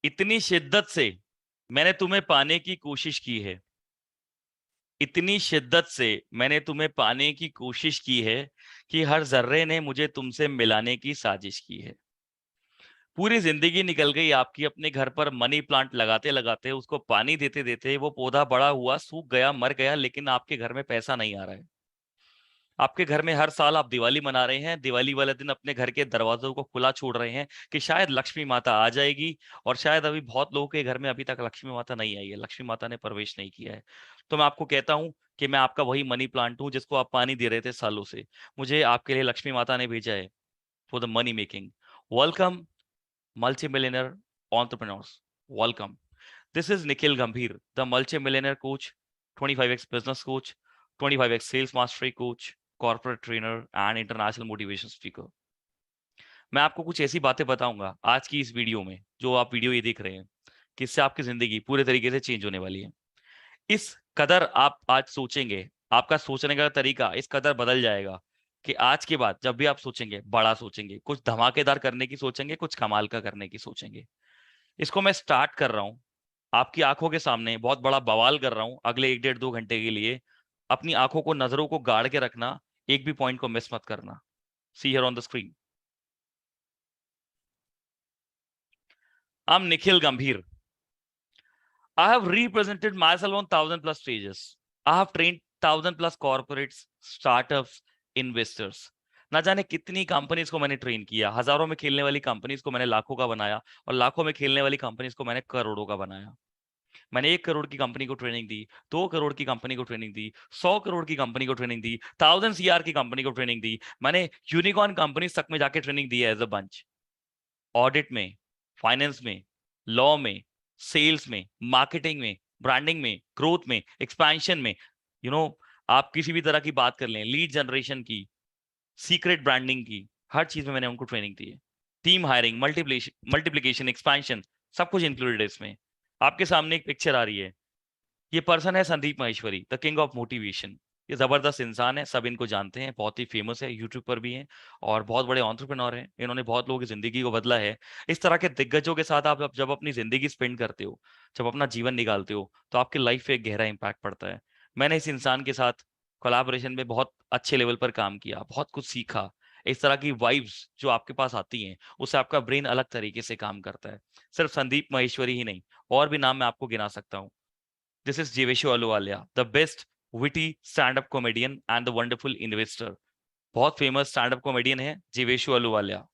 इतनी शिद्दत से मैंने तुम्हें पाने की कोशिश की है, इतनी शिद्दत से मैंने तुम्हें पाने की कोशिश की है कि हर जर्रे ने मुझे तुमसे मिलाने की साजिश की है। पूरी जिंदगी निकल गई आपकी अपने घर पर मनी प्लांट लगाते लगाते, उसको पानी देते देते, वो पौधा बड़ा हुआ, सूख गया, मर गया, लेकिन आपके घर में पैसा नहीं आ रहा है। आपके घर में हर साल आप दिवाली मना रहे हैं, दिवाली वाले दिन अपने घर के दरवाजों को खुला छोड़ रहे हैं कि शायद लक्ष्मी माता आ जाएगी। और शायद अभी बहुत लोगों के घर में अभी तक लक्ष्मी माता नहीं आई है, लक्ष्मी माता ने प्रवेश नहीं किया है। तो मैं आपको कहता हूं कि मैं आपका वही मनी प्लांट हूं जिसको आप पानी दे रहे थे सालों से। मुझे आपके लिए लक्ष्मी माता ने भेजा है for the money making. Welcome multi-millionaire entrepreneurs. Welcome. This is Nikhil Gambhir, the multi-millionaire coach, 25x business coach, 25x sales mastery coach, corporate trainer and international motivation speaker. मैं आपको कुछ ऐसी बातें बताऊंगा आज की इस वीडियो में, जो आप वीडियो ये देख रहे हैं, कि इससे आपकी जिंदगी पूरे तरीके से चेंज होने वाली है। इस कदर आप आज सोचेंगे, आपका सोचने का तरीका इस कदर बदल जाएगा कि आज के बाद जब भी आप सोचेंगे, बड़ा सोचेंगे, कुछ धमाकेदार करने की सोचेंगे, कुछ कमाल का करने की सोचेंगे। इसको मैं स्टार्ट कर रहा हूं, आपकी आंखों के सामने बहुत बड़ा बवाल कर रहा हूं अगले 1 डेढ़ 2 घंटे के लिए। अपनी आंखों को, नजरों को गाड़ के रखना, एक भी पॉइंट को मिस मत करना। See here on the screen, I am Nikhil गंभीर। I have represented myself on 1,000+ stages. I have trained 1,000+ corporates, startups, investors. ना जाने कितनी कंपनीज को मैंने ट्रेन किया, हजारों में खेलने वाली कंपनीज को मैंने लाखों का बनाया, और लाखों में खेलने वाली कंपनीज को मैंने करोड़ों का बनाया। मैंने 1 करोड़ की कंपनी को ट्रेनिंग दी, 2 करोड़ की कंपनी को ट्रेनिंग दी, 100 करोड़ की कंपनी को ट्रेनिंग दी, 1,000 CR की कंपनी को ट्रेनिंग दी। मैंने यूनिकॉर्न कंपनी तक में जाके ट्रेनिंग दी है एज अ बंच। ऑडिट में, फाइनेंस में, लॉ में, सेल्स में, मार्केटिंग में, ब्रांडिंग में, ग्रोथ में, एक्सपेंशन में, यू नो आप किसी भी तरह की बात कर लें, लीड जनरेशन की, सीक्रेट ब्रांडिंग की, हर चीज में मैंने उनको ट्रेनिंग दी है। Team hiring, multiplication multiplication, expansion, सब कुछ इंक्लूडेड है इसमें। आपके सामने एक पिक्चर आ रही है, ये पर्सन है Sandeep Maheshwari, the king of motivation. ये जबरदस्त इंसान है, सब इनको जानते हैं, बहुत ही फेमस है, यूट्यूब पर भी हैं, और बहुत बड़े एंटरप्रेन्योर हैं। इन्होंने बहुत लोगों की जिंदगी को बदला है। इस तरह के दिग्गजों के साथ आप जब अपनी जिंदगी स्पेंड करते हो, जब अपना जीवन निकालते हो, तो आपकी लाइफ पे एक गहरा इंपैक्ट पड़ता है। मैंने इस इंसान के साथ कोलैबोरेशन में बहुत अच्छे लेवल पर काम किया, बहुत कुछ सीखा। इस तरह की वाइब्स जो आपके पास आती हैं, उससे आपका ब्रेन अलग तरीके से काम करता है। सिर्फ संदीप माहेश्वरी ही नहीं, और भी नाम मैं आपको गिना सकता हूँ। This is Jeeveshu Ahluwalia, the best witty stand-up comedian and the wonderful investor. बहुत फेमस स्टैंड अप कॉमेडियन है Jeeveshu Ahluwalia.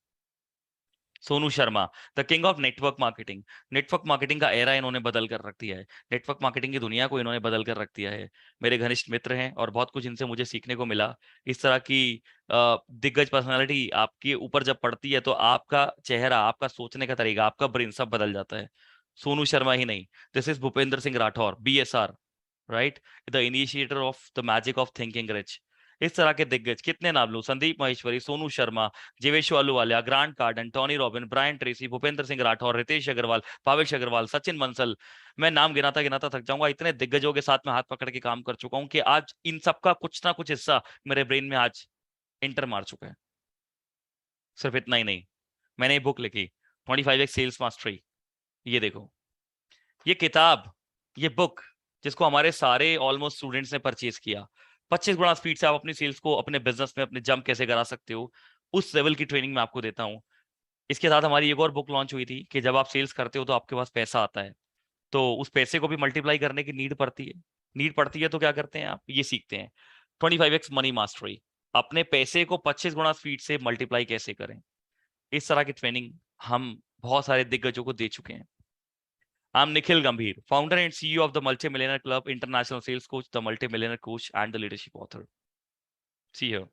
Sonu Sharma, the king of network marketing. Network marketing का एरा इन्होंने बदल कर रख दिया है, नेटवर्क मार्केटिंग की दुनिया को इन्होंने बदल कर रख दिया है। मेरे घनिष्ठ मित्र हैं और बहुत कुछ इनसे मुझे सीखने को मिला। इस तरह की दिग्गज पर्सनालिटी आपके ऊपर जब पड़ती है, तो आपका चेहरा, आपका सोचने का तरीका, आपका ब्रेन सब बदल जाता है। सोनू शर्मा ही नहीं, this is Bhupendra Singh Rathore, BSR, right, the initiator of the magic of thinking rich. इस तरह के दिग्गज कितने नाम लूं, Sandeep Maheshwari, Sonu Sharma, Jeeveshu Ahluwalia, Grant Cardone, Tony Robbins, Brian Tracy, Bhupendra Singh Rathore, Ritesh Agarwal, Bhavesh Agarwal, Sachin Bansal. मैं नाम गिनाता गिनाता थक जाऊंगा, इतने दिग्गजों के साथ मैं हाथ पकड़ के काम कर चुका हूं कि आज इन सबका कुछ ना कुछ हिस्सा मेरे ब्रेन में आज इंटर मार चुका है। सिर्फ इतना ही नहीं, मैंने ये बुक लिखी, 25x सेल्स मास्टरी। ये देखो, ये किताब, ये बुक, जिसको हमारे सारे ऑलमोस्ट स्टूडेंट्स ने परचेज किया। 25 गुना स्पीड से आप अपनी सेल्स को, अपने बिजनेस में अपने जंप कैसे करा सकते हो, उस लेवल की ट्रेनिंग मैं आपको देता हूँ। इसके साथ हमारी एक और बुक लॉन्च हुई थी कि जब आप सेल्स करते हो तो आपके पास पैसा आता है, तो उस पैसे को भी मल्टीप्लाई करने की नीड पड़ती है। नीड पड़ती है तो क्या करते हैं, आप ये सीखते हैं, 25x मनी मास्टरी। अपने पैसे को 25 गुना स्पीड से मल्टीप्लाई कैसे करें, इस तरह की ट्रेनिंग हम बहुत सारे दिग्गजों को दे चुके हैं। I'm Nikhil Gambhir, founder and CEO of the Multi-Millionaire Club, international sales coach, the multi-millionaire coach, and the leadership author. See here.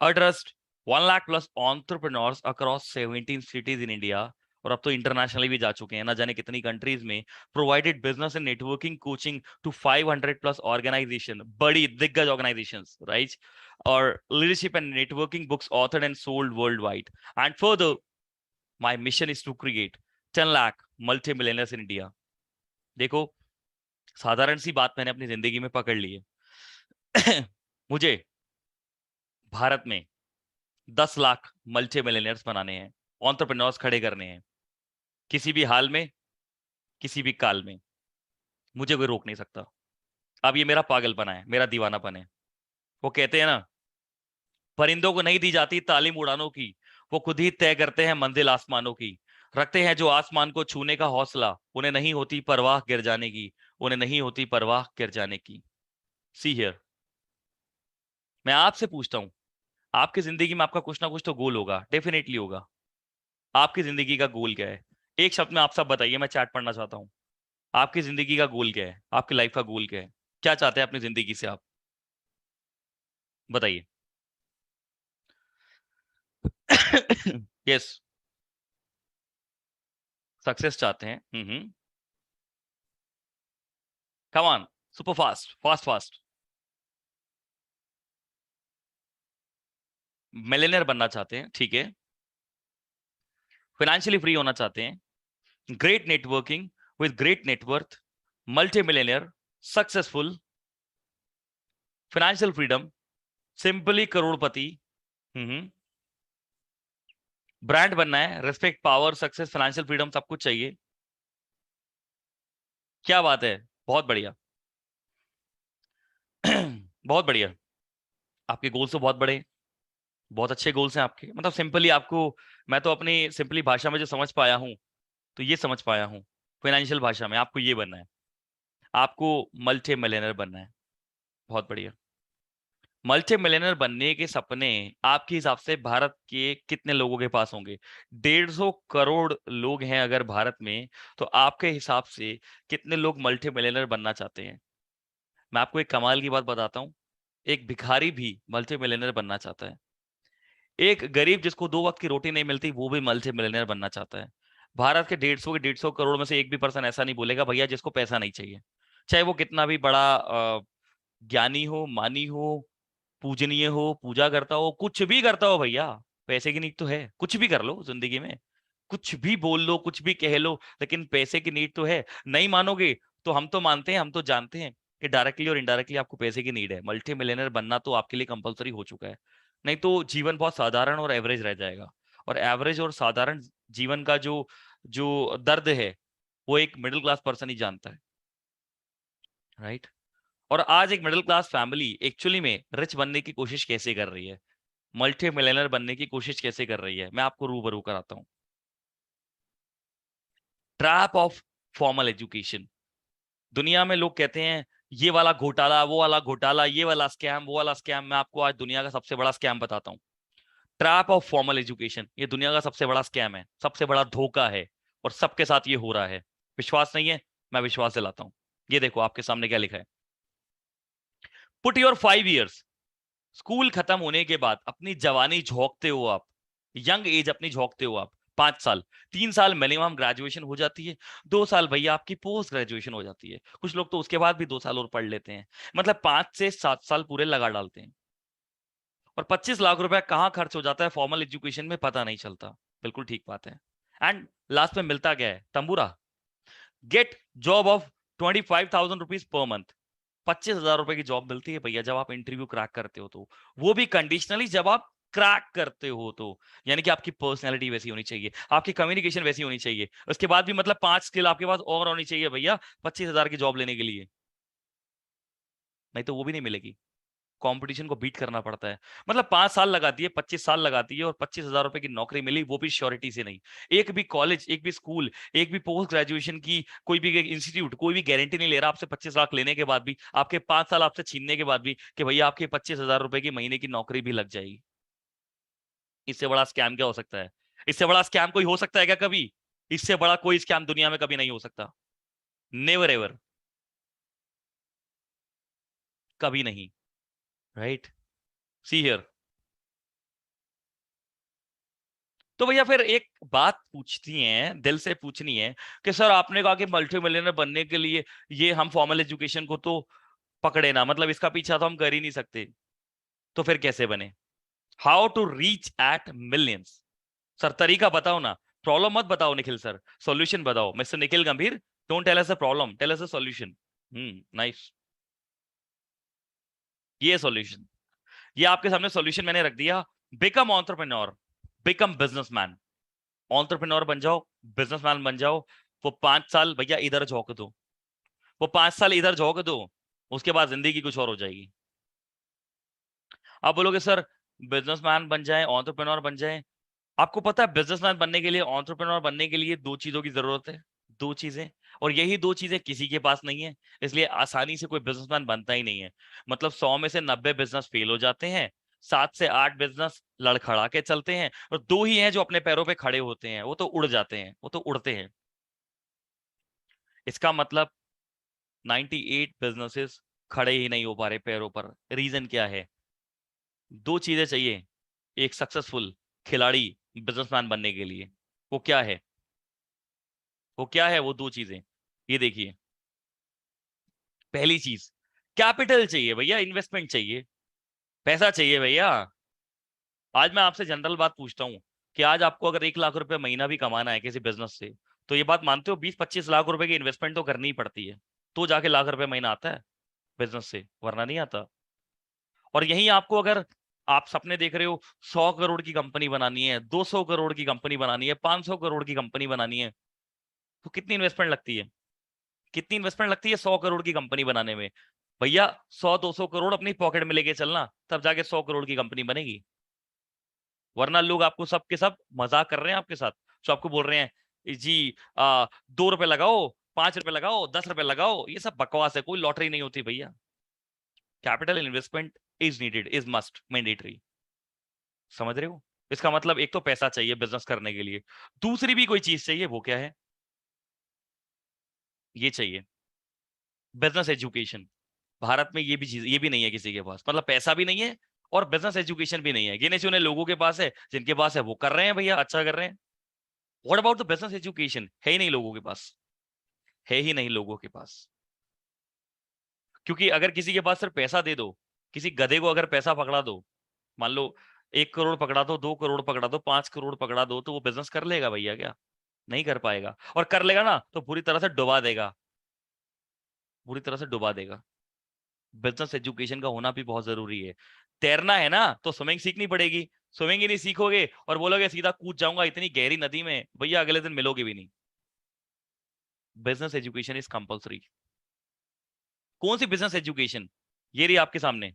Addressed 1 lakh plus entrepreneurs across 17 cities in India, और अब तो इंटरनेशनली भी जा चुके हैं, ना जाने कितनी कंट्रीज में। Provided business and networking coaching to 500+ organisation, बड़ी दिग्गज ऑर्गेनाइजेशंस, राइट, और leadership and networking books authored and sold world wide. And further, my mission is to create 10 lakh multi millionaires in India. देखो, साधारण सी बात मैंने अपनी जिंदगी में पकड़ ली है। मुझे भारत में 10 लाख मल्टी मिलियनर्स बनाने हैं, एंटरप्रेन्योर्स खड़े करने हैं। किसी भी हाल में, किसी भी काल में मुझे कोई रोक नहीं सकता। अब ये मेरा पागलपना है, मेरा दीवानापन है। वो कहते हैं ना, परिंदों को नहीं दी जाती तालीम उड़ानों की, वो खुद ही तय करते हैं मंजिल आसमानों की। रखते हैं जो आसमान को छूने का हौसला, उन्हें नहीं होती परवाह गिर जाने की, उन्हें नहीं होती परवाह गिर जाने की। सी हियर, मैं आपसे पूछता हूं, आपकी जिंदगी में आपका कुछ ना कुछ तो गोल होगा, डेफिनेटली होगा। आपकी जिंदगी का गोल क्या है? एक शब्द में आप सब बताइए, मैं चैट पढ़ना चाहता हूँ। आपकी जिंदगी का गोल क्या है? आपकी लाइफ का गोल क्या है? क्या चाहते हैं अपनी जिंदगी से आप? बताइए। यस। सक्सेस चाहते हैं। Come on, super fast, fast fast. Millionaire बनना चाहते हैं, ठीक है। फाइनेंशियली फ्री होना चाहते हैं। Great networking with great net worth, multi millionaire, successful, financial freedom, simply Crorepati. Hmm. Brand बनना है, respect, power, success, financial freedom, सब कुछ चाहिए। क्या बात है, बहुत बढ़िया। बहुत बढ़िया। आपके गोल्स तो बहुत बड़े, बहुत अच्छे गोल्स हैं आपके। मतलब सिंपली आपको, मैं तो अपनी सिंपली भाषा में जो समझ पाया हूं, तो ये समझ पाया हूं, फाइनेंशियल भाषा में आपको ये बनना है, आपको मल्टी मिलियनर बनना है। बहुत बढ़िया। मल्टी मिलियनर बनने के सपने आपके हिसाब से भारत के कितने लोगों के पास होंगे? 150 करोड़ लोग हैं अगर भारत में, तो आपके हिसाब से कितने लोग मल्टी मिलियनर बनना चाहते हैं? मैं आपको एक कमाल की बात बताता हूँ, एक भिखारी भी मल्टी मिलियनर बनना चाहता है। एक गरीब जिसको 2 वक्त की रोटी नहीं मिलती, वो भी मल्टी मिलियनर बनना चाहता है। भारत के 150 में से एक भी पर्सन ऐसा नहीं बोलेगा भैया जिसको पैसा नहीं चाहिए। चाहे वो कितना भी बड़ा ज्ञानी हो, मानी हो, पूजनीय हो, पूजा करता हो, कुछ भी करता हो भैया, पैसे की नीड तो है। कुछ भी कर लो जिंदगी में, कुछ भी बोल लो, कुछ भी कह लो, लेकिन पैसे की नीड तो है। नहीं मानोगे तो हम तो मानते हैं, हम तो जानते हैं कि डायरेक्टली और इनडायरेक्टली आपको पैसे की नीड है। मल्टी मिलियनर बनना तो आपके लिए कंपलसरी हो चुका है। नहीं तो जीवन बहुत साधारण और एवरेज रह जाएगा। और एवरेज और साधारण जीवन का जो जो दर्द है, वो एक मिडिल क्लास पर्सन ही जानता है, राइट? और आज एक मिडिल क्लास फैमिली एक्चुअली में रिच बनने की कोशिश कैसे कर रही है, मल्टी मिलियनर बनने की कोशिश कैसे कर रही है, मैं आपको रूबरू कराता हूँ। Trap of formal education. दुनिया में लोग कहते हैं ये वाला घोटाला, वो वाला घोटाला, ये वाला स्कैम, वो वाला स्कैम। मैं आपको आज दुनिया का सबसे बड़ा स्कैम बताता हूँ। ट्रैप ऑफ फॉर्मल एजुकेशन, ये दुनिया का सबसे बड़ा स्कैम है, सबसे बड़ा धोखा है, और सबके साथ ये हो रहा है। विश्वास नहीं है? मैं विश्वास दिलाता हूँ। ये देखो आपके सामने क्या लिखा है। पुट योर 5 इयर्स, स्कूल खत्म होने के बाद अपनी जवानी झोंकते हो आप, यंग एज अपनी झोंकते हो आप। 5 साल, 3 साल मिनिमम ग्रेजुएशन हो जाती है, 2 साल भैया आपकी पोस्ट ग्रेजुएशन हो जाती है। कुछ लोग तो उसके बाद भी 2 साल और पढ़ लेते हैं। मतलब 5 से 7 साल पूरे लगा डालते हैं। और 25 लाख रुपए कहाँ खर्च हो जाता है फॉर्मल एजुकेशन में, पता नहीं चलता। बिल्कुल ठीक बात है। एंड लास्ट में मिलता क्या है? तंबूरा। Get job of 25,000 rupees per month. 25,000 रुपए की जॉब मिलती है भैया जब आप इंटरव्यू क्रैक करते हो तो। वो भी कंडीशनली, जब आप क्रैक करते हो तो। यानी कि आपकी पर्सनैलिटी वैसी होनी चाहिए, आपकी कम्युनिकेशन वैसी होनी चाहिए, उसके बाद भी मतलब 5 स्किल आपके पास और होनी चाहिए भैया 25,000 की जॉब लेने के लिए। नहीं तो वो भी नहीं मिलेगी। कंपटीशन को बीट करना पड़ता है। मतलब 5 साल लगा दिए, 25 साल लगा दिए, और 25,000 रुपए की नौकरी मिली, वो भी श्योरिटी से नहीं। एक भी कॉलेज, एक भी स्कूल, एक भी पोस्ट ग्रेजुएशन की कोई भी इंस्टीट्यूट, कोई भी गारंटी नहीं ले रहा आपसे 25 लाख लेने के बाद भी, आपके 5 साल आपसे छीनने के बाद भी, कि भैया आपके 25,000 रुपए की महीने की नौकरी भी लग जाएगी। इससे बड़ा स्कैम क्या हो सकता है? इससे बड़ा स्कैम कोई हो सकता है क्या कभी? इससे बड़ा कोई स्कैम दुनिया में कभी नहीं हो सकता। Never ever. कभी नहीं। राइट। See here. तो भैया फिर एक बात पूछती है, दिल से पूछनी है, कि सर आपने कहा कि मल्टी मिलियनर बनने के लिए ये हम फॉर्मल एजुकेशन को तो पकड़े ना, मतलब इसका पीछा तो हम कर ही नहीं सकते, तो फिर कैसे बने? How to reach at millions? Sir तरीका बताओ ना, प्रॉब्लम मत बताओ निखिल सर, सॉल्यूशन बताओ mister Nikhil Gambhir. Don't tell us a problem, tell us a solution. Nice. ये सॉल्यूशन, ये आपके सामने सॉल्यूशन मैंने रख दिया। Become entrepreneur, become businessman. Entrepreneur बन जाओ, बिजनेसमैन बन जाओ, वो 5 साल भैया इधर झोंक दो, वो 5 साल इधर झोंक दो, उसके बाद जिंदगी कुछ और हो जाएगी। आप बोलोगे सर बिजनेसमैन बन जाए, एंटरप्रेन्योर बन जाए। आपको पता है बिजनेसमैन बनने के लिए, एंटरप्रेन्योर बनने के लिए दो चीजों की जरूरत है, दो चीजें, और यही दो चीजें किसी के पास नहीं है, इसलिए आसानी से कोई बिजनेसमैन बनता ही नहीं है। मतलब 100 में से 90 बिजनेस फेल हो जाते हैं, 7 से 8 बिजनेस लड़खड़ा के चलते हैं, और दो ही हैं जो अपने पैरों पे खड़े होते हैं, वो तो उड़ जाते हैं, वो तो उड़ते हैं। इसका मतलब 98 बिजनेसेस खड़े ही नहीं हो पा रहे पैरों पर। रीजन क्या है? दो चीजें चाहिए एक सक्सेसफुल खिलाड़ी बिजनेसमैन बनने के लिए। वो क्या है? वो क्या है वो दो चीजें? ये देखिए, पहली चीज कैपिटल चाहिए भैया, इन्वेस्टमेंट चाहिए, पैसा चाहिए भैया। आज मैं आपसे जनरल बात पूछता हूँ कि आज आपको अगर 1 लाख रुपए महीना भी कमाना है किसी बिजनेस से, तो ये बात मानते हो 20-25 लाख रुपए की इन्वेस्टमेंट तो करनी ही पड़ती है, तो जाके लाख रुपए महीना आता है बिजनेस से, वरना नहीं आता। और यही आपको अगर आप सपने देख रहे हो 100 करोड़ की कंपनी बनानी है, 200 करोड़ की कंपनी बनानी है, 500 करोड़ की कंपनी बनानी है, तो कितनी इन्वेस्टमेंट लगती है? कितनी इन्वेस्टमेंट लगती है 100 करोड़ की कंपनी बनाने में? भैया 100-200 करोड़ अपनी पॉकेट में लेके चलना, तब जाके 100 करोड़ की कंपनी बनेगी। वरना लोग आपको सब के सब मजाक कर रहे हैं आपके साथ, जो आपको बोल रहे हैं जी 2 रुपए लगाओ, 5 रुपए लगाओ, 10 रुपए लगाओ, ये सब बकवास है, कोई लॉटरी नहीं होती भैया। Capital investment is needed, is must, mandatory. समझ रहे हो? इसका मतलब एक तो पैसा चाहिए बिजनेस करने के लिए, दूसरी भी कोई चीज चाहिए, वो क्या है? ये चाहिए बिजनेस एजुकेशन। भारत में ये भी चीज, ये भी नहीं है किसी के पास, मतलब पैसा भी नहीं है और बिजनेस एजुकेशन भी नहीं है। गिने चुने लोगों के पास है, जिनके पास है वो कर रहे हैं भैया, अच्छा कर रहे हैं। What about the business education? है ही नहीं लोगों के पास, है ही नहीं लोगों के पास। क्योंकि अगर किसी के पास सिर्फ पैसा दे दो, किसी गधे को अगर पैसा पकड़ा दो, मान लो 1 करोड़ पकड़ा दो, 2 करोड़ पकड़ा दो, 5 करोड़ पकड़ा दो, तो वो बिजनेस कर लेगा भैया क्या? नहीं कर पाएगा, और कर लेगा ना तो पूरी तरह से डुबा देगा, पूरी तरह से डुबा देगा। बिजनेस एजुकेशन का होना भी बहुत जरूरी है। तैरना है ना तो स्विमिंग सीखनी पड़ेगी, स्विमिंग ही नहीं सीखोगे और बोलोगे सीधा कूद जाऊंगा इतनी गहरी नदी में, भैया अगले दिन मिलोगे भी नहीं। Business education is compulsory. कौन सी बिजनेस एजुकेशन? ये रही आपके सामने,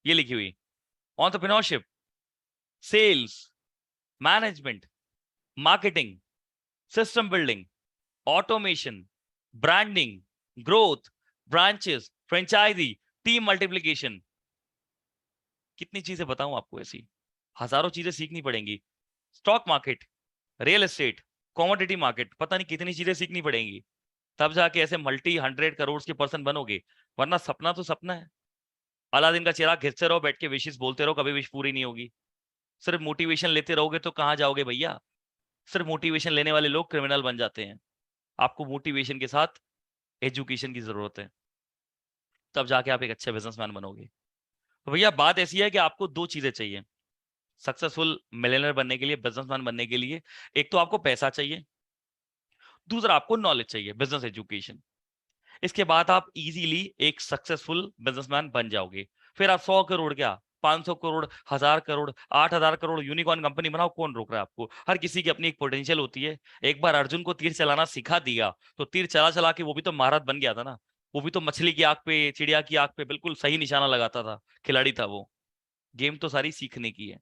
ये लिखी हुई, entrepreneurship, sales, management, marketing, system building, automation, branding, growth, branches, franchisee, team multiplication. कितनी चीजें बताऊं आपको ऐसी? हजारों चीजें सीखनी पड़ेंगी। Stock market, real estate, commodity market, पता नहीं कितनी चीजें सीखनी पड़ेंगी, तब जाके ऐसे मल्टी 100 करोड़ के पर्सन बनोगे। वरना सपना तो सपना है, अलादीन का चिराग घिसते रहो बैठ के, विशेष बोलते रहो, कभी विश पूरी नहीं होगी। सिर्फ मोटिवेशन लेते रहोगे तो कहाँ जाओगे भैया? सिर्फ मोटिवेशन लेने वाले लोग क्रिमिनल बन जाते हैं। आपको मोटिवेशन के साथ एजुकेशन की जरूरत है, तब जाके आप एक अच्छे बिजनेसमैन बनोगे। तो भैया बात ऐसी है कि आपको दो चीजें चाहिए सक्सेसफुल मिलियनर बनने के लिए, बिजनेसमैन बनने के लिए। एक तो आपको पैसा चाहिए, दूसरा आपको नॉलेज चाहिए, बिजनेस एजुकेशन। इसके बाद आप इजीली एक सक्सेसफुल बिजनेसमैन बन जाओगे। फिर आप 100 करोड़ क्या, 500 करोड़, 1000 करोड़, 8000 करोड़ यूनिकॉर्न कंपनी बनाओ, कौन रोक रहा है आपको? हर किसी की अपनी एक पोटेंशियल होती है। एक बार अर्जुन को तीर चलाना सिखा दिया तो तीर चला चला के वो भी तो महारथ बन गया था ना। वो भी तो मछली की आंख पे, चिड़िया की आंख पे बिल्कुल सही निशाना लगाता था, खिलाड़ी था वो। गेम तो सारी सीखने की है।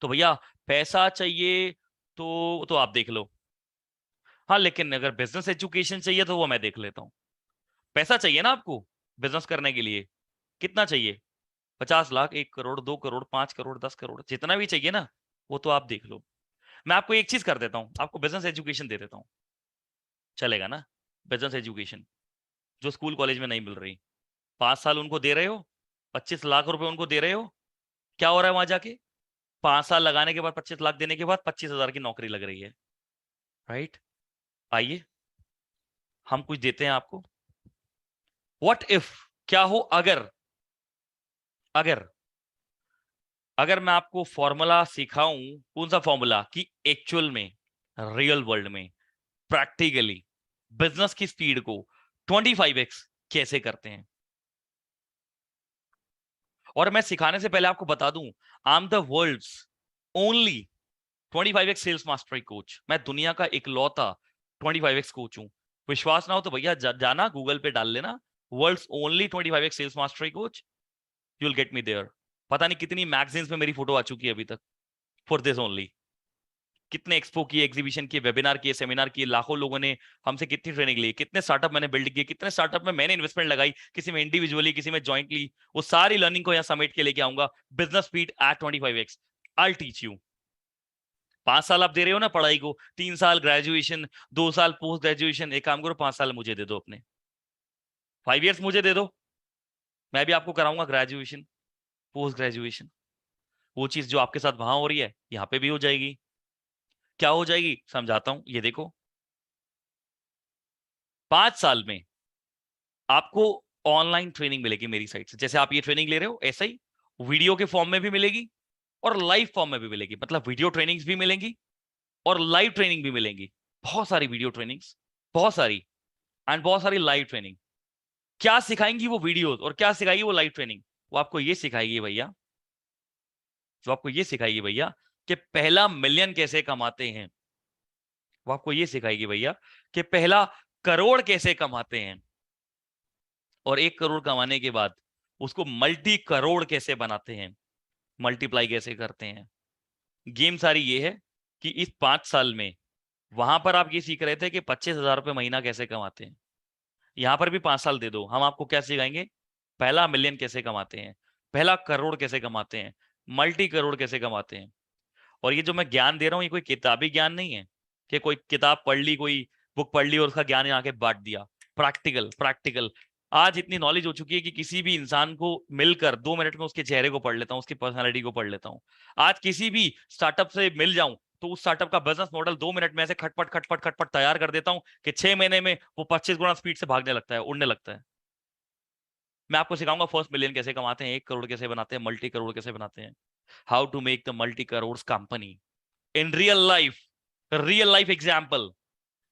तो भैया पैसा चाहिए तो आप देख लो। हाँ लेकिन अगर बिजनेस एजुकेशन चाहिए तो वो मैं देख लेता हूँ। पैसा चाहिए ना आपको बिजनेस करने के लिए? कितना चाहिए? 50 लाख, 1 करोड़, 2 करोड़, 5 करोड़, 10 करोड़, जितना भी चाहिए ना, वो तो आप देख लो। मैं आपको एक चीज कर देता हूँ, आपको बिजनेस एजुकेशन दे देता हूँ, चलेगा ना? बिजनेस एजुकेशन जो स्कूल कॉलेज में नहीं मिल रही, 5 साल उनको दे रहे हो, 25 लाख रुपए उनको दे रहे हो, क्या हो रहा है वहां जाके? 5 साल लगाने के बाद, 25 लाख देने के बाद 25,000 की नौकरी लग रही है, राइट? आइए हम कुछ देते हैं आपको। व्हाट इफ, क्या हो अगर, अगर अगर मैं आपको फॉर्मूला सिखाऊं, कौन सा फॉर्मूला कि एक्चुअल में, रियल वर्ल्ड में, प्रैक्टिकली बिजनेस की स्पीड को 25x कैसे करते हैं? और मैं सिखाने से पहले आपको बता दूं, I am the world's only 25x sales mastery coach, मैं दुनिया का इकलौता 25x कोच हूं। विश्वास ना हो तो भैया जाना गूगल पे डाल लेना, world's only 25x sales mastery coach, you will get me there. पता नहीं कितनी मैगजीन्स में मेरी फोटो आ चुकी है अभी तक, फॉर दिस ओनली। कितने एक्सपो किए, एग्जीबिशन किए, वेबिनार किए, सेमिनार किए, लाखों लोगों ने हमसे कितनी ट्रेनिंग ली, कितने स्टार्टअप मैंने बिल्ड किए, कितने स्टार्टअप में मैंने इन्वेस्टमेंट लगाई, किसी में इंडिविजुअली, किसी में जॉइंटली, वो सारी लर्निंग को यहाँ समेट के लेके आऊंगा। Business speed at 25x, I teach you. 5 साल आप दे रहे हो ना पढ़ाई को, 3 साल ग्रेजुएशन, 2 साल पोस्ट ग्रेजुएशन, एक काम करो 5 साल मुझे दे दो अपने, 5 years मुझे दे दो, मैं भी आपको कराऊंगा ग्रेजुएशन, पोस्ट ग्रेजुएशन। वो चीज जो आपके साथ वहां हो रही है यहाँ पे भी हो जाएगी। क्या हो जाएगी समझाता हूं, ये देखो। 5 साल में आपको ऑनलाइन ट्रेनिंग मिलेगी मेरी साइड से, जैसे आप ये ट्रेनिंग ले रहे हो ऐसा ही वीडियो के फॉर्म में भी मिलेगी और लाइव फॉर्म में भी मिलेगी। मतलब वीडियो ट्रेनिंग्स भी मिलेंगी और लाइव ट्रेनिंग भी मिलेंगी। बहुत सारी वीडियो ट्रेनिंग्स, बहुत सारी, एंड बहुत सारी लाइव ट्रेनिंग। क्या सिखाएंगी वो वीडियोस और क्या सिखाएगी वो लाइव ट्रेनिंग? वो आपको ये सिखाएगी भैया, जो आपको ये सिखाएगी भैया कि पहला मिलियन कैसे कमाते हैं। वो आपको ये सिखाएगी भैया कि पहला करोड़ कैसे कमाते हैं, और 1 करोड़ कमाने के बाद उसको मल्टी करोड़ कैसे बनाते हैं, मल्टीप्लाई कैसे करते हैं। गेम सारी ये है कि इस 5 साल में वहां पर आप ये सीख रहे थे कि 25,000 रुपये महीना कैसे कमाते हैं, यहां पर भी 5 साल दे दो, हम आपको क्या सिखाएंगे, पहला मिलियन कैसे कमाते हैं, पहला करोड़ कैसे कमाते हैं, मल्टी करोड़ कैसे कमाते हैं। और ये जो मैं ज्ञान दे रहा हूँ ये कोई किताबी ज्ञान नहीं है कि कोई किताब पढ़ ली, कोई बुक पढ़ ली और उसका ज्ञान यहाँ के बांट दिया। Practical, practical. आज इतनी नॉलेज हो चुकी है कि किसी भी इंसान को मिलकर 2 मिनट में उसके चेहरे को पढ़ लेता हूँ, उसकी पर्सनैलिटी को पढ़ लेता हूँ। आज किसी भी स्टार्टअप से मिल जाऊं तो उस स्टार्टअप का बिजनेस मॉडल 2 मिनट में ऐसे खटपट खटपट खटपट तैयार कर देता हूँ कि 6 महीने में वो 25 गुना स्पीड से भागने लगता है, उड़ने लगता है। मैं आपको सिखाऊंगा फर्स्ट मिलियन कैसे कमाते हैं, 1 करोड़ कैसे बनाते हैं, मल्टी करोड़ कैसे बनाते हैं, how to make the multi crore company in real life example,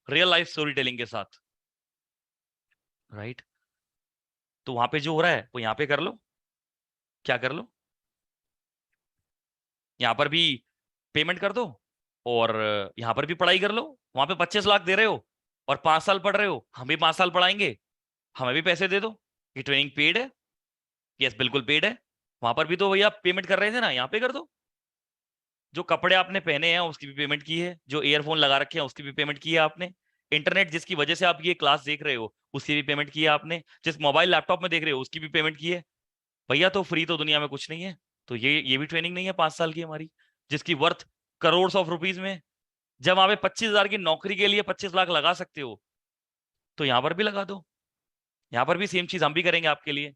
real life story telling के साथ, राइट। तो वहां पे जो हो रहा है वो यहाँ पे कर लो, क्या कर लो, यहाँ पर भी पेमेंट कर दो और यहाँ पर भी पढ़ाई कर लो। वहां पे 25 लाख दे रहे हो और 5 साल पढ़ रहे हो, हम भी 5 साल पढ़ाएंगे, हमें भी पैसे दे दो। ये ट्रेनिंग पेड है, यस बिल्कुल पेड है। वहां पर भी तो भैया पेमेंट कर रहे थे ना, यहाँ पे कर दो। जो कपड़े आपने पहने हैं उसकी भी पेमेंट की है, जो ईयरफोन लगा रखे हैं उसकी भी पेमेंट की है आपने, इंटरनेट जिसकी वजह से आप ये क्लास देख रहे हो उसकी भी पेमेंट की है आपने, जिस मोबाइल लैपटॉप में देख रहे हो उसकी भी पेमेंट की है। भैया तो फ्री तो दुनिया में कुछ नहीं है। तो ये भी ट्रेनिंग नहीं है 5 साल की हमारी, जिसकी वर्थ करोड़ ऑफ रुपीज में। जब वहां पे 25,000 की नौकरी के लिए 25 लाख लगा सकते हो तो यहाँ पर भी लगा दो। यहाँ पर भी सेम चीज हम भी करेंगे आपके लिए,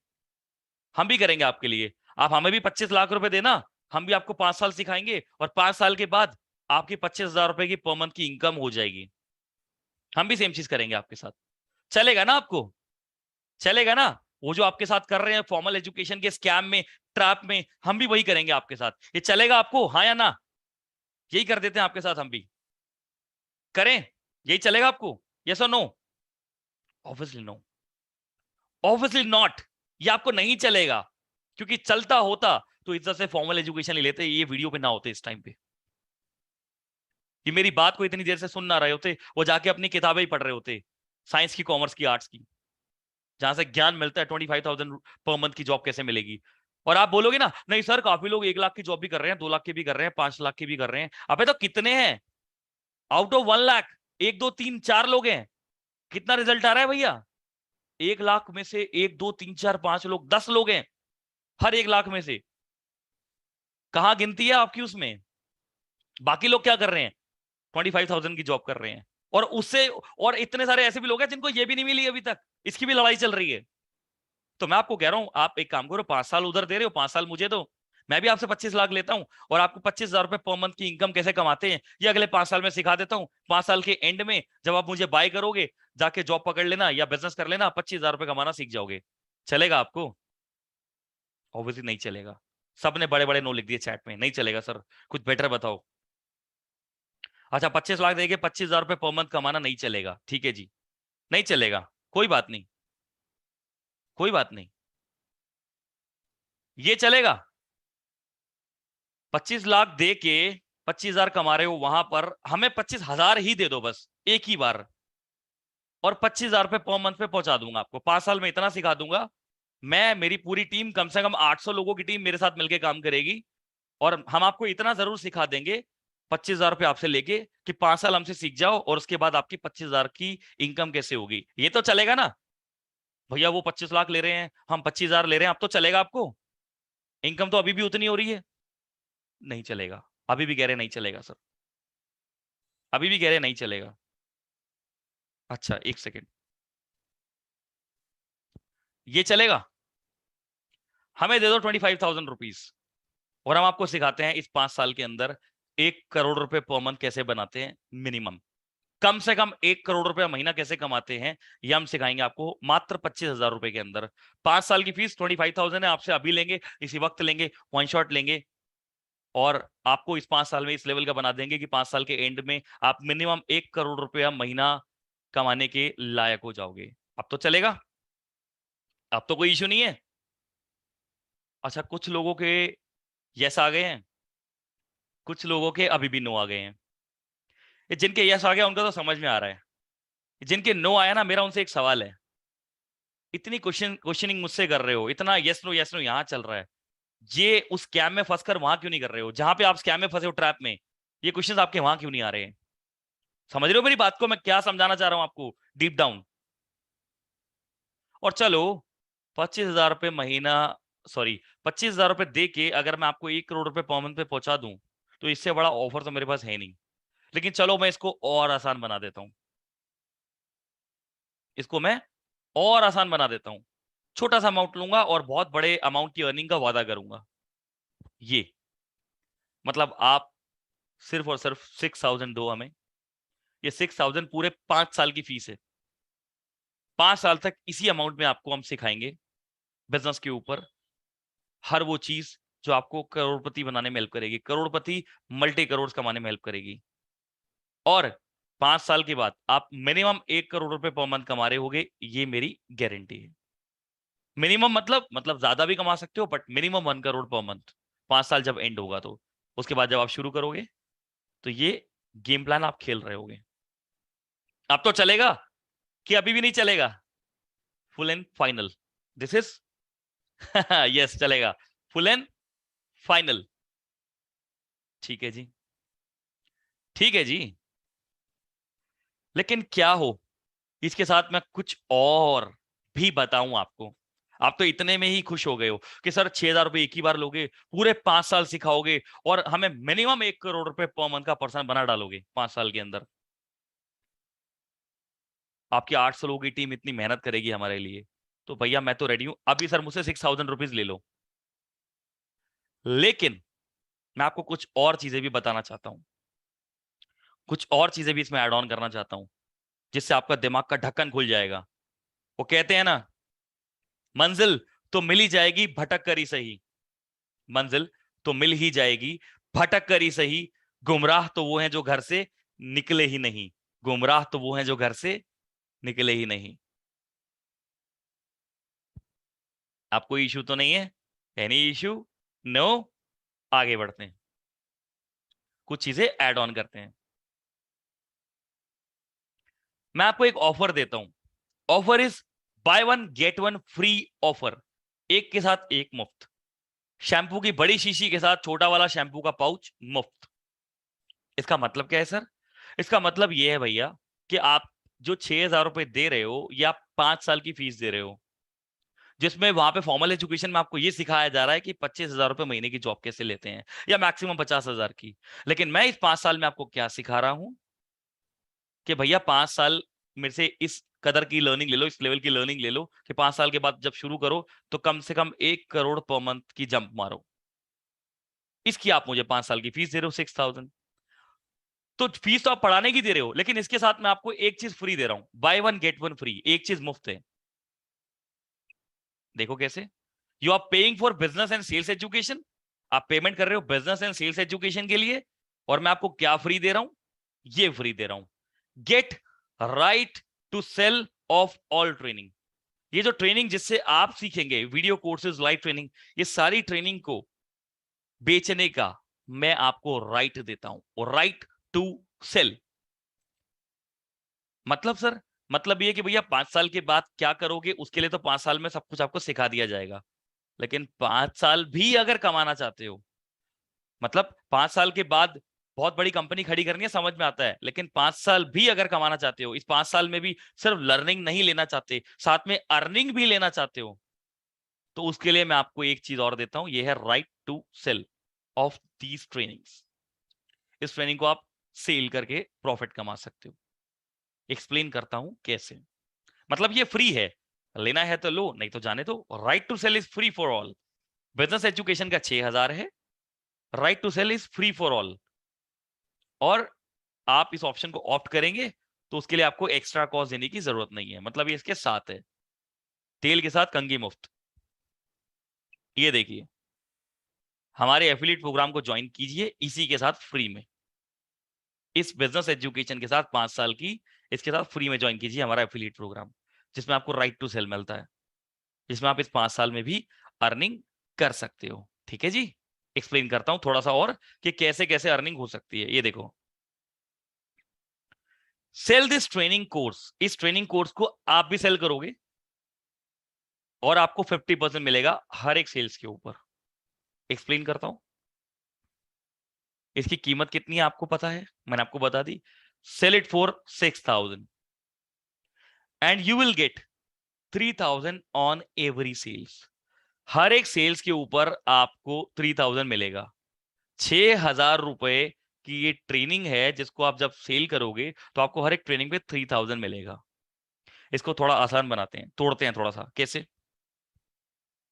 हम भी करेंगे आपके लिए। आप हमें भी 25 लाख रुपए देना, हम भी आपको 5 साल सिखाएंगे और 5 साल के बाद आपकी 25,000 रुपए की पर मंथ की इनकम हो जाएगी। हम भी सेम चीज करेंगे आपके साथ। चलेगा ना आपको? चलेगा ना? वो जो आपके साथ कर रहे हैं फॉर्मल एजुकेशन के स्कैम में, ट्रैप में, हम भी वही करेंगे आपके साथ। ये चलेगा आपको, हाँ या ना? यही कर देते हैं आपके साथ, हम भी करें, यही चलेगा आपको, यस और no? Obviously no, obviously not. ये आपको नहीं चलेगा, क्योंकि चलता होता तो इज्जत से फॉर्मल एजुकेशन ले लेते, ये वीडियो पे ना होते इस टाइम पे, ये मेरी बात को इतनी देर से सुन ना रहे होते, वो जाके अपनी किताबें ही पढ़ रहे होते, साइंस की, कॉमर्स की, आर्ट्स की, जहां से ज्ञान मिलता है 25,000 पर मंथ की जॉब कैसे मिलेगी। और आप बोलोगे ना नहीं सर काफी लोग 1 लाख की जॉब भी कर रहे हैं, 2 लाख की भी कर रहे हैं, 5 लाख की भी कर रहे हैं। अबे तो कितने हैं आउट ऑफ 1 लाख? 1 2 3 4 लोग हैं, कितना रिजल्ट आ रहा है भैया? 1 लाख में से 1 2 3 4 5 लोग, 10 लोग हैं हर 1 लाख में से। कहां गिनती है आपकी उसमें? बाकी लोग क्या कर रहे हैं? 25,000 की जॉब कर रहे हैं, और उससे और इतने सारे ऐसे भी लोग हैं जिनको ये भी नहीं मिली अभी तक, इसकी भी लड़ाई चल रही है। तो मैं आपको कह रहा हूं आप एक काम करो, 5 साल उधर दे रहे हो, 5 साल मुझे दो, मैं भी आपसे 25 लाख लेता हूं और आपको 25,000 रुपए पर मंथ की इनकम कैसे कमाते हैं ये अगले 5 साल में सिखा देता हूं। 5 साल के एंड में जब आप मुझे बाय करोगे, जाके जॉब पकड़ लेना या बिजनेस कर लेना, 25,000 रुपए कमाना सीख जाओगे। चलेगा आपको? ऑब्वियसली नहीं चलेगा। सबने बड़े बड़े नो लिख दिए चैट में, नहीं चलेगा सर, कुछ बेटर बताओ। अच्छा 25 लाख देके 25,000 रुपए पर मंथ कमाना नहीं चलेगा, ठीक है जी, नहीं चलेगा, कोई बात नहीं, कोई बात नहीं। ये चलेगा? 25 लाख दे के 25,000 कमा रहे हो, वहां पर हमें 25,000 ही दे दो बस एक ही बार, और 25,000 रुपये पर मंथ पे पहुंचा दूंगा आपको। 5 साल में इतना सिखा दूंगा मैं, मेरी पूरी टीम, कम से कम 800 लोगों की टीम मेरे साथ मिलकर काम करेगी, और हम आपको इतना जरूर सिखा देंगे 25,000 रुपये आपसे लेके कि 5 साल हमसे सीख जाओ, और उसके बाद आपकी 25,000 की इनकम कैसे होगी। ये तो चलेगा ना भैया? वो 25 लाख ले रहे हैं, हम 25,000 ले रहे हैं, अब तो चलेगा आपको? इनकम तो अभी भी उतनी हो रही है। नहीं चलेगा, अभी भी कह रहे नहीं चलेगा सर, अभी भी कह रहे नहीं चलेगा। अच्छा एक सेकेंड, ये चलेगा? हमें दे दो 25,000 रुपीज, और हम आपको सिखाते हैं इस 5 साल के अंदर 1 करोड़ रुपए पर मंथ कैसे बनाते हैं मिनिमम, कम से कम 1 करोड़ रुपया महीना कैसे कमाते हैं, ये हम सिखाएंगे आपको मात्र 25,000 रुपए के अंदर। 5 साल की फीस 25,000 है, आपसे अभी लेंगे, इसी वक्त लेंगे, वन शॉट लेंगे, और आपको इस 5 साल में इस लेवल का बना देंगे कि 5 साल के एंड में आप मिनिमम 1 करोड़ रुपया महीना कमाने के लायक हो जाओगे। अब तो चलेगा, अब तो कोई इश्यू नहीं है। अच्छा, कुछ लोगों के यस आ गए हैं, कुछ लोगों के अभी भी नो आ गए हैं। ये जिनके यस आ गया उनका तो समझ में आ रहा है, जिनके नो आया ना, मेरा उनसे एक सवाल है, इतनी क्वेश्चनिंग मुझसे कर रहे हो, इतना यस नो यहाँ चल रहा है, ये उस स्कैम में फंसकर वहां क्यों नहीं कर रहे हो जहां पे आप स्कैम में फंसे हो, ट्रैप में? ये क्वेश्चंस आपके वहां क्यों नहीं आ रहे हैं? समझ रहे हो मेरी बात को, मैं क्या समझाना चाह रहा हूं आपको डीप डाउन? और चलो 25,000 रुपये महीना, सॉरी 25,000 रुपये दे के अगर मैं आपको 1 करोड़ रुपए पर मंथ पे पहुंचा दूं, तो इससे बड़ा ऑफर तो मेरे पास है नहीं। लेकिन चलो मैं इसको और आसान बना देता हूं, इसको मैं और आसान बना देता हूं। छोटा सा अमाउंट लूंगा और बहुत बड़े अमाउंट की अर्निंग का वादा करूंगा। ये मतलब आप सिर्फ और सिर्फ 6,000 दो हमें, ये 6,000 पूरे 5 साल की फीस है। 5 साल तक इसी अमाउंट में आपको हम सिखाएंगे बिजनेस के ऊपर हर वो चीज जो आपको करोड़पति बनाने में हेल्प करेगी, करोड़पति मल्टी करोड़ कमाने में हेल्प करेगी। और 5 साल के बाद आप मिनिमम 1 करोड़ रुपए पर मंथ कमा रहे होगे, ये मेरी गारंटी है। मिनिमम मतलब ज्यादा भी कमा सकते हो, but minimum 1 crore per month. 5 साल जब एंड होगा तो उसके बाद जब आप शुरू करोगे, तो ये गेम प्लान आप खेल रहे होगे। अब तो चलेगा कि अभी भी नहीं चलेगा? Full and final, this is yes चलेगा, फुल एंड फाइनल। ठीक है जी, ठीक है जी। लेकिन क्या हो, इसके साथ मैं कुछ और भी बताऊं आपको? आप तो इतने में ही खुश हो गए हो कि सर 6,000 रुपये एक ही बार लोगे, पूरे 5 साल सिखाओगे, और हमें मिनिमम 1 करोड़ रुपए पर मंथ का पर्सन बना डालोगे 5 साल के अंदर। आपकी 800 लोगों की टीम इतनी मेहनत करेगी हमारे लिए, तो भैया मैं तो रेडी हूं, अभी सर मुझसे 6,000 रुपीज ले लो। लेकिन मैं आपको कुछ और चीजें भी बताना चाहता हूं, कुछ और चीजें भी इसमें ऐड ऑन करना चाहता हूं, जिससे आपका दिमाग का ढक्कन खुल जाएगा। वो कहते हैं ना, मंजिल तो मिल ही जाएगी भटक कर ही सही, मंजिल तो मिल ही जाएगी भटक कर ही सही, गुमराह तो वो हैं जो घर से निकले ही नहीं, गुमराह तो वो हैं जो घर से निकले ही नहीं। आपको इशू तो नहीं है? Any issue? नो। आगे बढ़ते हैं, कुछ चीजें ऐड ऑन करते हैं। मैं आपको एक ऑफर देता हूं, offer is by one get one free offer, एक के साथ एक मुफ्त। शैम्पू की बड़ी शीशी के साथ छोटा वाला शैम्पू का पाउच मुफ्त। इसका मतलब क्या है सर? इसका मतलब ये है भैया कि आप जो 6,000 रुपए दे रहे हो, या 5 साल की फीस दे रहे हो, जिसमें वहां पे फॉर्मल एजुकेशन में आपको ये सिखाया जा रहा है कि 25,000 रुपए महीने की जॉब कैसे लेते हैं, या मैक्सिमम 50,000 की। लेकिन मैं इस 5 साल में आपको क्या सिखा रहा हूं कि भैया 5 साल मेरे से इस कदर की लर्निंग ले लो, इस लेवल की लर्निंग ले लो कि 5 साल के बाद जब शुरू करो तो कम से कम 1 करोड़ पर मंथ की जंप मारो। इसकी आप मुझे 5 साल की फीस दे रहे हो 6,000, तो फीस तो आप पढ़ाने की दे रहे हो, लेकिन इसके साथ मैं आपको एक चीज फ्री दे रहा हूं, buy one get one free, एक चीज मुफ्त है। देखो कैसे, you are paying for business and sales education, आप पेमेंट कर रहे हो बिजनेस एंड सेल्स एजुकेशन के लिए, और मैं आपको क्या फ्री दे रहा हूं? ये फ्री दे रहा हूं, get right to sell of all training. ये जो ट्रेनिंग जिससे आप सीखेंगे, वीडियो कोर्सेज, लाइव ट्रेनिंग, ये सारी ट्रेनिंग को बेचने का, मैं आपको राइट देता हूं, और राइट टू सेल। मतलब सर, मतलब ये कि भैया 5 साल के बाद क्या करोगे, उसके लिए तो 5 साल में सब कुछ आपको सिखा दिया जाएगा। लेकिन 5 साल भी अगर कमाना चाहते हो, मतलब 5 साल के बाद बहुत बड़ी कंपनी खड़ी करनी है, समझ में आता है, लेकिन 5 साल भी अगर कमाना चाहते हो, इस 5 साल में भी सिर्फ लर्निंग नहीं लेना चाहते, साथ में अर्निंग भी लेना चाहते हो, तो उसके लिए मैं आपको एक चीज और देता हूं, यह है right to sell of these trainings. इस ट्रेनिंग को आप सेल करके प्रॉफिट कमा सकते हो। एक्सप्लेन करता हूं कैसे। मतलब ये फ्री है, लेना है तो लो, नहीं तो जाने दो। Right to sell is free for all. Business education का 6,000 है, right to sell is free for all. और आप इस ऑप्शन को ऑप्ट करेंगे तो उसके लिए आपको एक्स्ट्रा कॉस्ट देने की जरूरत नहीं है। मतलब ये इसके साथ है, तेल के साथ कंघी मुफ्त। ये देखिए, हमारे एफिलिएट प्रोग्राम को ज्वाइन कीजिए इसी के साथ फ्री में। इस बिजनेस एजुकेशन के साथ 5 साल की, इसके साथ फ्री में ज्वाइन कीजिए हमारा एफिलिएट प्रोग्राम, जिसमें आपको राइट टू सेल मिलता है, जिसमें आप इस 5 साल में भी अर्निंग कर सकते हो। ठीक है जी। एक्सप्लेन करता हूं थोड़ा सा और कि कैसे कैसे अर्निंग हो सकती है। ये देखो, सेल दिस ट्रेनिंग कोर्स। इस ट्रेनिंग कोर्स को आप भी सेल करोगे और आपको 50% मिलेगा हर एक सेल्स के ऊपर। एक्सप्लेन करता हूं, इसकी कीमत कितनी है आपको पता है, मैंने आपको बता दी। Sell it for 6,000 and you will get 3,000 on every sales. हर एक सेल्स के ऊपर आपको 3,000 मिलेगा। 6,000 रुपए की ये ट्रेनिंग है, जिसको आप जब सेल करोगे तो आपको हर एक ट्रेनिंग पे 3,000 मिलेगा। इसको थोड़ा आसान बनाते हैं, तोड़ते हैं थोड़ा सा। कैसे?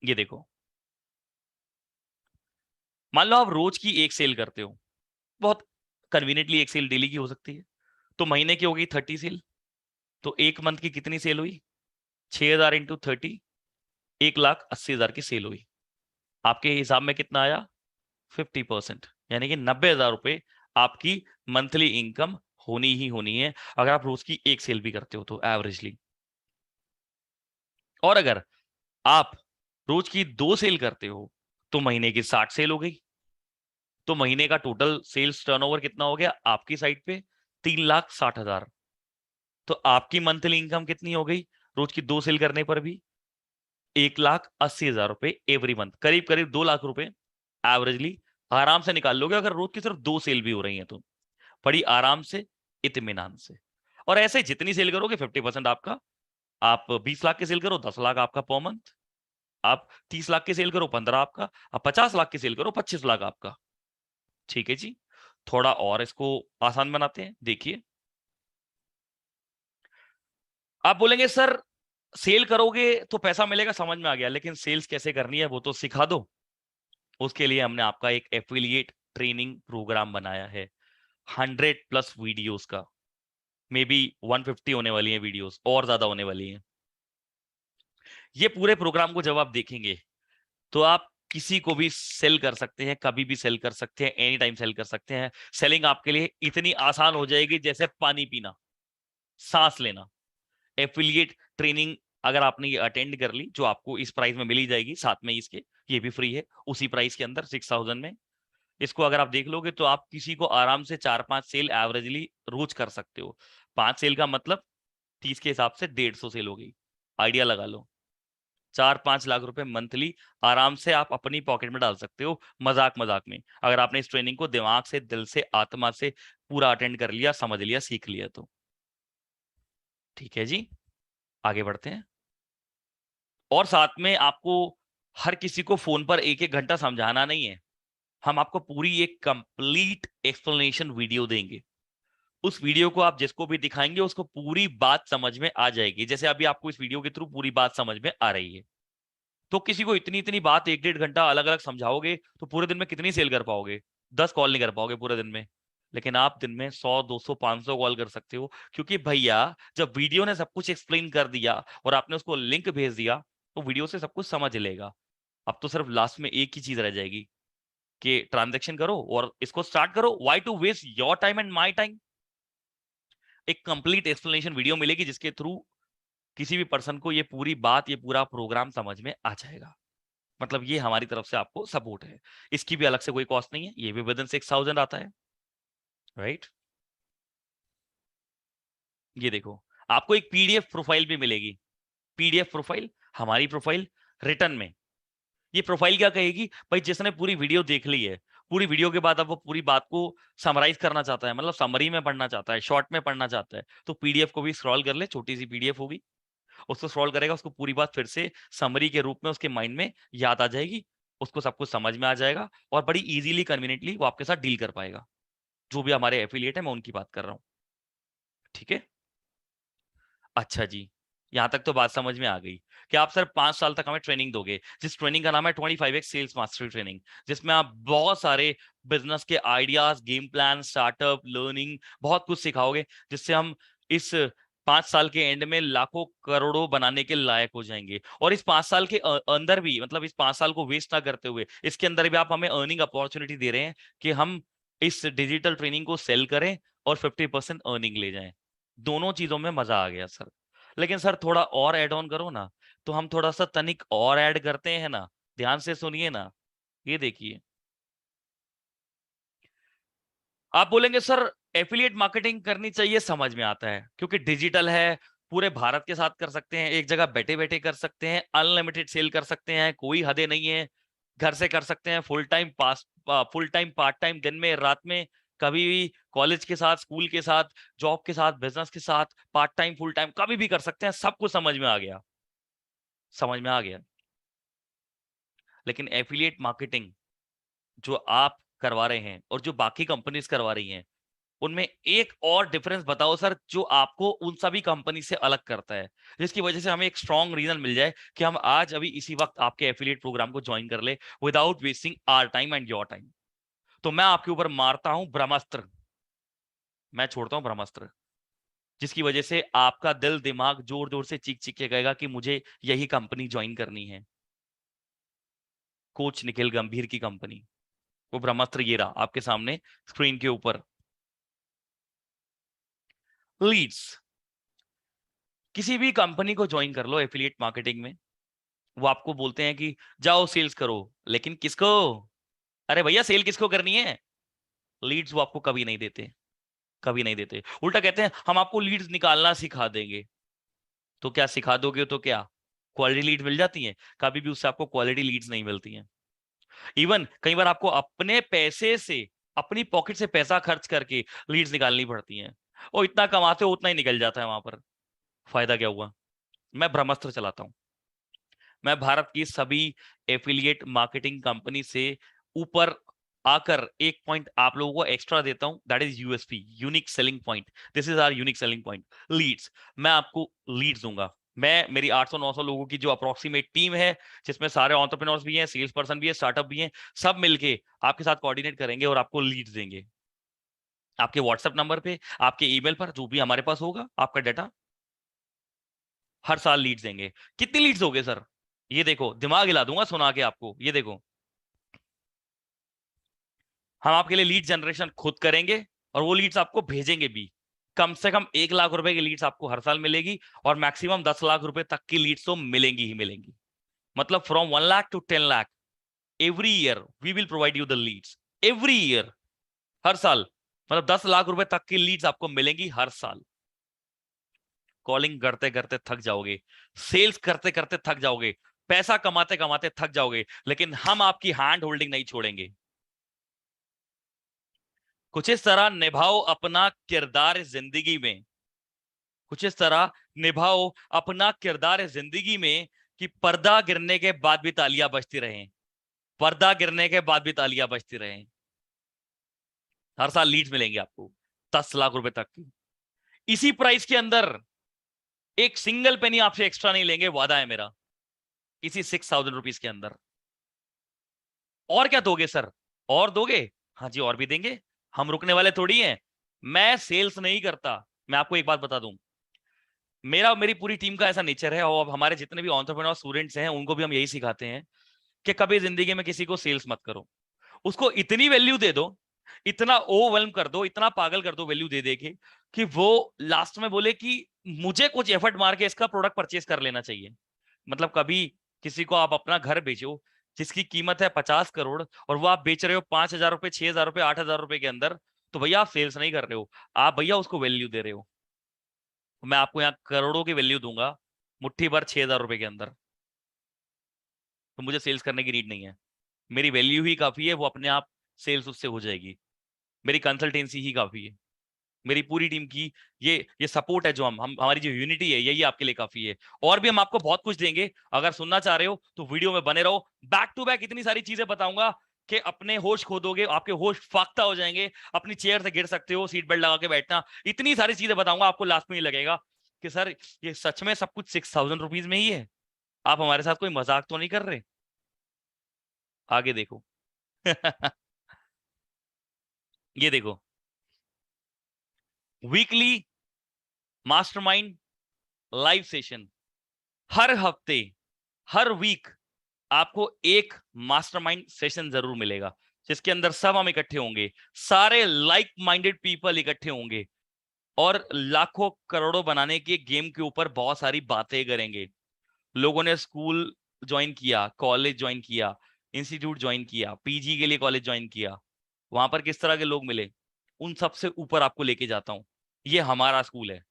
ये देखो, मान लो आप रोज की एक सेल करते हो, बहुत कन्वीनियंटली एक सेल डेली की हो सकती है, तो महीने की होगी 30 सेल। तो एक मंथ की कितनी सेल हुई? 6,000 इंटू 30, 1,80,000 की सेल हुई। आपके हिसाब में कितना आया? 50%, यानी कि 90,000 रुपए आपकी मंथली इनकम होनी ही होनी है, अगर आप रोज की एक सेल भी करते हो तो एवरेजली। और अगर आप रोज की 2 सेल करते हो तो महीने की 60 सेल हो गई। तो महीने का टोटल सेल्स टर्नओवर कितना हो गया आपकी साइड पे? 3,60,000। तो आपकी मंथली इनकम कितनी हो गई रोज की 2 सेल करने पर भी? 1,80,000 रुपए एवरी मंथ, करीब करीब 2 लाख रुपए एवरेजली आराम से निकाल लोगे, अगर रोज की सिर्फ 2 सेल भी हो रही है तो, बड़ी आराम से, इत्मीनान से। और ऐसे जितनी सेल करोगे 50% आपका। आप 20 लाख की सेल करो 10 लाख आपका पर मंथ। आप 30 लाख की सेल करो 15 आपका। आप 50 लाख की सेल करो 25 लाख आपका। ठीक है जी। थोड़ा और इसको आसान बनाते हैं, देखिए। आप बोलेंगे सर सेल करोगे तो पैसा मिलेगा, समझ में आ गया, लेकिन सेल्स कैसे करनी है वो तो सिखा दो। उसके लिए हमने आपका एक एफिलिएट ट्रेनिंग प्रोग्राम बनाया है, 100+ वीडियोस का। मे बी 150 होने वाली है वीडियोस, और ज्यादा होने वाली है। ये पूरे प्रोग्राम को जब आप देखेंगे तो आप किसी को भी सेल कर सकते हैं, कभी भी सेल कर सकते हैं, एनी टाइम सेल कर सकते हैं। सेलिंग आपके लिए इतनी आसान हो जाएगी जैसे पानी पीना, सांस लेना। एफिलिएट ट्रेनिंग अगर आपने ये अटेंड कर ली, जो आपको इस प्राइस में मिली जाएगी, साथ में इसके ये भी फ्री है उसी प्राइस के अंदर 6,000 में। इसको अगर आप देख लोगे तो आप किसी को आराम से 4-5 सेल एवरेजली रोज कर सकते हो। 5 सेल का मतलब 30 के हिसाब से 150 सेल हो गई। आइडिया लगा लो, 4-5 लाख रुपए मंथली आराम से आप अपनी पॉकेट में डाल सकते हो, मजाक मजाक में, अगर आपने इस ट्रेनिंग को दिमाग से, दिल से, आत्मा से पूरा अटेंड कर लिया, समझ लिया, सीख लिया तो। ठीक है जी, आगे बढ़ते हैं। और साथ में आपको हर किसी को फोन पर 1-1 घंटा समझाना नहीं है। हम आपको पूरी एक कंप्लीट एक्सप्लेनेशन वीडियो देंगे। उस वीडियो को आप जिसको भी दिखाएंगे उसको पूरी बात समझ में आ जाएगी, जैसे अभी आपको इस वीडियो के थ्रू पूरी बात समझ में आ रही है। तो किसी को इतनी इतनी बात 1-1.5 घंटा अलग अलग समझाओगे तो पूरे दिन में कितनी सेल कर पाओगे? 10 कॉल नहीं कर पाओगे पूरे दिन में। लेकिन आप दिन में 100, 200, 500 कॉल कर सकते हो, क्योंकि भैया जब वीडियो ने सब कुछ एक्सप्लेन कर दिया और आपने उसको लिंक भेज दिया तो वीडियो से सब कुछ समझ लेगा। अब तो सिर्फ लास्ट में एक ही चीज रह जाएगी कि ट्रांजेक्शन करो और इसको स्टार्ट करो। Why to waste your time and my time? एक कंप्लीट एक्सप्लेनेशन वीडियो मिलेगी जिसके थ्रू किसी भी पर्सन को ये पूरी बात, ये पूरा प्रोग्राम समझ में आ जाएगा। मतलब ये हमारी तरफ से आपको सपोर्ट है, इसकी भी अलग से कोई कॉस्ट नहीं है, ये भी विद इन 6,000 आता है, राइट। ये देखो, आपको एक पीडीएफ प्रोफाइल भी मिलेगी, पीडीएफ प्रोफाइल, हमारी प्रोफाइल रिटर्न में। ये प्रोफाइल क्या कहेगी, भाई जिसने पूरी वीडियो देख ली है, पूरी वीडियो के बाद अब वो पूरी बात को समराइज करना चाहता है, मतलब समरी में पढ़ना चाहता है, शॉर्ट में पढ़ना चाहता है, तो पीडीएफ को भी स्क्रॉल कर ले, छोटी सी पीडीएफ होगी, उसको स्क्रॉल करेगा, उसको पूरी बात फिर से समरी के रूप में उसके माइंड में याद आ जाएगी, उसको सब कुछ समझ में आ जाएगा, और बड़ी इजीली कन्वीनियंटली वो आपके साथ डील कर पाएगा। जो भी हमारे एफिलिएट है, मैं उनकी बात कर रहा हूँ, ठीक है। अच्छा जी, यहां तक तो बात समझ में आ गई कि आप सर 5 साल तक हमें ट्रेनिंग दोगे, जिस ट्रेनिंग का नाम है 25x सेल्स मास्टरी ट्रेनिंग, जिसमें आप बहुत सारे बिजनेस के ideas, game plan, startup, learning, बहुत कुछ सिखाओगे, जिससे हम इस 5 साल के एंड में लाखों करोड़ों बनाने के लायक हो जाएंगे। और इस 5 साल के अंदर भी, मतलब इस 5 साल को वेस्ट ना करते हुए, इसके अंदर भी आप हमें अर्निंग अपॉर्चुनिटी दे रहे हैं कि हम इस डिजिटल ट्रेनिंग को सेल करें और 50% अर्निंग ले जाएं। दोनों चीजों में मजा आ गया सर। लेकिन सर थोड़ा और ऐड ऑन करो ना, तो हम थोड़ा सा तनिक और ऐड करते हैं ना, ध्यान से सुनिए ना, ये देखिए। आप बोलेंगे सर एफिलिएट मार्केटिंग करनी चाहिए, समझ में आता है, क्योंकि डिजिटल है, पूरे भारत के साथ कर सकते हैं, एक जगह बैठे बैठे कर सकते हैं, अनलिमिटेड सेल कर सकते हैं, कोई हदें नहीं है, घर से कर सकते हैं, फुल टाइम पार्ट टाइम, दिन में रात में, कभी भी, कॉलेज के साथ, स्कूल के साथ, जॉब के साथ, बिजनेस के साथ, पार्ट टाइम फुल टाइम कभी भी कर सकते हैं, सब कुछ समझ में आ गया, समझ में आ गया। लेकिन एफिलिएट मार्केटिंग जो आप करवा रहे हैं और जो बाकी कंपनीज करवा रही हैं, उनमें एक और डिफरेंस बताओ सर, जो आपको उन सभी कंपनी से अलग करता है, जिसकी वजह से हमें एक स्ट्रॉन्ग रीजन मिल जाए कि हम आज अभी इसी वक्त आपके एफिलिएट प्रोग्राम को ज्वाइन कर ले, without wasting our time and your time. तो मैं आपके ऊपर मारता हूं ब्रह्मास्त्र, मैं छोड़ता हूं ब्रह्मास्त्र, जिसकी वजह से आपका दिल दिमाग जोर जोर से चीख चीख के कहेगा कि मुझे यही कंपनी ज्वाइन करनी है, कोच निखिल गंभीर की कंपनी। वो ब्रह्मास्त्र ये रहा आपके सामने स्क्रीन के ऊपर। लीड्स, किसी भी कंपनी को ज्वाइन कर लो एफिलिएट मार्केटिंग में, वो आपको बोलते हैं कि जाओ सेल्स करो, लेकिन किसको? अरे भैया सेल किसको करनी है? लीड्स वो आपको कभी नहीं देते, कभी नहीं देते। उल्टा कहते हैं हम आपको लीड्स निकालना सिखा देंगे। तो क्या सिखा दोगे तो क्या क्वालिटी लीड मिल जाती है? कभी भी उससे आपको क्वालिटी लीड्स नहीं मिलती हैं। इवन कई बार आपको अपने पैसे से, अपनी पॉकेट से पैसा खर्च करके लीड्स निकालनी पड़ती हैं, और इतना कमाते हो उतना ही निकल जाता है वहां पर। फायदा क्या हुआ? मैं ब्रह्मास्त्र चलाता हूं, मैं भारत की सभी एफिलिएट मार्केटिंग कंपनी से ऊपर आकर एक पॉइंट आप लोगों को एक्स्ट्रा देता हूं, that is USP, unique selling point. This is our unique selling point, leads. मैं आपको लीड्स दूंगा, मैं मेरी 800-900 लोगों की जो अप्रोक्सीमेट टीम है, जिसमें सारे एंटरप्रेन्योर्स भी हैं, सेल्स पर्सन भी है, स्टार्टअप भी हैं, सब मिलके आपके साथ कोऑर्डिनेट करेंगे और आपको लीड्स देंगे, आपके व्हाट्सएप नंबर पे, आपके ईमेल पर, जो भी हमारे पास होगा आपका डाटा, हर साल लीड्स देंगे। कितनी लीड्स दोगे सर? ये देखो, दिमाग हिला दूंगा सुना के आपको, ये देखो, हम आपके लिए लीड जनरेशन खुद करेंगे और वो लीड्स आपको भेजेंगे भी। कम से कम 1 लाख रुपए की लीड्स आपको हर साल मिलेगी, और मैक्सिमम 10 लाख रुपए तक की लीड्स तो मिलेंगी ही मिलेंगी। मतलब from 1 lakh to 10 lakh every year we will provide you the leads, every year, हर साल। मतलब 10 लाख रुपए तक की लीड्स आपको मिलेंगी हर साल। कॉलिंग करते करते थक जाओगे, सेल्स करते करते थक जाओगे, पैसा कमाते कमाते थक जाओगे, लेकिन हम आपकी हैंड होल्डिंग नहीं छोड़ेंगे। कुछ इस तरह निभाओ अपना किरदार जिंदगी में, कुछ इस तरह निभाओ अपना किरदार जिंदगी में, कि पर्दा गिरने के बाद भी तालियां बजती रहें, पर्दा गिरने के बाद भी तालियां बजती रहें। हर साल लीड्स मिलेंगे आपको 10 लाख रुपए तक की, इसी प्राइस के अंदर, एक सिंगल पेनी आपसे एक्स्ट्रा नहीं लेंगे, वादा है मेरा, इसी 6,000 रुपीज के अंदर। और क्या दोगे सर? और दोगे? हाँ जी, और भी देंगे, हम रुकने वाले थोड़ी हैं। मैं सेल्स नहीं करता, मैं आपको एक बात बता दूं, मेरा और मेरी पूरी टीम का ऐसा नेचर है, और हमारे जितने भी एंटरप्रेन्योर स्टूडेंट्स हैं उनको भी हम यही सिखाते हैं कि कभी जिंदगी में किसी को सेल्स मत करो, उसको इतनी वैल्यू दे दो, इतना ओवरवेल्म कर दो, इतना पागल कर दो वैल्यू दे दे के, कि वो लास्ट में बोले कि मुझे कुछ एफर्ट मार के इसका प्रोडक्ट परचेस कर लेना चाहिए। मतलब कभी किसी को आप अपना घर बेचो, जिसकी कीमत है 50 करोड़, और वो आप बेच रहे हो 5,000 रुपए, 6,000 रुपए, 8,000 रुपए के अंदर, तो भैया आप सेल्स नहीं कर रहे हो, आप भैया उसको वैल्यू दे रहे हो। मैं आपको यहाँ करोड़ों की वैल्यू दूंगा मुट्ठी भर 6,000 रुपए के अंदर, तो मुझे सेल्स करने की नीड नहीं है। मेरी वैल्यू ही काफी है, वो अपने आप सेल्स उससे हो जाएगी। मेरी कंसल्टेंसी ही काफी है, मेरी पूरी टीम की ये सपोर्ट है, जो हम हमारी जो यूनिटी है, यही आपके लिए काफी है। और भी हम आपको बहुत कुछ देंगे, अगर सुनना चाह रहे हो तो वीडियो में बने रहो। बैक टू बैक इतनी सारी चीजें बताऊंगा कि अपने होश खो दोगे, आपके होश फाख्ता हो जाएंगे, अपनी चेयर से गिर सकते हो, सीट बेल्ट लगा के बैठना। इतनी सारी चीजें बताऊंगा, आपको लास्ट में ही लगेगा कि सर ये सच में सब कुछ 6,000 रुपीज में ही है, आप हमारे साथ कोई मजाक तो नहीं कर रहे। आगे देखो। ये देखो, वीकली मास्टरमाइंड लाइव सेशन, हर हफ्ते, हर वीक आपको एक मास्टरमाइंड सेशन जरूर मिलेगा, जिसके अंदर सब हम इकट्ठे होंगे, सारे लाइक माइंडेड पीपल इकट्ठे होंगे, और लाखों करोड़ों बनाने के गेम के ऊपर बहुत सारी बातें करेंगे। लोगों ने स्कूल ज्वाइन किया, कॉलेज ज्वाइन किया, इंस्टीट्यूट ज्वाइन किया, पीजी के लिए कॉलेज ज्वाइन किया, वहां पर किस तरह के लोग मिले, उन सबसे ऊपर आपको लेके जाता हूं। ये हमारा स्कूल है,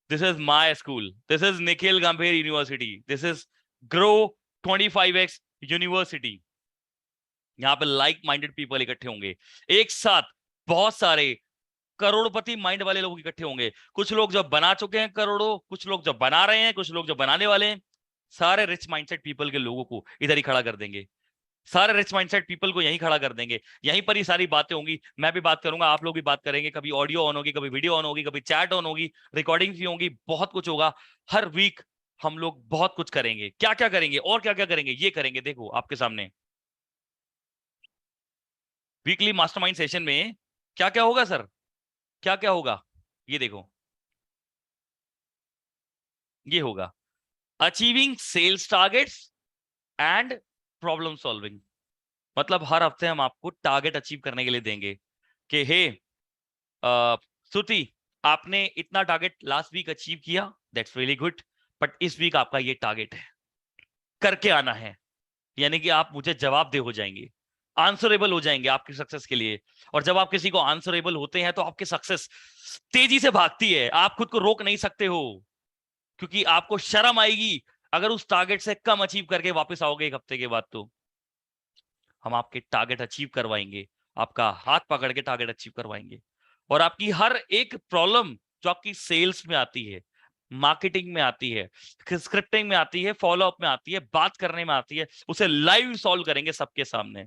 this is my school, this is Nikhil Gambhir university, this is grow 25x university. यहाँ पे लाइक माइंडेड पीपल इकट्ठे होंगे एक साथ, बहुत सारे करोड़पति माइंड वाले लोग इकट्ठे होंगे, कुछ लोग जो बना चुके हैं करोड़ों, कुछ लोग जो बना रहे हैं, कुछ लोग जो बनाने वाले हैं। सारे रिच माइंडसेट पीपल के लोगों को इधर ही खड़ा कर देंगे, सारे रिच माइंडसेट पीपल को यहीं खड़ा कर देंगे, यहीं पर ही सारी बातें होंगी, मैं भी बात करूंगा, आप लोग भी बात करेंगे, कभी ऑडियो ऑन होगी, कभी वीडियो ऑन होगी, कभी चैट ऑन होगी, रिकॉर्डिंग भी होंगी, बहुत कुछ होगा। हर वीक हम लोग बहुत कुछ करेंगे, क्या क्या करेंगे और क्या क्या करेंगे ये करेंगे, देखो आपके सामने। वीकली मास्टरमाइंड सेशन में क्या क्या होगा सर, क्या क्या होगा, ये देखो, ये होगा achieving sales targets and problem solving. मतलब हर हफ्ते हम आपको टारगेट अचीव करने के लिए देंगे कि हे श्रुति, आपने इतना टारगेट लास्ट वीक अचीव किया, दैट्स रियली गुड, बट इस वीक आपका ये टारगेट है, करके आना है। यानी कि आप मुझे जवाबदेह हो जाएंगे, आंसरेबल हो जाएंगे आपकी सक्सेस के लिए। और जब आप किसी को आंसरेबल होते हैं तो आपकी सक्सेस तेजी से भागती है, आप खुद को रोक नहीं सकते हो, क्योंकि आपको शर्म आएगी अगर उस टारगेट से कम अचीव करके वापस आओगे एक हफ्ते के बाद। तो हम आपके टारगेट अचीव करवाएंगे, आपका हाथ पकड़ के टारगेट अचीव करवाएंगे, और आपकी हर एक प्रॉब्लम जो आपकी सेल्स में आती है, मार्केटिंग में आती है, स्क्रिप्टिंग में आती है, फॉलोअप में आती है, बात करने में आती है, उसे लाइव सॉल्व करेंगे सबके सामने।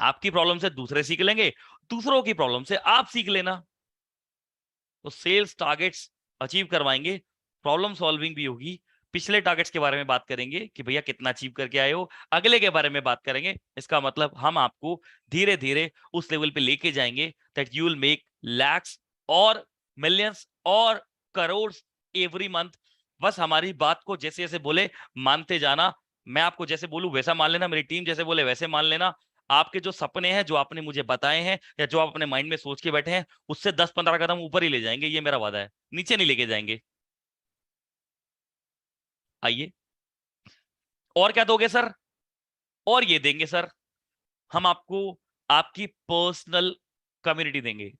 आपकी प्रॉब्लम से दूसरे सीख लेंगे, दूसरों की प्रॉब्लम से आप सीख लेना। तो सेल्स टारगेट्स अचीव करवाएंगे, प्रॉब्लम सॉल्विंग भी होगी, पिछले टारगेट्स के बारे में बात करेंगे कि भैया कितना अचीव करके आए हो, अगले के बारे में बात करेंगे। इसका मतलब हम आपको धीरे धीरे उस लेवल पे लेके जाएंगे that you will make lakhs और मिलियंस और करोड़ एवरी मंथ। बस हमारी बात को जैसे जैसे बोले मानते जाना, मैं आपको जैसे बोलूं वैसा मान लेना, मेरी टीम जैसे बोले वैसे मान लेना। आपके जो सपने हैं, जो आपने मुझे बताए हैं, या जो आप अपने माइंड में सोच के बैठे हैं, उससे 10-15 कदम ऊपर ही ले जाएंगे, ये मेरा वादा है, नीचे नहीं लेके जाएंगे। आइए, और क्या दोगे सर, और ये देंगे सर, हम आपको आपकी पर्सनल कम्युनिटी देंगे।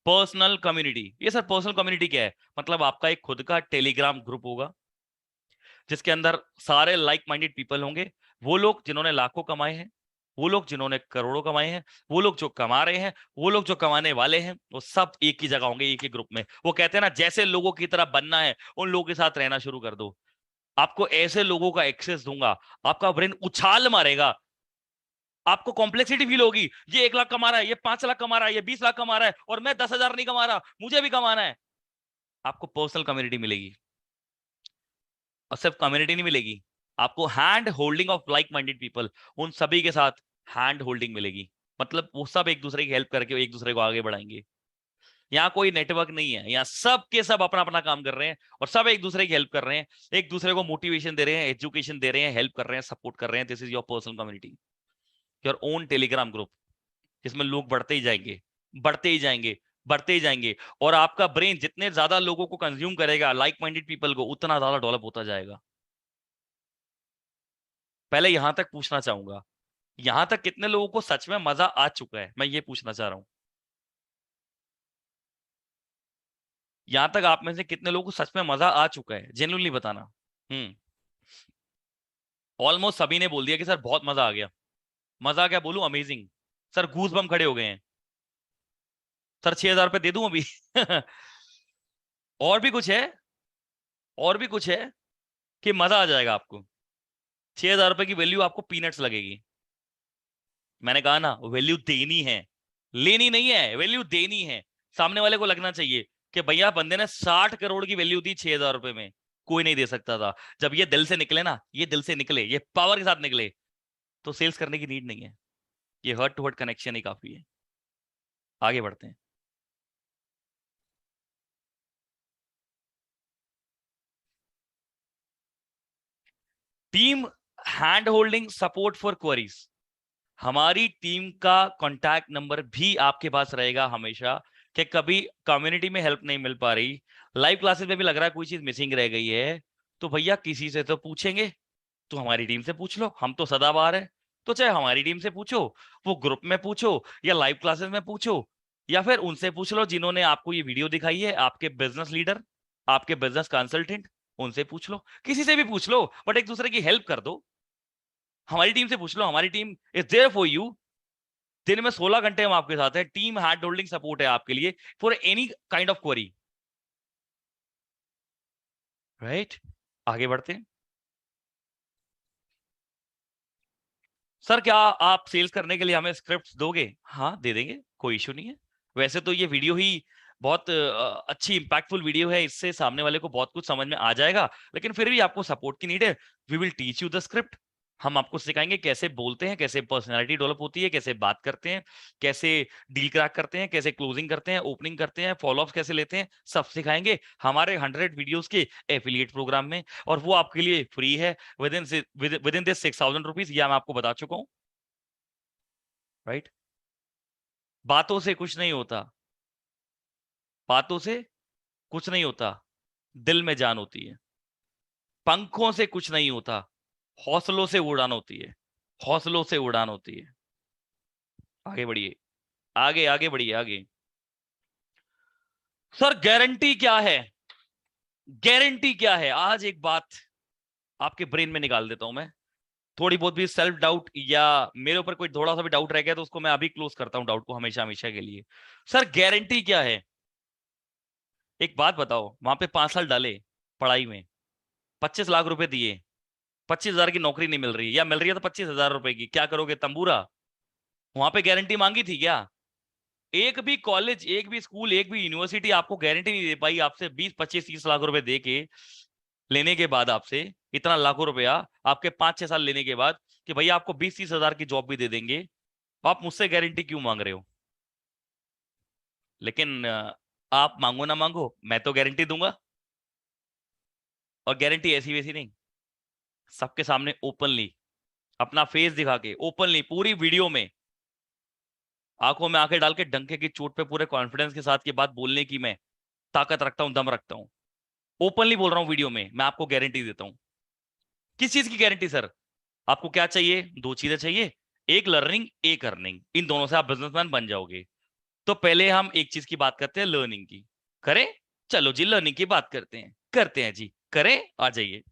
पर्सनल कम्युनिटी, ये सर पर्सनल कम्युनिटी क्या है, मतलब आपका एक खुद का टेलीग्राम ग्रुप होगा, जिसके अंदर सारे लाइक माइंडेड पीपल होंगे, वो लोग जिन्होंने लाखों कमाए हैं, वो लोग जिन्होंने करोड़ों कमाए हैं, वो लोग जो कमा रहे हैं, वो लोग जो कमाने वाले हैं, वो सब एक ही जगह होंगे, एक ही ग्रुप में। वो कहते हैं ना, जैसे लोगों की तरह बनना है, उन लोगों के साथ रहना शुरू कर दो। आपको ऐसे लोगों का एक्सेस दूंगा, आपका ब्रेन उछाल मारेगा, आपको कॉम्प्लेक्सिटी फील होगी, ये 1 लाख कमा रहा है, ये 5 लाख कमा रहा है, ये 20 लाख कमा रहा है, और मैं 10,000 नहीं कमा रहा, मुझे भी कमाना है। आपको पर्सनल कम्युनिटी मिलेगी, और सिर्फ कम्युनिटी नहीं मिलेगी, आपको hand holding of like minded people, उन सभी के साथ हैंड होल्डिंग मिलेगी। मतलब वो सब एक दूसरे की हेल्प करके एक दूसरे को आगे बढ़ाएंगे। यहाँ कोई नेटवर्क नहीं है, यहाँ सब के सब अपना अपना काम कर रहे हैं, और सब एक दूसरे की हेल्प कर रहे हैं, एक दूसरे को मोटिवेशन दे रहे हैं, एजुकेशन दे रहे हैं, हेल्प कर रहे हैं, सपोर्ट कर रहे हैं। This is your personal community, your own Telegram group, जिसमें लोग बढ़ते ही जाएंगे, बढ़ते ही जाएंगे, बढ़ते ही जाएंगे, और आपका ब्रेन जितने ज्यादा लोगों को कंज्यूम करेगा, लाइक माइंडेड पीपल को, उतना ज्यादा डेवलप होता जाएगा। पहले यहां तक पूछना चाहूंगा, यहां तक कितने लोगों को सच में मजा आ चुका है, मैं ये पूछना चाह रहा हूं। यहां तक आप में से कितने लोगों को सच में मजा आ चुका है, जेन्युइनली बताना। हम्म। ऑलमोस्ट सभी ने बोल दिया कि सर बहुत मजा आ गया। मजा क्या बोलूं, अमेजिंग। सर गूज बम खड़े हो गए हैं। सर 6,000 रुपये दे दूं अभी? और भी कुछ है? और भी कुछ है कि मजा आ जाएगा आपको? 6,000 रुपये की वैल्यू आपको पीनट्स लगेगी। मैंने कहा ना, वैल्यू देनी है, लेनी नहीं है, वैल्यू देनी है। सामने वाले को लगना चाहिए कि भैया बंदे ने 60 करोड़ की वैल्यू दी 6,000 रुपये में, कोई नहीं दे सकता था। जब ये दिल से निकले ना, ये दिल से निकले, ये पावर के साथ निकले, तो सेल्स करने की नीड नहीं है। ये हर्ट टू हर्ट कनेक्शन ही काफी है। आगे बढ़ते हैं। Team hand holding support for queries. हमारी टीम का कांटेक्ट नंबर भी आपके पास रहेगा हमेशा, कि कभी कम्युनिटी में हेल्प नहीं मिल पा रही, लाइव क्लासेस में भी लग रहा है कोई चीज मिसिंग रह गई है, तो भैया किसी से तो पूछेंगे। तो हमारी टीम से पूछ लो, हम तो सदाबहार है। तो चाहे हमारी टीम से पूछो, वो ग्रुप में पूछो, या लाइव क्लासेस में पूछो, या फिर उनसे पूछ लो जिन्होंने आपको ये वीडियो दिखाई है, आपके बिजनेस लीडर, आपके बिजनेस कंसल्टेंट, उनसे पूछ लो, किसी से भी पूछ लो, बट एक दूसरे की हेल्प कर दो। हमारी टीम से पूछ लो, हमारी team is there for you. दिन में 16 घंटे हम आपके साथ हैं, टीम हैंड होल्डिंग सपोर्ट है आपके लिए for any kind of query. Right, आगे बढ़ते हैं। सर क्या आप सेल्स करने के लिए हमें स्क्रिप्ट्स दोगे? हाँ दे देंगे, कोई इशू नहीं है। वैसे तो ये वीडियो ही बहुत अच्छी इंपैक्टफुल वीडियो है, इससे सामने वाले को बहुत कुछ समझ में आ जाएगा, लेकिन फिर भी आपको सपोर्ट की नीड है। We will teach you the script. हम आपको सिखाएंगे कैसे बोलते हैं, कैसे पर्सनैलिटी डेवलप होती है, कैसे बात करते हैं, कैसे डील क्रैक करते हैं, कैसे क्लोजिंग करते हैं, ओपनिंग करते हैं, फॉलोअप्स कैसे लेते हैं, सब सिखाएंगे हमारे 100 वीडियोस के एफिलिएट प्रोग्राम में। और वो आपके लिए फ्री है, विद इन दिस 6,000 रुपीज, यह मैं आपको बता चुका हूँ। राइट। बातों से कुछ नहीं होता, बातों से कुछ नहीं होता, दिल में जान होती है। पंखों से कुछ नहीं होता, हौसलों से उड़ान होती है, हौसलों से उड़ान होती है। आगे बढ़िए, आगे आगे बढ़िए आगे। सर गारंटी क्या है? गारंटी क्या है, आज एक बात आपके ब्रेन में निकाल देता हूं मैं। थोड़ी बहुत भी सेल्फ डाउट या मेरे ऊपर कोई थोड़ा सा भी डाउट रह गया तो उसको मैं अभी क्लोज करता हूं, डाउट को हमेशा हमेशा के लिए। सर गारंटी क्या है? एक बात बताओ, वहां पे 5 साल डाले पढ़ाई में, 25 लाख रुपए दिए, 25,000 की नौकरी नहीं मिल रही, या मिल रही है तो 25,000 रुपए की, क्या करोगे, तंबूरा? वहां पे गारंटी मांगी थी क्या? एक भी कॉलेज, एक भी स्कूल, एक भी यूनिवर्सिटी आपको गारंटी नहीं दे पाई आपसे 20, 25, 30 लाख रुपए दे के, लेने के बाद आपसे इतना लाखों रुपया, आपके 5, 6 साल लेने के बाद, कि भैया आपको 20, 30 हजार की जॉब भी दे देंगे। आप मुझसे गारंटी क्यों मांग रहे हो? लेकिन आप मांगो ना मांगो, मैं तो गारंटी दूंगा। और गारंटी ऐसी वैसी नहीं, सबके सामने ओपनली, अपना फेस दिखा के, ओपनली पूरी वीडियो में, आंखों में आंखें डाल के, डंके की चोट पे पूरे कॉन्फिडेंस के साथ ये बात बोलने की मैं ताकत रखता हूं, दम रखता हूं। ओपनली बोल रहा हूं वीडियो में, मैं आपको गारंटी देता हूं। किस चीज की गारंटी सर? आपको क्या चाहिए? दो चीजें चाहिए, एक लर्निंग, एक अर्निंग, इन दोनों से आप बिजनेसमैन बन जाओगे। तो पहले हम एक चीज की बात करते हैं, लर्निंग की। करें? चलो जी लर्निंग की बात करते हैं, करते हैं जी, करें, आ जाइए।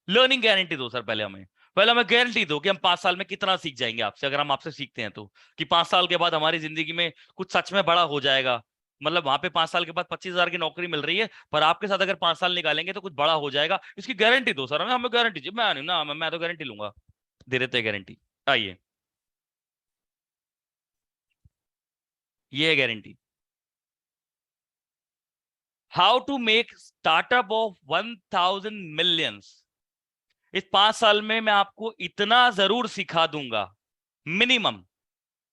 लर्निंग गारंटी दो सर पहले हमें, पहले हमें गारंटी दो कि हम 5 साल में कितना सीख जाएंगे आपसे, अगर हम आपसे सीखते हैं तो, कि 5 साल के बाद हमारी जिंदगी में कुछ सच में बड़ा हो जाएगा। मतलब वहां पे 5 साल के बाद 25,000 की नौकरी मिल रही है, पर आपके साथ अगर 5 साल निकालेंगे तो कुछ बड़ा हो जाएगा, इसकी गारंटी दो सर हमें, हमें गारंटी। मैं नहीं ना, मैं तो गारंटी लूंगा। दे देते हैं गारंटी, आइए, ये है guarantee. How to make startup of 1,000 millions. इस 5 साल में मैं आपको इतना जरूर सिखा दूंगा, मिनिमम,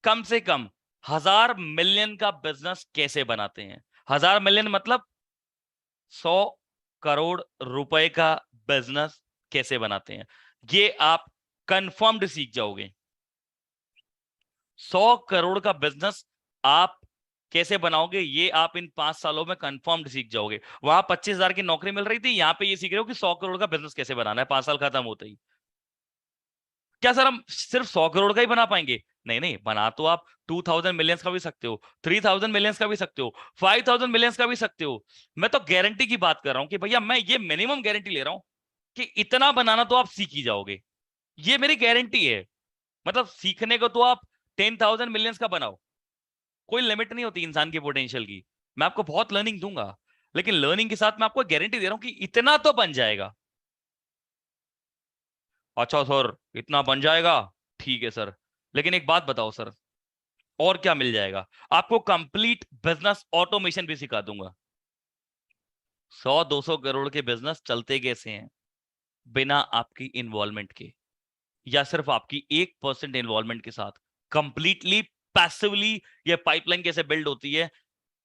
कम से कम 1,000 मिलियन का बिजनेस कैसे बनाते हैं। 1,000 मिलियन मतलब 100 करोड़ रुपए का बिजनेस कैसे बनाते हैं, ये आप कंफर्म्ड सीख जाओगे। 100 करोड़ का बिजनेस आप कैसे बनाओगे ये आप इन 5 सालों में कंफर्म्ड सीख जाओगे। वहां 25,000 की नौकरी मिल रही थी, यहाँ पे ये सीख रहे हो कि 100 करोड़ का बिजनेस कैसे बनाना है 5 साल खत्म होते ही। क्या सर हम सिर्फ 100 करोड़ का ही बना पाएंगे? नहीं नहीं, बना तो आप 2000 मिलियंस का भी सकते हो, 3000 मिलियंस का भी सकते हो, 5000 मिलियंस का भी सकते हो। मैं तो गारंटी की बात कर रहा हूं कि भैया मैं ये मिनिमम गारंटी ले रहा हूं कि इतना बनाना तो आप सीख ही जाओगे। ये मेरी गारंटी है। मतलब सीखने को तो आप 10,000 मिलियंस का बनाओ, कोई लिमिट नहीं होती इंसान की पोटेंशियल की। मैं आपको बहुत लर्निंग दूंगा, लेकिन लर्निंग के साथ मैं आपको गारंटी दे रहा हूं कि इतना तो बन जाएगा। अच्छा सर इतना बन जाएगा, ठीक है सर, लेकिन एक बात बताओ सर, और क्या मिल जाएगा? आपको कंप्लीट बिजनेस ऑटोमेशन भी सिखा दूंगा। 100-200 करोड़ के बिजनेस चलते कैसे हैं बिना आपकी इन्वॉल्वमेंट के, या सिर्फ आपकी 1% इन्वॉल्वमेंट के साथ, कंप्लीटली पैसिवली। ये पाइपलाइन कैसे बिल्ड होती है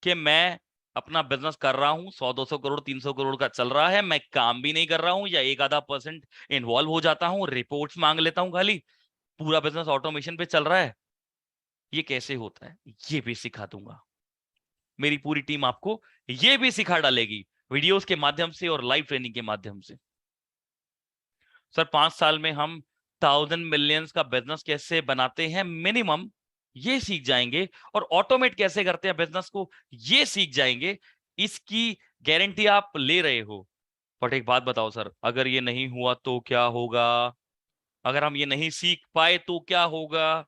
कि मैं अपना बिजनेस कर रहा हूं, 100-200 करोड़ 300 करोड़ का चल रहा है, मैं काम भी नहीं कर रहा हूं या एक आधा परसेंट इन्वॉल्व हो जाता हूं, रिपोर्ट्स मांग लेता हूं खाली, पूरा बिजनेस ऑटोमेशन पे चल रहा है। ये कैसे होता है ये भी सिखा दूंगा। मेरी पूरी टीम आपको ये भी सिखा डालेगी, वीडियोस के माध्यम से और लाइव ट्रेनिंग के माध्यम से। सर 5 साल में हम 1000 मिलियंस का बिजनेस कैसे बनाते हैं मिनिमम, ये सीख जाएंगे, और ऑटोमेट कैसे करते हैं बिजनेस को ये सीख जाएंगे। इसकी गारंटी आप ले रहे हो। बट एक बात बताओ सर, अगर ये नहीं हुआ तो क्या होगा? अगर हम ये नहीं सीख पाए तो क्या होगा?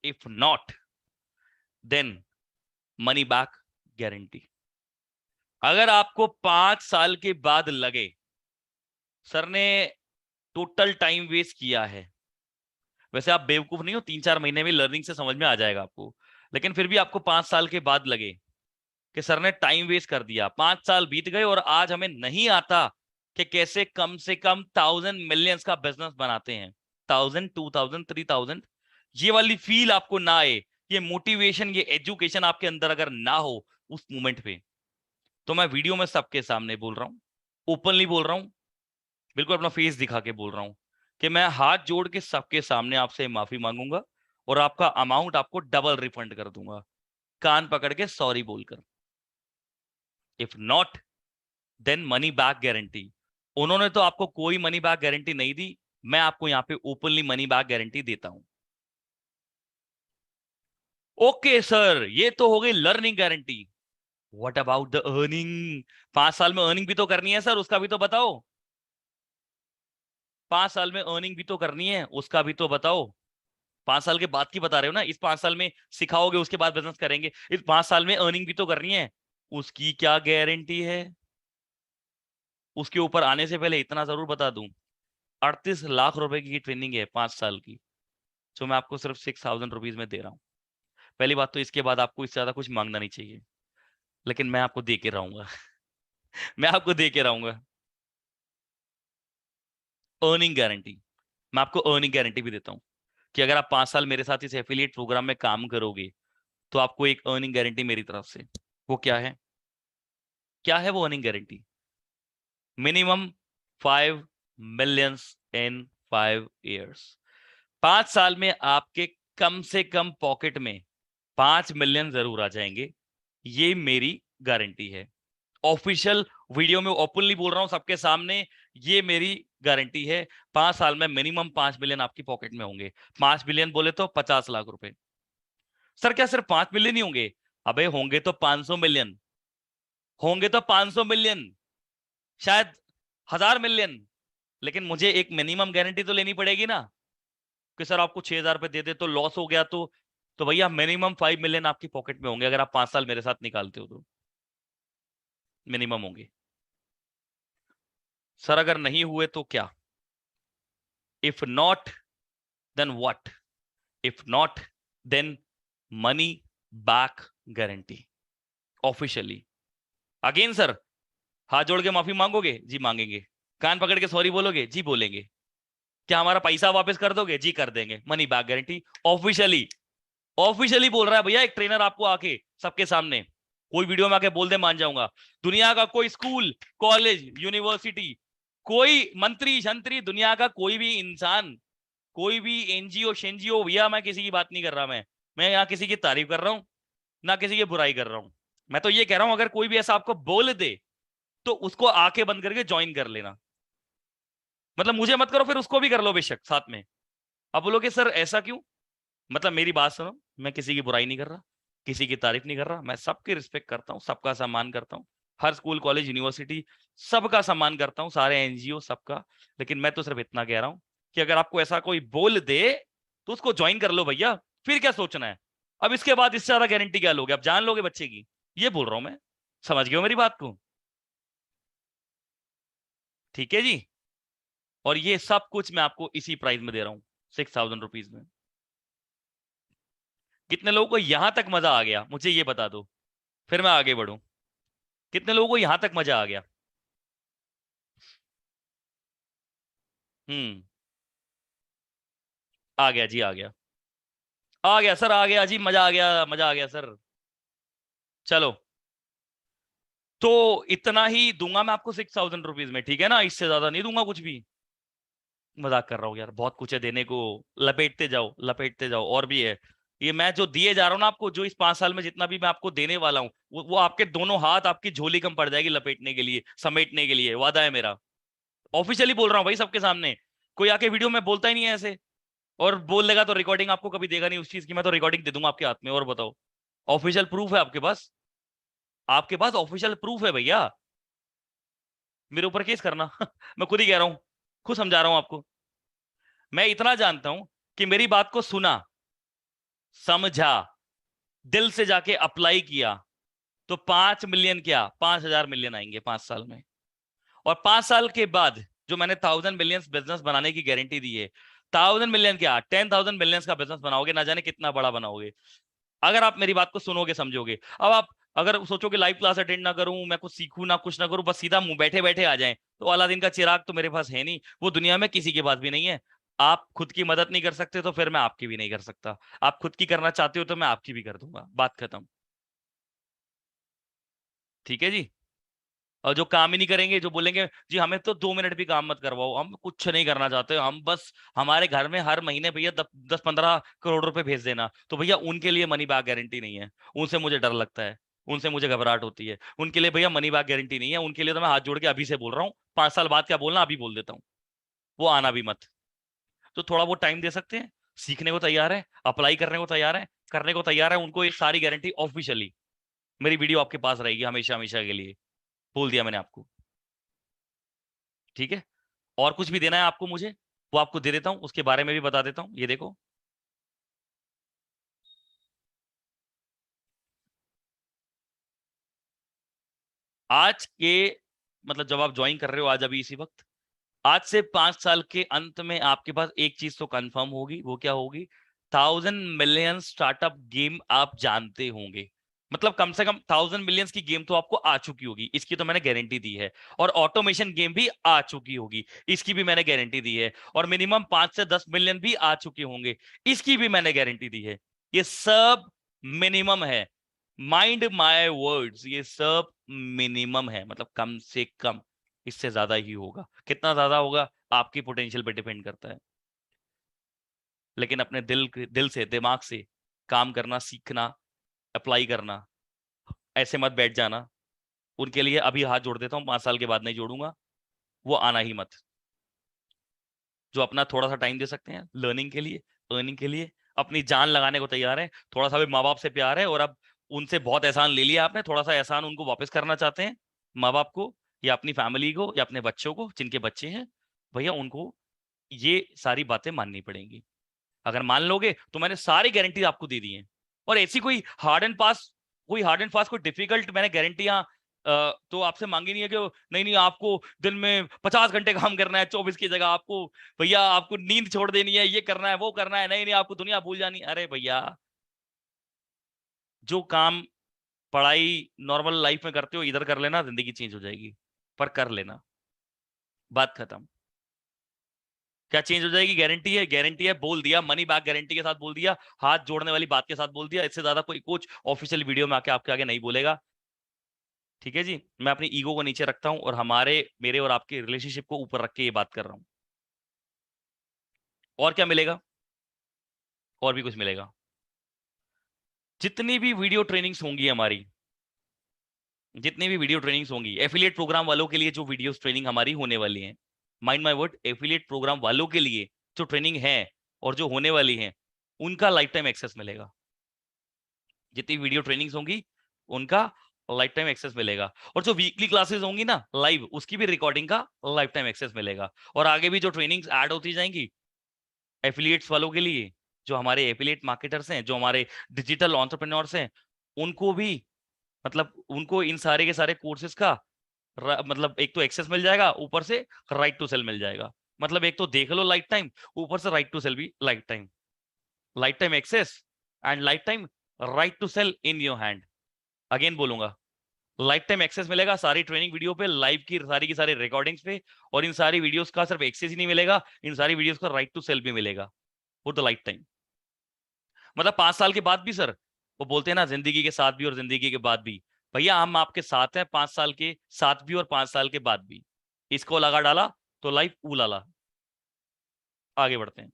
If not then money back guarantee. अगर आपको 5 साल के बाद लगे सर ने टोटल टाइम वेस्ट किया है, वैसे आप बेवकूफ नहीं हो, 3-4 महीने में लर्निंग से समझ में आ जाएगा आपको, लेकिन फिर भी आपको 5 साल के बाद लगे कि सर ने टाइम वेस्ट कर दिया, 5 साल बीत गए और आज हमें नहीं आता कि कैसे कम से कम 1000 मिलियंस का बिजनेस बनाते हैं, 1000, 2000, 3000, ये वाली फील आपको ना आए, ये मोटिवेशन ये एजुकेशन आपके अंदर अगर ना हो उस मोमेंट पे, तो मैं वीडियो में सबके सामने बोल रहा हूं, ओपनली बोल रहा हूं, बिल्कुल अपना फेस दिखा के बोल रहा हूं कि मैं हाथ जोड़ के सबके सामने आपसे माफी मांगूंगा और आपका अमाउंट आपको डबल रिफंड कर दूंगा, कान पकड़ के सॉरी बोलकर। If not then money back guarantee. उन्होंने तो आपको कोई मनी बैक गारंटी नहीं दी, मैं आपको यहां पे ओपनली मनी बैक गारंटी देता हूं। ओके सर ये तो हो गई learning guarantee, what about the earning? 5 साल में अर्निंग भी तो करनी है सर, उसका भी तो बताओ। 5 साल में अर्निंग भी तो करनी है, उसका भी तो बताओ। 5 साल के बाद की बता रहे हो ना, इस 5 साल में सिखाओगे उसके बाद बिजनेस करेंगे, इस 5 साल में अर्निंग भी तो करनी है, उसकी क्या गारंटी है? उसके ऊपर आने से पहले इतना जरूर बता दूं, 38 लाख रुपए की ट्रेनिंग है 5 साल की, जो मैं आपको सिर्फ 6,000 रुपीज में दे रहा हूँ। पहली बात तो इसके बाद आपको इससे ज्यादा कुछ मांगना नहीं चाहिए, लेकिन मैं आपको दे के रहूंगा मैं आपको दे के रहूंगा अर्निंग गारंटी। मैं आपको अर्निंग गारंटी भी देता हूँ कि अगर आप 5 साल मेरे साथ इस एफिलिएट प्रोग्राम में काम करोगे तो आपको एक अर्निंग गारंटी मेरी तरफ से। वो क्या है? क्या है वो earning guarantee? Minimum 5 millions in 5 years। 5 साल में आपके कम से कम पॉकेट में 5 मिलियन जरूर आ जाएंगे, ये मेरी गारंटी है। ऑफिशियल वीडियो में ओपनली बोल रहा हूं सबके सामने, ये मेरी गारंटी है। 5 साल में मिनिमम 5 मिलियन आपकी पॉकेट में होंगे। 5 मिलियन बोले तो 50 लाख रुपए। सर क्या सिर्फ 5 मिलियन ही होंगे? अबे होंगे तो 500 मिलियन, होंगे तो 500 मिलियन, शायद 1000 मिलियन, लेकिन मुझे एक मिनिमम गारंटी तो लेनी पड़ेगी ना कि सर आपको 6,000 रुपए दे दे तो लॉस हो गया तो भैया मिनिमम 5 मिलियन आपकी पॉकेट में होंगे, अगर आप 5 साल मेरे साथ निकालते हो तो मिनिमम होंगे। सर अगर नहीं हुए तो क्या? If not then what? If not then money back guarantee officially. Again sir, हाथ जोड़ के माफी मांगोगे? जी मांगेंगे। कान पकड़ के सॉरी बोलोगे? जी बोलेंगे। क्या हमारा पैसा वापस कर दोगे? जी कर देंगे। Money back guarantee officially. Officially बोल रहा है भैया एक ट्रेनर आपको आके सबके सामने, कोई वीडियो में आके बोल दे मान जाऊंगा। दुनिया का कोई स्कूल कॉलेज यूनिवर्सिटी, कोई मंत्री शंत्री, दुनिया का कोई भी इंसान, कोई भी एनजीओ शेनजीओ, भैया मैं किसी की बात नहीं कर रहा, मैं मैं यहाँ किसी की तारीफ कर रहा हूँ ना किसी की बुराई कर रहा हूँ। मैं तो ये कह रहा हूँ अगर कोई भी ऐसा आपको बोल दे तो उसको आंखें बंद करके ज्वाइन कर लेना। मतलब मुझे मत करो, फिर उसको भी कर लो बेशक साथ में। अब बोलोगे सर ऐसा क्यों? मतलब मेरी बात सुनो, मैं किसी की बुराई नहीं कर रहा, किसी की तारीफ नहीं कर रहा, मैं सबकी रिस्पेक्ट करता हूँ, सबका सम्मान करता हूँ। हर स्कूल कॉलेज यूनिवर्सिटी सबका सम्मान करता हूँ, सारे एनजीओ सबका। लेकिन मैं तो सिर्फ इतना कह रहा हूँ कि अगर आपको ऐसा कोई बोल दे तो उसको ज्वाइन कर लो भैया। फिर क्या सोचना है? अब इसके बाद इससे ज्यादा गारंटी क्या लोगे? अब जान लोगे बच्चे की? ये बोल रहा हूं मैं। समझ गए हो मेरी बात को? ठीक है जी। और ये सब कुछ मैं आपको इसी प्राइस में दे रहा हूँ, 6000 रुपीज में। कितने लोगों को यहां तक मजा आ गया मुझे ये बता दो, फिर मैं आगे बढ़ूं। कितने लोगों को यहां तक मजा आ गया? हम्म। आ गया जी, आ गया। आ गया सर, आ गया जी, मजा आ गया, मजा आ गया सर। चलो, तो इतना ही दूंगा मैं आपको 6000 रुपीज में, ठीक है ना? इससे ज्यादा नहीं दूंगा कुछ भी। मजाक कर रहा हूँ यार, बहुत कुछ है देने को। लपेटते जाओ, लपेटते जाओ, और भी है। ये मैं जो दिए जा रहा हूँ ना आपको, जो इस 5 साल में जितना भी मैं आपको देने वाला हूँ, वो आपके दोनों हाथ आपकी झोली कम पड़ जाएगी लपेटने के लिए, समेटने के लिए, वादा है मेरा। ऑफिशियली बोल रहा हूँ भाई, सबके सामने। कोई आके वीडियो में बोलता ही नहीं है ऐसे। और बोल लेगा तो रिकॉर्डिंग आपको कभी देगा नहीं उस चीज की, मैं तो रिकॉर्डिंग दे दूंगा आपके हाथ में। और बताओ, ऑफिशियल प्रूफ है आपके पास? आपके पास ऑफिशियल प्रूफ है भैया। मेरे ऊपर केस करना मैं खुद ही कह रहा हूँ, खुद समझा रहा हूँ आपको। मैं इतना जानता हूं कि मेरी बात को सुना, समझा, दिल से जाके अप्लाई किया, तो 5 मिलियन क्या 5000 मिलियन आएंगे 5 साल में। और 5 साल के बाद जो मैंने 1000 मिलियन बिजनेस बनाने की गारंटी दी है, 1000 मिलियन क्या 10,000 मिलियन का बिजनेस बनाओगे, ना जाने कितना बड़ा बनाओगे। अगर आप मेरी बात को सुनोगे, समझोगे। अब आप अगर सोचोगे लाइव क्लास अटेंड ना करूं, मैं कुछ सीखूं ना, कुछ ना करूं, बस सीधा मुंह बैठे बैठे आ जाएं, तो अलादीन का चिराग तो मेरे पास है नहीं, वो दुनिया में किसी के पास भी नहीं है। आप खुद की मदद नहीं कर सकते तो फिर मैं आपकी भी नहीं कर सकता। आप खुद की करना चाहते हो तो मैं आपकी भी कर दूंगा, बात खत्म। ठीक है जी। और जो काम ही नहीं करेंगे, जो बोलेंगे जी हमें तो 2 मिनट भी काम मत करवाओ, हम कुछ नहीं करना चाहते, हम बस हमारे घर में हर महीने भैया 10-15 करोड़ रुपए भेज देना, तो भैया उनके लिए मनी बैक गारंटी नहीं है। उनसे मुझे डर लगता है, उनसे मुझे घबराहट होती है। उनके लिए भैया मनी बैक गारंटी नहीं है। उनके लिए तो मैं हाथ जोड़ के अभी से बोल रहा हूँ, 5 साल बाद क्या बोलना अभी बोल देता हूँ। वो आना भी मत। तो थोड़ा बहुत टाइम दे सकते हैं, सीखने को तैयार है, अप्लाई करने को तैयार है, करने को तैयार है, उनको एक सारी गारंटी ऑफिशियली मेरी वीडियो आपके पास रहेगी हमेशा हमेशा के लिए। बोल दिया मैंने आपको। ठीक है। और कुछ भी देना है आपको मुझे, वो आपको दे देता हूँ, उसके बारे में भी बता देता हूँ, ये देखो। आज के, मतलब जब आप ज्वाइन कर रहे हो आज अभी इसी वक्त, आज से 5 साल के अंत में आपके पास एक चीज तो कंफर्म होगी, वो क्या होगी? 1000 मिलियन स्टार्टअप गेम आप जानते होंगे। मतलब कम से कम 1000 मिलियंस की गेम तो आपको आ चुकी होगी, इसकी तो मैंने गारंटी दी है। और ऑटोमेशन गेम भी आ चुकी होगी, इसकी भी मैंने गारंटी दी है। और मिनिमम 5 से 10 मिलियन भी आ चुके होंगे, इसकी भी मैंने गारंटी दी है। ये सब मिनिमम है। माइंड माय वर्ड्स, ये सब मिनिमम है, मतलब कम से कम। इससे ज्यादा ही होगा, कितना ज्यादा होगा आपकी पोटेंशियल पे डिपेंड करता है। लेकिन अपने दिल से, दिमाग से काम करना सीखना, अप्लाई करना। ऐसे मत बैठ जाना। उनके लिए अभी हाथ जोड़ देता हूँ, 5 साल के बाद नहीं जोड़ूंगा। वो आना ही मत। जो अपना थोड़ा सा टाइम दे सकते हैं लर्निंग के लिए, अर्निंग के लिए, अपनी जान लगाने को तैयार है, थोड़ा सा भी माँ बाप से प्यार है, और अब उनसे बहुत एहसान ले लिया आपने, थोड़ा सा एहसान उनको वापस करना चाहते हैं, माँ बाप को या अपनी फैमिली को या अपने बच्चों को जिनके बच्चे हैं, भैया उनको ये सारी बातें माननी पड़ेंगी। अगर मान लोगे तो मैंने सारी गारंटी आपको दे दी है। और ऐसी कोई हार्ड एंड पास, कोई हार्ड एंड फास्ट कोई डिफिकल्ट मैंने गारंटियां तो आपसे मांगी नहीं है कि नहीं नहीं आपको दिन में 50 घंटे काम करना है 24 की जगह, आपको भैया आपको नींद छोड़ देनी है, ये करना है वो करना है, नहीं नहीं आपको दुनिया भूल जानी है। अरे भैया, जो काम पढ़ाई नॉर्मल लाइफ में करते हो इधर कर लेना, जिंदगी चेंज हो जाएगी। पर कर लेना, बात खत्म। क्या चेंज हो जाएगी? गारंटी है, गारंटी है, बोल दिया, मनी बैक गारंटी के साथ बोल दिया, हाथ जोड़ने वाली बात के साथ बोल दिया। इससे ज्यादा कोई कोच ऑफिशियल वीडियो में आके आपके आगे नहीं बोलेगा। ठीक है जी। मैं अपनी ईगो को नीचे रखता हूँ और हमारे मेरे और आपके रिलेशनशिप को ऊपर रख के ये बात कर रहा हूँ। और क्या मिलेगा? और भी कुछ मिलेगा। जितनी भी वीडियो ट्रेनिंग्स होंगी हमारी, जितनी भी वीडियो ट्रेनिंग्स होंगी एफिलिएट प्रोग्राम वालों के लिए, जो वीडियोस ट्रेनिंग हमारी होने वाली है, mind my word, affiliate programme वालों के लिए जो ट्रेनिंग है और जो होने वाली है, उनका लाइफ टाइम एक्सेस मिलेगा। जितनी वीडियो ट्रेनिंग्स होंगी उनका लाइफ टाइम एक्सेस मिलेगा, और जो वीकली क्लासेस होंगी ना लाइव, उसकी भी रिकॉर्डिंग का लाइफ टाइम एक्सेस मिलेगा। और आगे भी जो ट्रेनिंग्स ऐड होती जाएंगी एफिलिएट्स वालों के लिए, जो हमारे एफिलिएट मार्केटर्स हैं, जो हमारे डिजिटल एंटरप्रेन्योर्स हैं, उनको भी, मतलब उनको इन सारे के सारे कोर्सेज का मतलब एक तो एक्सेस मिल जाएगा, ऊपर से राइट टू सेल मिल जाएगा। मतलब एक तो देख लो लाइफ टाइम, ऊपर से राइट टू सेल भी life time, life time access and life time right to sell in your hand. Again बोलूंगा, लाइफ टाइम एक्सेस मिलेगा सारी ट्रेनिंग वीडियो पे, लाइव की सारी रिकॉर्डिंग्स पे, और इन सारी वीडियोस का सिर्फ एक्सेस ही नहीं मिलेगा, इन सारी वीडियोस का राइट टू सेल भी मिलेगा वो तो लाइफ टाइम। मतलब 5 साल के बाद भी सर, वो बोलते हैं ना जिंदगी के साथ भी और जिंदगी के बाद भी, भैया हम आपके साथ हैं 5 साल के साथ भी और 5 साल के बाद भी। इसको लगा डाला तो लाइफ ऊलाला। आगे बढ़ते हैं।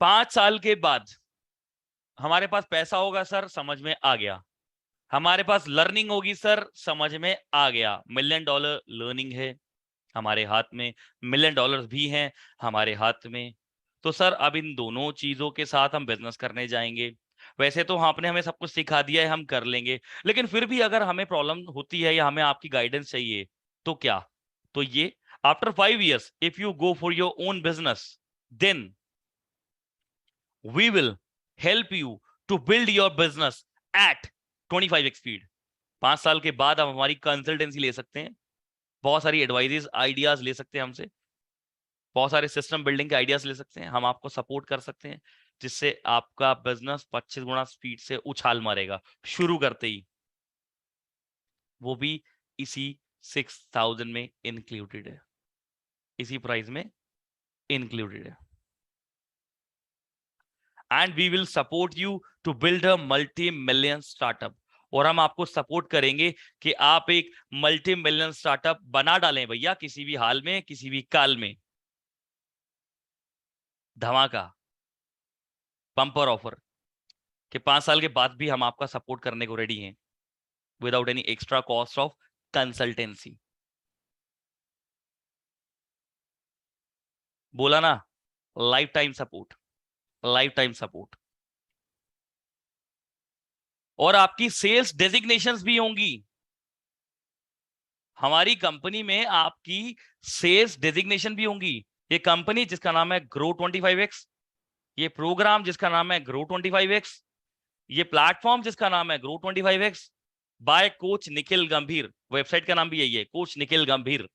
5 साल के बाद हमारे पास पैसा होगा सर, समझ में आ गया। हमारे पास लर्निंग होगी सर, समझ में आ गया। $1 million लर्निंग है हमारे हाथ में, $1 million भी हैं हमारे हाथ में। तो सर अब इन दोनों चीजों के साथ हम बिजनेस करने जाएंगे। वैसे तो आपने हमें सब कुछ सिखा दिया है, हम कर लेंगे, लेकिन फिर भी अगर हमें प्रॉब्लम होती है या हमें आपकी गाइडेंस चाहिए तो क्या? तो ये, after 5 years if you go for your own business, then we will help you to build your business at 25x speed. 5 साल के बाद आप हमारी कंसल्टेंसी ले सकते हैं, बहुत सारी एडवाइजेस आइडियाज ले सकते हैं हमसे, बहुत सारे सिस्टम बिल्डिंग के आइडियाज ले सकते हैं, हम आपको सपोर्ट कर सकते हैं, जिससे आपका बिजनेस 25 गुना स्पीड से उछाल मारेगा शुरू करते ही। वो भी इसी 6,000 में इंक्लूडेड है, इसी प्राइस में इंक्लूडेड है। And we will support you to build a multi million startup. और हम आपको सपोर्ट करेंगे कि आप एक मल्टी मिलियन स्टार्टअप बना डालें भैया, किसी भी हाल में, किसी भी काल में। धमाका, पंपर ऑफर कि 5 साल के बाद भी हम आपका सपोर्ट करने को रेडी हैं, without any extra cost of consultancy. बोला ना, life time support, life time support. और आपकी सेल्स डेजिग्नेशंस भी होंगी हमारी कंपनी में, आपकी सेल्स डेजिग्नेशन भी होंगी। ये कंपनी जिसका नाम है ग्रो 25x, ये प्रोग्राम जिसका नाम है ग्रो 25x, ये प्लेटफॉर्म जिसका नाम है grow 25x, bye coach Nikhil गंभीर, वेबसाइट का नाम भी यही है, कोच निखिल गंभीर।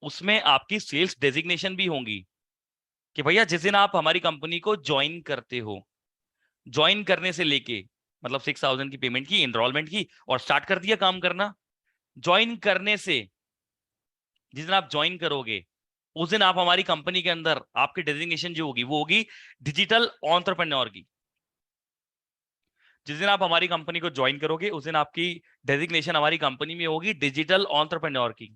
उसमें आपकी सेल्स डेजिग्नेशन भी होंगी कि भैया जिस दिन आप हमारी कंपनी को ज्वाइन करते हो, ज्वाइन करने से लेके, मतलब 6,000 की पेमेंट की, एनरोलमेंट की और स्टार्ट कर दिया काम करना, ज्वाइन करने से, जिस दिन आप ज्वाइन करोगे उस दिन आप हमारी कंपनी के अंदर, आपकी डेजिग्नेशन जो होगी वो होगी डिजिटल एंटरप्रेन्योर की। जिस दिन आप हमारी कंपनी को ज्वाइन करोगे उस दिन आपकी डेजिग्नेशन हमारी कंपनी में होगी डिजिटल एंटरप्रेन्योर की।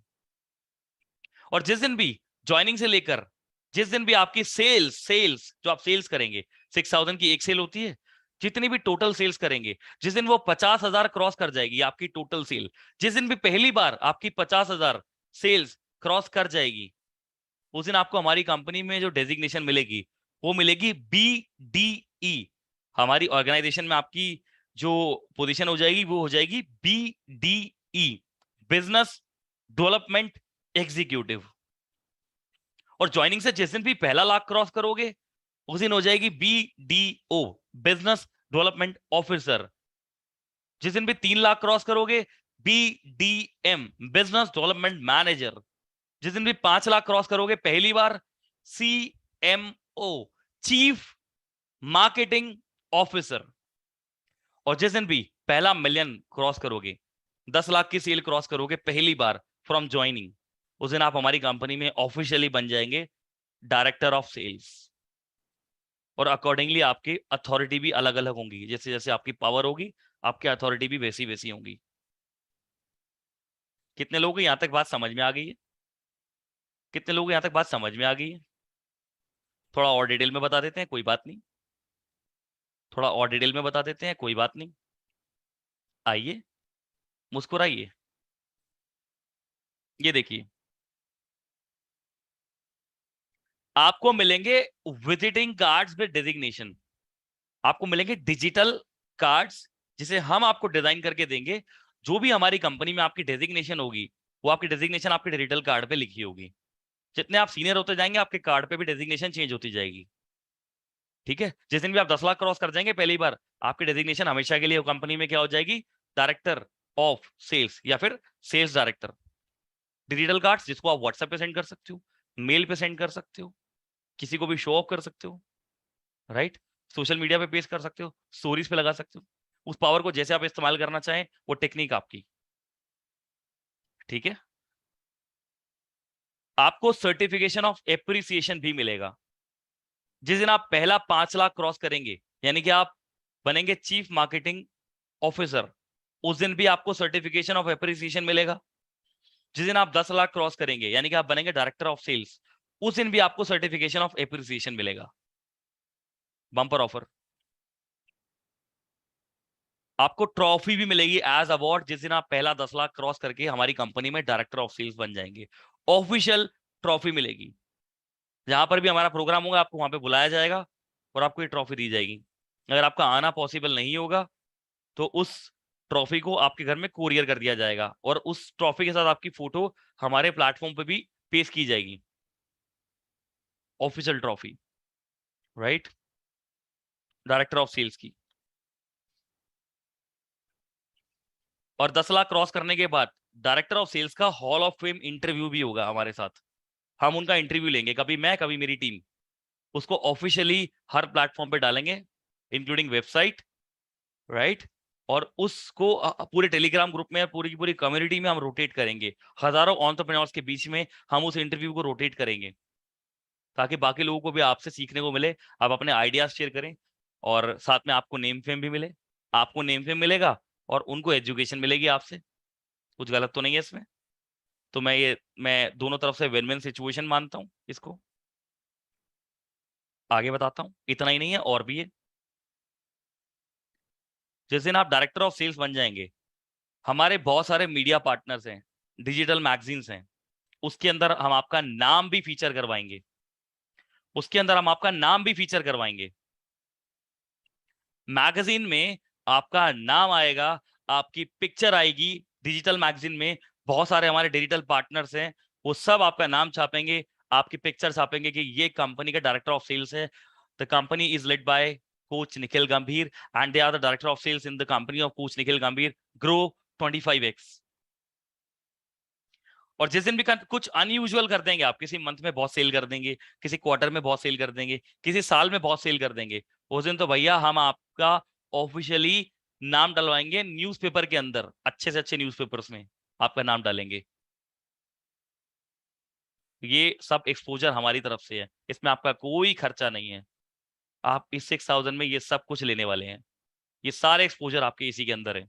और जिस दिन भी ज्वाइनिंग से लेकर जिस दिन भी आपकी सेल्स सेल्स जो आप सेल्स करेंगे, 6,000 की एक सेल होती है, जितनी भी टोटल सेल्स करेंगे, जिस दिन वो 50,000 क्रॉस कर जाएगी आपकी टोटल सेल, जिस दिन भी पहली बार आपकी 50,000 सेल्स क्रॉस कर जाएगी, उस दिन आपको हमारी कंपनी में जो डेजिग्नेशन मिलेगी वो मिलेगी BDE। हमारी ऑर्गेनाइजेशन में आपकी जो पोजीशन हो जाएगी वो हो जाएगी BDE, बिजनेस डेवलपमेंट एग्जीक्यूटिव। और ज्वाइनिंग से जिस दिन भी पहला लाख क्रॉस करोगे उस दिन हो जाएगी BDO, बिजनेस डेवलपमेंट ऑफिसर। जिस दिन भी 3 लाख क्रॉस करोगे BDM, बिजनेस डेवलपमेंट मैनेजर। जिस दिन भी 5 लाख क्रॉस करोगे पहली बार, CMO, चीफ मार्केटिंग ऑफिसर। और जिस दिन भी पहला मिलियन क्रॉस करोगे, 10 लाख की सेल क्रॉस करोगे पहली बार फ्रॉम ज्वाइनिंग, उस दिन आप हमारी कंपनी में ऑफिशियली बन जाएंगे डायरेक्टर ऑफ सेल्स। और अकॉर्डिंगली आपकी अथॉरिटी भी अलग अलग होंगी, जैसे जैसे आपकी पावर होगी आपकी अथॉरिटी भी वैसी वैसी होंगी। कितने लोगों को यहां तक बात समझ में आ गई है? कितने लोगों को यहां तक बात समझ में आ गई है? थोड़ा और डिटेल में बता देते हैं, कोई बात नहीं, थोड़ा और डिटेल में बता देते हैं, कोई बात नहीं। आइए, मुस्कुराइए। ये देखिए, आपको मिलेंगे विजिटिंग कार्ड्स विद डेजिग्नेशन, आपको मिलेंगे डिजिटल कार्ड्स जिसे हम आपको डिजाइन करके देंगे। जो भी हमारी कंपनी में आपकी डेजिग्नेशन होगी, वो आपकी डेजिग्नेशन आपके डिजिटल कार्ड पे लिखी होगी। जितने आप सीनियर होते जाएंगे, आपके कार्ड पे भी डेजिग्नेशन चेंज होती जाएगी। ठीक है, जिस दिन भी आप 10 लाख क्रॉस कर जाएंगे पहली बार, आपकी डेजिग्नेशन हमेशा के लिए कंपनी में क्या हो जाएगी, डायरेक्टर ऑफ सेल्स या फिर सेल्स डायरेक्टर। डिजिटल कार्ड्स जिसको आप व्हाट्सएप पे सेंड कर सकते हो, मेल पे सेंड कर सकते हो, किसी को भी शो ऑफ कर सकते हो, राइट, सोशल मीडिया पे पेश कर सकते हो, स्टोरीज पे लगा सकते हो। उस पावर को जैसे आप इस्तेमाल करना चाहें, वो टेक्निक आपकी। ठीक है, आपको सर्टिफिकेशन ऑफ एप्रिसिएशन भी मिलेगा। जिस दिन आप पहला 5 लाख क्रॉस करेंगे, यानी कि आप बनेंगे चीफ मार्केटिंग ऑफिसर, उस दिन भी आपको सर्टिफिकेशन ऑफ एप्रिसिएशन मिलेगा। जिस दिन आप 10 लाख क्रॉस करेंगे, यानी कि आप बनेंगे डायरेक्टर ऑफ सेल्स, उस दिन भी आपको सर्टिफिकेशन ऑफ एप्रिसिएशन मिलेगा। Bumper offer. आपको ट्रॉफी भी मिलेगी एज अवार्ड जिस दिन आप पहला 10 लाख क्रॉस करके हमारी कंपनी में डायरेक्टर ऑफ सेल्स बन जाएंगे। ऑफिशियल ट्रॉफी मिलेगी। जहां पर भी हमारा प्रोग्राम होगा, आपको वहां पे बुलाया जाएगा और आपको ये ट्रॉफी दी जाएगी। अगर आपका आना पॉसिबल नहीं होगा, तो उस ट्रॉफी को आपके घर में कोरियर कर दिया जाएगा और उस ट्रॉफी के साथ आपकी फोटो हमारे प्लेटफॉर्म पे भी पेश की जाएगी। Official trophy, right, director of sales की। और 10 लाख क्रॉस करने के बाद डायरेक्टर ऑफ सेल्स का हॉल ऑफ फेम इंटरव्यू भी होगा हमारे साथ। हम उनका इंटरव्यू लेंगे, कभी मैं कभी मेरी टीम, उसको ऑफिशियली हर प्लेटफॉर्म पे डालेंगे, इंक्लूडिंग वेबसाइट, राइट। और उसको पूरे टेलीग्राम ग्रुप में, पूरी की पूरी कम्युनिटी में हम रोटेट करेंगे। हजारों एंटरप्रेन्योर्स के बीच में हम उस इंटरव्यू को रोटेट करेंगे, ताकि बाकी लोगों को भी आपसे सीखने को मिले। आप अपने आइडियाज शेयर करें और साथ में आपको नेम फेम भी मिले। आपको नेम फेम मिलेगा और उनको एजुकेशन मिलेगी आपसे। कुछ गलत तो नहीं है इसमें? तो मैं दोनों तरफ से विन विन सिचुएशन मानता हूं इसको। आगे बताता हूं, इतना ही नहीं है, और भी है। जिस दिन आप डायरेक्टर ऑफ सेल्स बन जाएंगे, हमारे बहुत सारे मीडिया पार्टनर्स हैं, डिजिटल मैगजीन्स हैं, उसके अंदर हम आपका नाम भी फीचर करवाएंगे। उसके अंदर हम आपका नाम भी फीचर करवाएंगे। मैगजीन में आपका नाम आएगा, आपकी पिक्चर आएगी। डिजिटल मैगजीन में बहुत सारे हमारे डिजिटल पार्टनर्स हैं, वो सब आपका नाम छापेंगे, आपकी पिक्चर छापेंगे कि ये कंपनी का डायरेक्टर ऑफ सेल्स है। The company is led by coach Nikhil Gambhir and they are the director of sales in the company of coach Nikhil Gambhir. Grow 25x। और जिस दिन भी कुछ अनयूजुअल कर देंगे, आप किसी मंथ में बहुत सेल कर देंगे, किसी क्वार्टर में बहुत सेल कर देंगे, किसी साल में बहुत सेल कर देंगे, उस दिन तो भैया हम आपका ऑफिशियली नाम डलवाएंगे न्यूज़पेपर के अंदर। अच्छे से अच्छे न्यूज़पेपर्स में आपका नाम डालेंगे। ये सब एक्सपोजर हमारी तरफ से है, इसमें आपका कोई खर्चा नहीं है। आप इस 6,000 में ये सब कुछ लेने वाले हैं। ये सारे एक्सपोजर आपके इसी के अंदर है।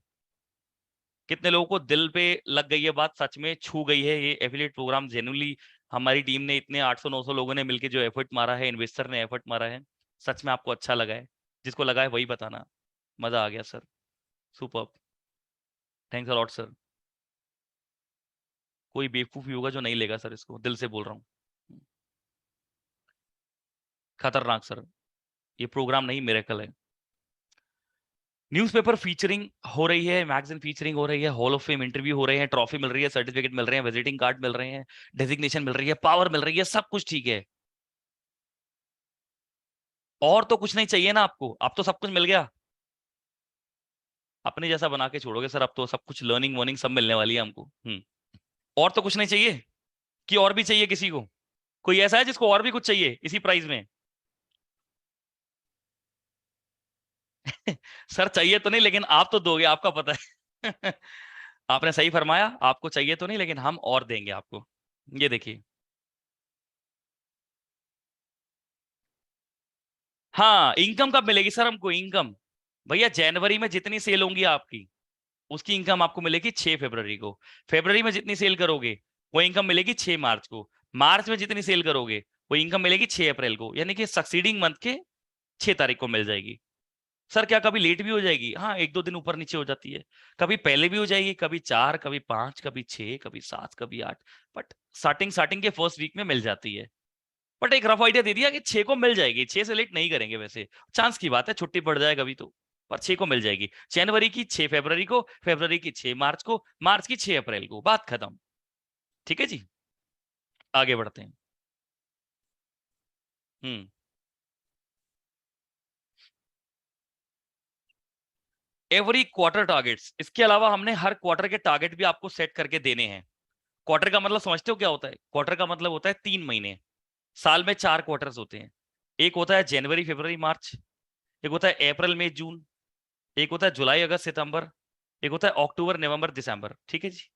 कितने लोगों को दिल पे लग गई है बात, सच में छू गई है ये एफिलिएट प्रोग्राम। जेन्युइनली हमारी टीम ने इतने 800-900 लोगों ने मिलकर जो एफर्ट मारा है, इन्वेस्टर ने एफर्ट मारा है, सच में आपको अच्छा लगा है? जिसको लगा है वही बताना। मजा आ गया sir, super, thanks a lot sir. कोई बेवकूफ ही होगा जो नहीं लेगा सर इसको, दिल से बोल रहा हूँ। खतरनाक सर, ये प्रोग्राम नहीं मिरेकल है। न्यूज़पेपर फीचरिंग हो रही है, मैगजीन फीचरिंग हो रही है, हॉल ऑफ फेम इंटरव्यू हो रहे हैं, ट्रॉफी मिल रही है, सर्टिफिकेट मिल रहे हैं, विजिटिंग कार्ड मिल रहे हैं, डेजिग्नेशन मिल रही है, पावर मिल रही है, सब कुछ ठीक है। और तो कुछ नहीं चाहिए ना आपको, अब तो सब कुछ मिल गया। अपने जैसा बना के छोड़ोगे सर, अब तो सब कुछ लर्निंग वर्निंग सब मिलने वाली है हमको। और तो कुछ नहीं चाहिए कि और भी चाहिए किसी को? कोई ऐसा है जिसको और भी कुछ चाहिए इसी प्राइस में? सर चाहिए तो नहीं, लेकिन आप तो दोगे, आपका पता है। आपने सही फरमाया, आपको चाहिए तो नहीं, लेकिन हम और देंगे आपको। ये देखिए, हाँ, इनकम कब मिलेगी सर हमको? इनकम भैया जनवरी में जितनी सेल होंगी आपकी, उसकी इनकम आपको मिलेगी 6 फरवरी को। फरवरी में जितनी सेल करोगे, वो इनकम मिलेगी 6 मार्च को। मार्च में जितनी सेल करोगे, वो इनकम मिलेगी 6 अप्रैल को, यानी कि सक्सीडिंग मंथ के 6 तारीख को मिल जाएगी। सर क्या कभी लेट भी हो जाएगी? हाँ, 1-2 दिन ऊपर नीचे हो जाती है, कभी पहले भी हो जाएगी, कभी 4, कभी 5, कभी 6, कभी 7, कभी 8, बट स्टार्टिंग स्टार्टिंग के फर्स्ट वीक में मिल जाती है। बट एक रफ आइडिया दे दिया कि 6 को मिल जाएगी, 6 से लेट नहीं करेंगे, वैसे चांस की बात है, छुट्टी पड़ जाए कभी तो, पर 6 को मिल जाएगी। जनवरी की 6 फरवरी को, फरवरी की 6 मार्च को, मार्च की 6 अप्रैल को, बात खत्म। ठीक है जी, आगे बढ़ते हैं। हम्म। एवरी क्वार्टर टारगेट्स, इसके अलावा हमने हर क्वार्टर के टारगेट भी आपको सेट करके देने हैं। क्वार्टर का मतलब समझते हो क्या होता है? क्वार्टर का मतलब होता है 3 महीने। साल में 4 क्वार्टर्स होते हैं। एक होता है जनवरी फरवरी मार्च, एक होता है अप्रैल मई जून, एक होता है जुलाई अगस्त सितंबर, एक होता है अक्टूबर नवंबर दिसंबर। ठीक है जी,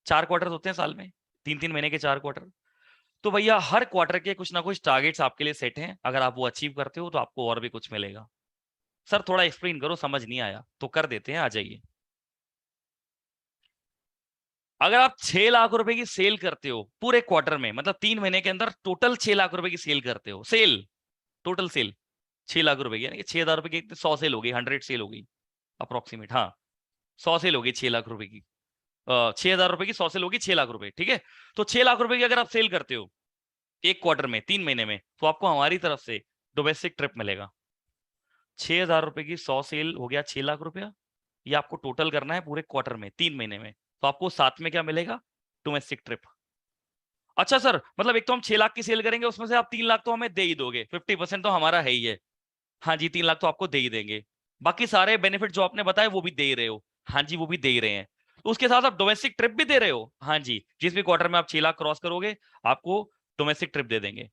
4 क्वार्टर्स होते हैं साल में, 3-3 महीने के 4 क्वार्टर। तो भैया हर क्वार्टर के कुछ ना कुछ टारगेट्स आपके लिए सेट हैं, अगर आप वो अचीव करते हो तो आपको और भी कुछ मिलेगा। सर थोड़ा एक्सप्लेन करो, समझ नहीं आया तो कर देते हैं, आ जाइए। अगर आप 6 लाख रुपए की सेल करते हो पूरे क्वार्टर में, मतलब 3 महीने के अंदर टोटल 6 लाख रुपए की सेल करते हो, सेल, टोटल सेल 6 लाख रुपए की, यानी कि 6,000 रुपए की 100 सेल हो गई, 100 सेल हो गई अप्रोक्सीमेट, हाँ 100 सेल हो गई 6 लाख रुपए की, 6,000 रुपए की 100 सेल होगी 6 लाख रुपए, ठीक है। तो 6 लाख रुपए की अगर आप सेल करते हो एक क्वार्टर में 3 महीने में, तो आपको हमारी तरफ से डोमेस्टिक ट्रिप मिलेगा। 6,000 रुपए की 100 सेल हो गया 6 लाख रुपया, ये आपको टोटल करना है पूरे क्वार्टर में 3 महीने में, तो आपको साथ में क्या मिलेगा? Domestic trip. अच्छा सर, मतलब एक तो हम 6 लाख की सेल करेंगे, उसमें से आप 3 लाख तो हमें दे ही दोगे, 50% तो हमारा है ही है। हाँ जी, 3 लाख तो आपको दे ही देंगे, बाकी सारे बेनिफिट जो आपने बताए वो भी दे ही रहे हो। हाँ जी, वो भी दे ही रहे हैं। तो उसके साथ आप डोमेस्टिक ट्रिप भी दे रहे हो। हाँ जी, जिस भी क्वार्टर में आप 6 लाख क्रॉस करोगे, आपको डोमेस्टिक ट्रिप दे देंगे।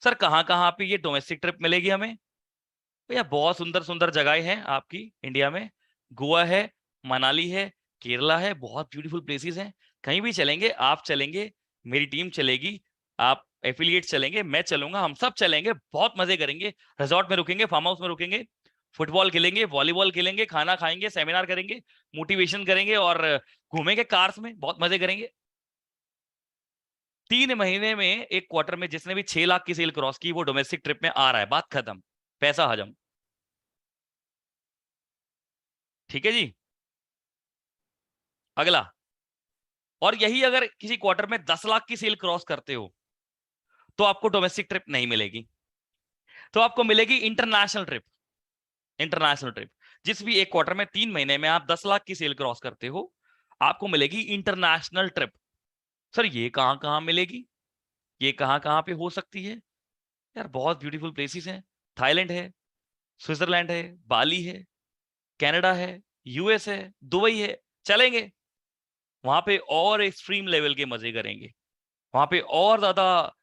सर कहाँ कहाँ पे ये डोमेस्टिक ट्रिप मिलेगी हमें? भैया बहुत सुंदर सुंदर जगहें हैं आपकी इंडिया में। गोवा है, मनाली है, केरला है, बहुत ब्यूटीफुल प्लेसेस हैं। कहीं भी चलेंगे, आप चलेंगे, मेरी टीम चलेगी, आप एफिलिएट चलेंगे, मैं चलूंगा, हम सब चलेंगे, बहुत मजे करेंगे। रिजॉर्ट में रुकेंगे, फार्म हाउस में रुकेंगे, फुटबॉल खेलेंगे, वॉलीबॉल खेलेंगे, खाना खाएंगे, सेमिनार करेंगे, मोटिवेशन करेंगे और घूमेंगे कार्स में, बहुत मजे करेंगे। 3 महीने में एक क्वार्टर में जिसने भी 6 लाख की सेल क्रॉस की वो डोमेस्टिक ट्रिप में आ रहा है, बात खत्म, पैसा हजम। ठीक है जी, अगला। और यही अगर किसी क्वार्टर में 10 लाख की सेल क्रॉस करते हो तो आपको डोमेस्टिक ट्रिप नहीं मिलेगी, तो आपको मिलेगी इंटरनेशनल ट्रिप। इंटरनेशनल ट्रिप, जिस भी एक क्वार्टर में 3 महीने में आप 10 लाख की सेल क्रॉस करते हो, आपको मिलेगी इंटरनेशनल ट्रिप। सर ये कहाँ कहाँ मिलेगी, ये कहाँ कहाँ पे हो सकती है? यार बहुत ब्यूटीफुल प्लेसेस हैं, थाईलैंड है, स्विट्जरलैंड है, बाली है, कनाडा है, यूएस है, दुबई है, चलेंगे वहां पे और एक्सट्रीम लेवल के मजे करेंगे, वहां पे और ज्यादा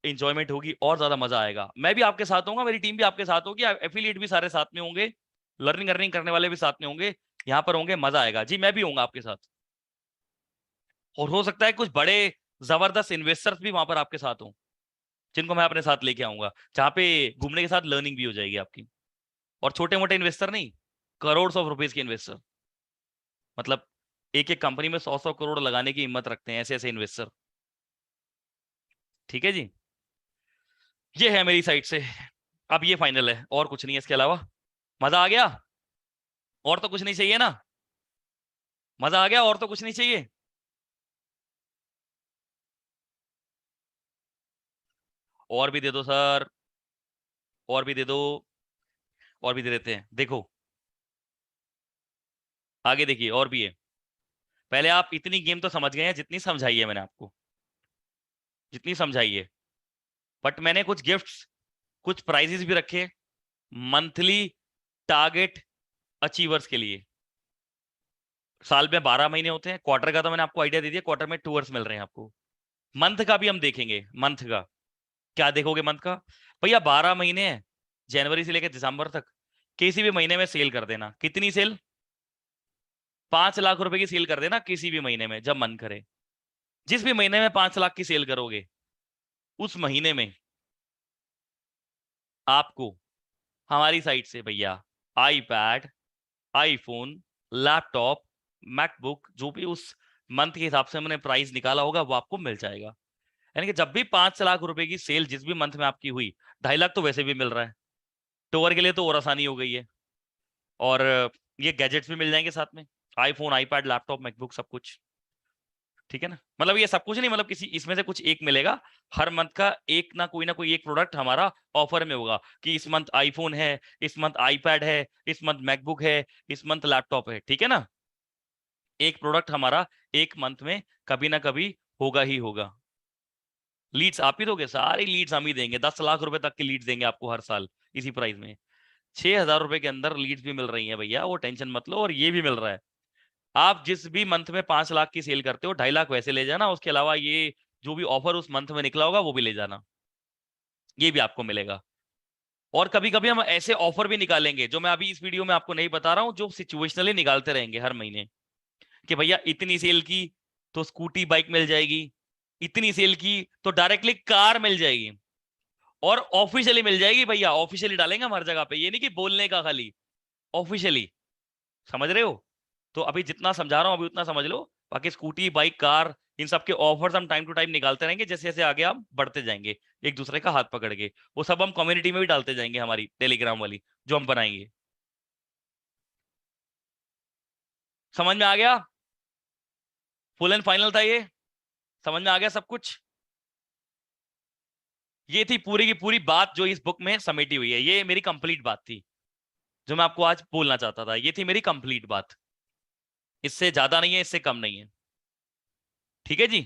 इंजॉयमेंट होगी और ज्यादा मजा आएगा। मैं भी आपके साथ होऊंगा, मेरी टीम भी आपके साथ होगी, एफिलिएट भी सारे साथ में होंगे, लर्निंग अर्निंग करने वाले भी साथ में होंगे, यहाँ पर होंगे, मजा आएगा जी। मैं भी होऊंगा आपके साथ, और हो सकता है कुछ बड़े जबरदस्त इन्वेस्टर्स भी वहां पर आपके साथ हों, जिनको मैं अपने साथ लेके आऊंगा, जहाँ पे घूमने के साथ लर्निंग भी हो जाएगी आपकी। और छोटे मोटे इन्वेस्टर नहीं, करोड़ ऑफ रुपीज के इन्वेस्टर, मतलब एक एक कंपनी में 100-100 करोड़ लगाने की हिम्मत रखते हैं, ऐसे ऐसे इन्वेस्टर। ठीक है जी, ये है मेरी साइड से। अब ये फाइनल है, और कुछ नहीं है इसके अलावा। मजा आ गया? और तो कुछ नहीं चाहिए ना? मजा आ गया, और तो कुछ नहीं चाहिए? और भी दे दो सर, और भी दे दो, और भी दे देते हैं, देखो आगे देखिए और भी है। पहले आप इतनी गेम तो समझ गए हैं जितनी समझाई है मैंने आपको, जितनी समझाई है। बट मैंने कुछ गिफ्ट्स, कुछ प्राइजेस भी रखे मंथली टारगेट अचीवर्स के लिए। साल में 12 महीने होते हैं, क्वार्टर का तो मैंने आपको आइडिया दे दिया, क्वार्टर में 2 मिल रहे हैं आपको। मंथ का भी हम देखेंगे, मंथ का क्या देखोगे मंथ का? भैया 12 महीने हैं, जनवरी से लेकर दिसंबर तक, किसी भी महीने में सेल कर देना। कितनी सेल? 5 लाख रुपए की सेल कर देना किसी भी महीने में जब मन करे। जिस भी महीने में 5 लाख की सेल करोगे, उस महीने में आपको हमारी साइट से भैया आईपैड, आईफोन, लैपटॉप, मैकबुक, जो भी उस मंथ के हिसाब से हमने प्राइस निकाला होगा वो आपको मिल जाएगा। यानी कि जब भी 5 लाख रुपए की सेल जिस भी मंथ में आपकी हुई, 2.5 लाख तो वैसे भी मिल रहा है। टोवर के लिए तो और आसानी हो गई है। और ये गैजेट्स भी मिल जाएंगे साथ में, आईफोन, आईपैड, लैपटॉप, मैकबुक, सब कुछ। ठीक है ना, मतलब ये सब कुछ नहीं, मतलब किसी इसमें से कुछ एक मिलेगा। हर मंथ का एक ना कोई एक प्रोडक्ट हमारा ऑफर में होगा, कि इस मंथ आईफोन है, इस मंथ आईपैड है, इस मंथ मैकबुक है, इस मंथ लैपटॉप है। ठीक है ना, एक प्रोडक्ट हमारा एक मंथ में कभी ना कभी होगा ही होगा। लीड्स आप ही दोगे, सारी लीड्स हम ही देंगे। 10 लाख रुपए तक की लीड्स देंगे आपको हर साल इसी प्राइस में। 6,000 रुपए के अंदर लीड्स भी मिल रही हैं भैया, वो टेंशन मत लो। और ये भी मिल रहा है, आप जिस भी मंथ में 5 लाख की सेल करते हो, 2.5 लाख वैसे ले जाना, उसके अलावा ये जो भी ऑफर उस मंथ में निकला होगा वो भी ले जाना, ये भी आपको मिलेगा। और कभी कभी हम ऐसे ऑफर भी निकालेंगे जो मैं अभी इस वीडियो में आपको नहीं बता रहा हूँ, जो सिचुएशनली निकालते रहेंगे हर महीने, कि भैया इतनी सेल की तो स्कूटी बाइक मिल जाएगी, इतनी सेल की तो डायरेक्टली कार मिल जाएगी, और ऑफिशियली मिल जाएगी भैया। ऑफिशियली डालेंगे हम हर जगह पे, ये नहीं कि बोलने का खाली, ऑफिशियली। समझ रहे हो? तो अभी जितना समझा रहा हूं अभी उतना समझ लो। बाकी स्कूटी, बाइक, कार, इन सब के ऑफर्स हम टाइम टू टाइम निकालते रहेंगे, जैसे जैसे आगे हम बढ़ते जाएंगे एक दूसरे का हाथ पकड़ के। वो सब हम कम्युनिटी में भी डालते जाएंगे, हमारी टेलीग्राम वाली जो हम बनाएंगे। समझ में आ गया? फुल एंड फाइनल था ये? समझ में आ गया सब कुछ? ये थी पूरी की पूरी बात जो इस बुक में समेटी हुई है। ये मेरी कंप्लीट बात थी जो मैं आपको आज बोलना चाहता था। ये थी मेरी कंप्लीट बात, इससे ज्यादा नहीं है, इससे कम नहीं है। ठीक है जी।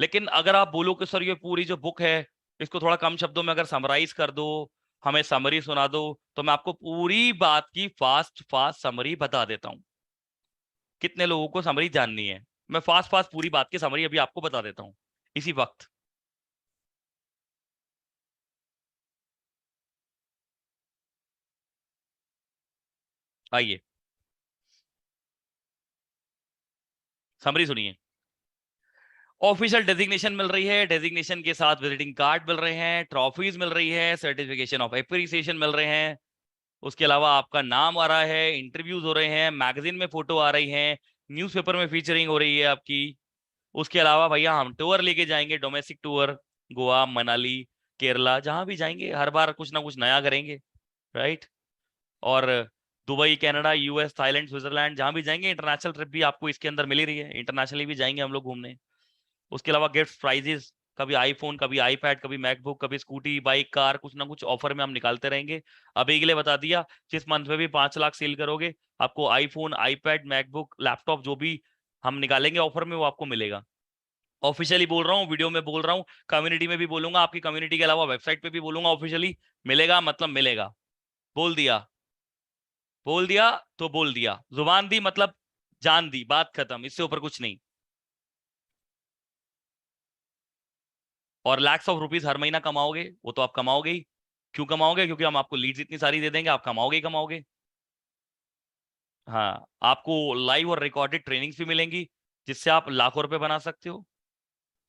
लेकिन अगर आप बोलो कि सर ये पूरी जो बुक है इसको थोड़ा कम शब्दों में अगर समराइज कर दो, हमें समरी सुना दो, तो मैं आपको पूरी बात की फास्ट फास्ट समरी बता देता हूं। कितने लोगों को समरी जाननी है? मैं फास्ट फास्ट पूरी बात की समरी अभी आपको बता देता हूं इसी वक्त। आइए, समरी सुनिए। ऑफिशियल डेजिग्नेशन मिल रही है, डेजिग्नेशन के साथ विजिटिंग कार्ड मिल रहे हैं, ट्रॉफीज मिल रही है, सर्टिफिकेशन ऑफ एप्रिसिएशन मिल रहे हैं। उसके अलावा आपका नाम आ रहा है, इंटरव्यूज हो रहे हैं, मैगजीन में फोटो आ रही है, न्यूज़पेपर में फीचरिंग हो रही है आपकी। उसके अलावा भैया हम टूर लेके जाएंगे, डोमेस्टिक टूर, गोवा, मनाली, केरला, जहां भी जाएंगे हर बार कुछ ना कुछ नया करेंगे, राइट। और Dubai, Canada, US, Thailand, Switzerland, जहां भी जाएंगे इंटरनेशनल ट्रिप भी आपको इसके अंदर मिल ही रही है, इंटरनेशनली भी जाएंगे हम लोग घूमने। उसके अलावा गिफ्ट प्राइजेस, कभी आईफोन, कभी आईपैड, कभी मैकबुक, कभी स्कूटी, बाइक, कार, कुछ ना कुछ ऑफर में हम निकालते रहेंगे। अभी के लिए बता दिया, जिस मंथ में भी 5 लाख सेल करोगे, आपको आईफोन, आईपैड, मैकबुक, लैपटॉप जो भी हम निकालेंगे ऑफर में वो आपको मिलेगा। ऑफिशियली बोल रहा हूँ, वीडियो में बोल रहा हूँ, कम्युनिटी में भी बोलूंगा, आपकी कम्युनिटी के अलावा वेबसाइट पे भी बोलूंगा। ऑफिशियली मिलेगा मतलब मिलेगा। बोल दिया, बोल दिया तो बोल दिया, जुबान दी मतलब जान दी, बात खत्म, इससे ऊपर कुछ नहीं। और लैक्स ऑफ रुपीज हर महीना कमाओगे, वो तो आप कमाओगे ही। क्यों कमाओगे? क्योंकि हम आपको लीड्स इतनी सारी दे देंगे, आप कमाओगे ही कमाओगे। हाँ, आपको लाइव और रिकॉर्डेड ट्रेनिंग्स भी मिलेंगी, जिससे आप लाखों रुपए बना सकते हो।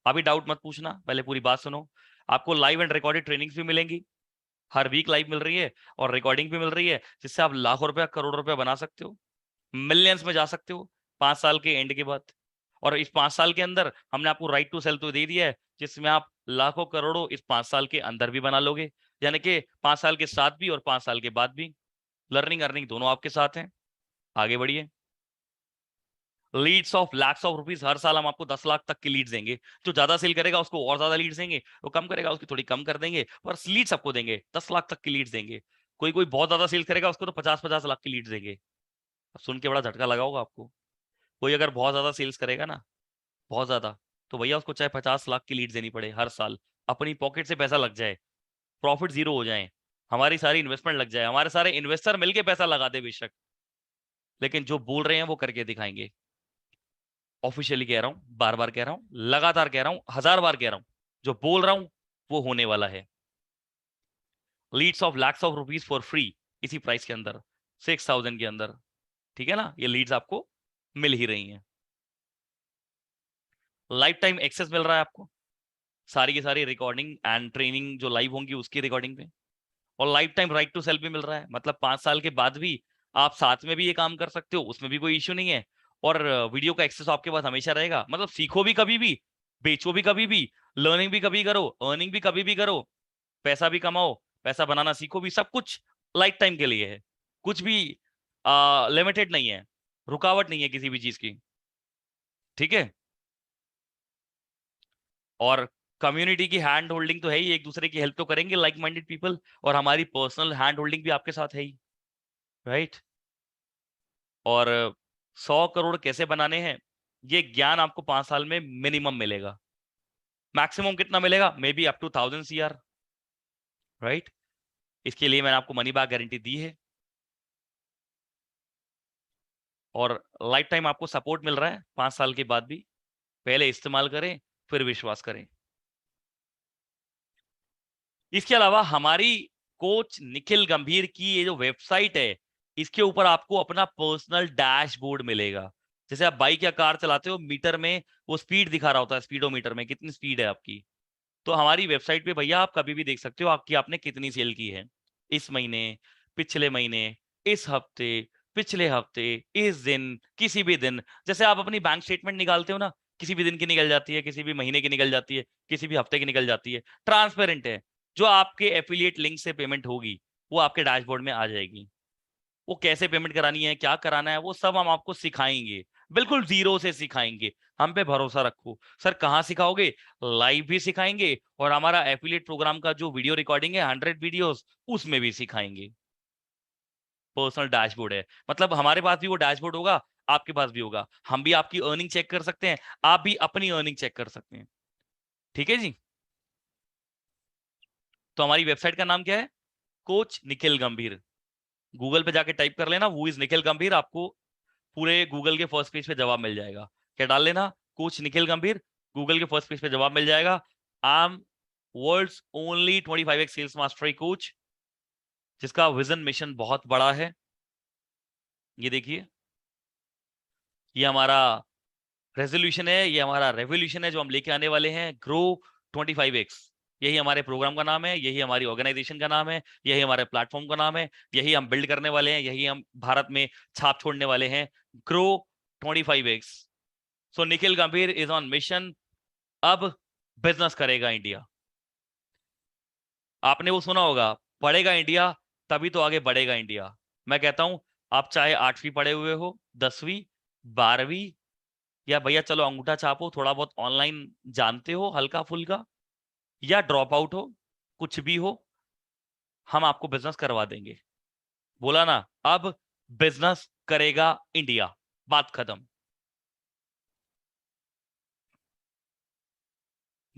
अभी डाउट मत पूछना, पहले पूरी बात सुनो। आपको लाइव एंड रिकॉर्डेड ट्रेनिंग्स भी मिलेंगी, हर वीक लाइव मिल रही है, और रिकॉर्डिंग भी मिल रही है, जिससे आप लाखों रुपया, करोड़ रुपया बना सकते हो, मिलियंस में जा सकते हो 5 साल के एंड के बाद। और इस 5 साल के अंदर हमने आपको राइट टू सेल तो दे दिया है, जिसमें आप लाखों करोड़ों इस 5 साल के अंदर भी बना लोगे। यानी कि 5 साल के साथ भी और 5 साल के बाद भी लर्निंग अर्निंग दोनों आपके साथ हैं। आगे बढ़िए। Leads of lakhs of rupees, हर साल हम आपको 10 लाख तक की लीड्स देंगे। जो ज्यादा सेल करेगा उसको और ज्यादा लीड्स देंगे, वो कम करेगा उसकी थोड़ी कम कर देंगे, पर लीड्स सबको देंगे, 10 लाख तक की लीड्स देंगे। कोई कोई बहुत ज्यादा सेल करेगा उसको तो 50-50 लाख की लीड्स देंगे। अब सुन के बड़ा झटका लगा होगा आपको। कोई अगर बहुत ज्यादा सेल्स करेगा ना, बहुत ज्यादा, तो भैया उसको चाहे 50 लाख की लीड देनी पड़े हर साल, अपनी पॉकेट से पैसा लग जाए, प्रॉफिट जीरो हो जाए, हमारी सारी इन्वेस्टमेंट लग जाए, हमारे सारे इन्वेस्टर मिलके पैसा लगा दे बेशक, लेकिन जो बोल रहे हैं वो करके दिखाएंगे। ऑफिशियली कह रहा हूं, बार बार कह रहा हूं, लगातार कह रहा हूं, 1000 बार कह रहा हूं, जो बोल रहा हूं वो होने वाला है। Leeds of lakhs of rupees for free, इसी प्राइस के अंदर, 6,000 के अंदर। ठीक है ना, ये लीड्स आपको मिल ही रही हैं। लाइफ टाइम एक्सेस मिल रहा है आपको, सारी की सारी रिकॉर्डिंग एंड ट्रेनिंग जो लाइव होंगी उसकी रिकॉर्डिंग पे। और life time right to sell भी मिल रहा है, मतलब 5 साल के बाद भी आप साथ में भी ये काम कर सकते हो, उसमें भी कोई इश्यू नहीं है। और वीडियो का एक्सेस आपके पास हमेशा रहेगा, मतलब सीखो भी कभी भी, बेचो भी कभी भी, लर्निंग भी कभी करो, अर्निंग भी कभी भी करो, पैसा भी कमाओ, पैसा बनाना सीखो भी, सब कुछ लाइफ टाइम के लिए है। कुछ भी लिमिटेड नहीं है, रुकावट नहीं है किसी भी चीज की। ठीक है। और कम्युनिटी की हैंड होल्डिंग तो है ही, एक दूसरे की हेल्प तो करेंगे लाइक माइंडेड पीपल, और हमारी पर्सनल हैंड होल्डिंग भी आपके साथ है ही, राइट। और 100 करोड़ कैसे बनाने हैं, ये ज्ञान आपको 5 साल में मिनिमम मिलेगा। मैक्सिमम कितना मिलेगा, may be up to 1000 CR, right. इसके लिए मैंने आपको मनी बैक गारंटी दी है, और लाइफ टाइम आपको सपोर्ट मिल रहा है 5 साल के बाद भी। पहले इस्तेमाल करें, फिर विश्वास करें। इसके अलावा हमारी कोच निखिल गंभीर की ये जो वेबसाइट है, इसके ऊपर आपको अपना पर्सनल डैशबोर्ड मिलेगा। जैसे आप बाइक या कार चलाते हो, मीटर में वो स्पीड दिखा रहा होता है, स्पीडोमीटर में कितनी स्पीड है आपकी। तो हमारी वेबसाइट पे भैया आप कभी भी देख सकते हो आपकी आपने कितनी सेल की है, इस महीने, पिछले महीने, इस हफ्ते, पिछले हफ्ते, इस दिन, किसी भी दिन। जैसे आप अपनी बैंक स्टेटमेंट निकालते हो ना, किसी भी दिन की निकल जाती है, किसी भी महीने की निकल जाती है, किसी भी हफ्ते की निकल जाती है, ट्रांसपेरेंट है। जो आपके एफिलिएट लिंक से पेमेंट होगी, वो आपके डैशबोर्ड में आ जाएगी। वो कैसे पेमेंट करानी है, क्या कराना है, वो सब हम आपको सिखाएंगे, बिल्कुल जीरो से सिखाएंगे। हम पे भरोसा रखो। सर कहाँ सिखाओगे, लाइव भी सिखाएंगे, और हमारा एफिलिएट प्रोग्राम का जो वीडियो रिकॉर्डिंग है 100 वीडियोस, उसमें भी सिखाएंगे। पर्सनल डैशबोर्ड है, मतलब हमारे पास भी वो डैशबोर्ड होगा, आपके पास भी होगा। हम भी आपकी अर्निंग चेक कर सकते हैं, आप भी अपनी अर्निंग चेक कर सकते हैं। ठीक है जी। तो हमारी वेबसाइट का नाम क्या है, कोच निखिल गंभीर। गूगल पे जाके टाइप कर लेना वो इज निखिल गंभीर, आपको पूरे गूगल के फर्स्ट पेज पे जवाब मिल जाएगा। क्या डाल लेना, कोच निखिल गंभीर, गूगल के फर्स्ट पेज पे जवाब मिल जाएगा। I am world's only 25x sales mastery coach, जिसका विजन मिशन बहुत बड़ा है। ये देखिए, ये हमारा रेजोल्यूशन है, ये हमारा रेवोल्यूशन है जो हम लेके आने वाले हैं, ग्रो 25x। यही हमारे प्रोग्राम का नाम है, यही हमारी ऑर्गेनाइजेशन का नाम है, यही हमारे प्लेटफॉर्म का नाम है, यही हम बिल्ड करने वाले हैं, यही हम भारत में छाप छोड़ने वाले हैं। Grow 25x। सो निखिल गंभीर इज ऑन मिशन। अब बिजनेस करेगा इंडिया। आपने वो सुना होगा, पढ़ेगा इंडिया तभी तो आगे बढ़ेगा इंडिया। मैं कहता हूं, आप चाहे 8वीं पढ़े हुए हो, 10वीं, 12वीं, या भैया चलो अंगूठा छापो, थोड़ा बहुत ऑनलाइन जानते हो हल्का फुल्का, या ड्रॉप आउट हो, कुछ भी हो, हम आपको बिजनेस करवा देंगे। बोला ना, अब बिजनेस करेगा इंडिया, बात खत्म।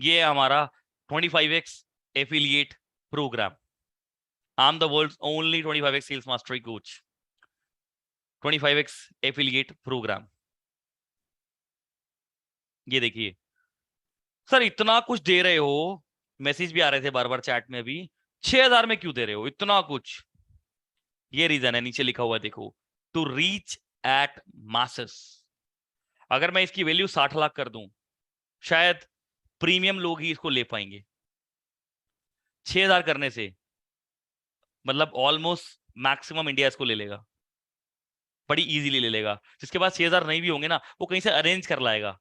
ये है हमारा 25x affiliate programme. I am the world only 25x sales mastery coach. 25x affiliate programme. ये देखिए, सर इतना कुछ दे रहे हो, मैसेज भी आ रहे थे बार बार चैट में भी, 6000 में क्यों दे रहे हो इतना कुछ। ये रीजन है, नीचे लिखा हुआ है देखो, टू रीच एट मासेस। अगर मैं इसकी वैल्यू 60 लाख कर दूं, शायद प्रीमियम लोग ही इसको ले पाएंगे। 6000 करने से मतलब ऑलमोस्ट मैक्सिमम इंडिया इसको ले लेगा, बड़ी इजीली ले लेगा। जिसके पास 6000 नहीं भी होंगे ना, वो कहीं से अरेंज कर लाएगा।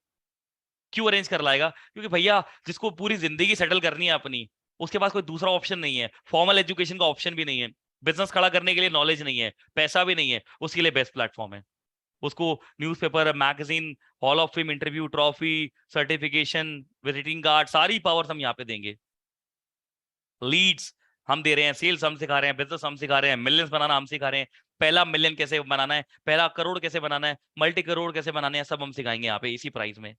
क्यों अरेंज कर लाएगा, क्योंकि भैया जिसको पूरी जिंदगी सेटल करनी है अपनी, उसके पास कोई दूसरा ऑप्शन नहीं है, फॉर्मल एजुकेशन का ऑप्शन भी नहीं है, बिजनेस खड़ा करने के लिए नॉलेज नहीं है, पैसा भी नहीं है, उसके लिए बेस्ट प्लेटफॉर्म है। उसको newspaper, magazine, hall of fame interview, trophy, certification, visiting card, सारी पावर्स हम यहाँ पे देंगे। लीड्स हम दे रहे हैं, सेल्स हम सिखा रहे हैं, बिजनेस हम सिखा रहे हैं, मिलियंस बनाना हम सिखा रहे हैं, पहला मिलियन कैसे बनाना है, पहला करोड़ कैसे बनाना है, मल्टी करोड़ कैसे बनाने हैं, सब हम सिखाएंगे यहाँ पे इसी प्राइस में।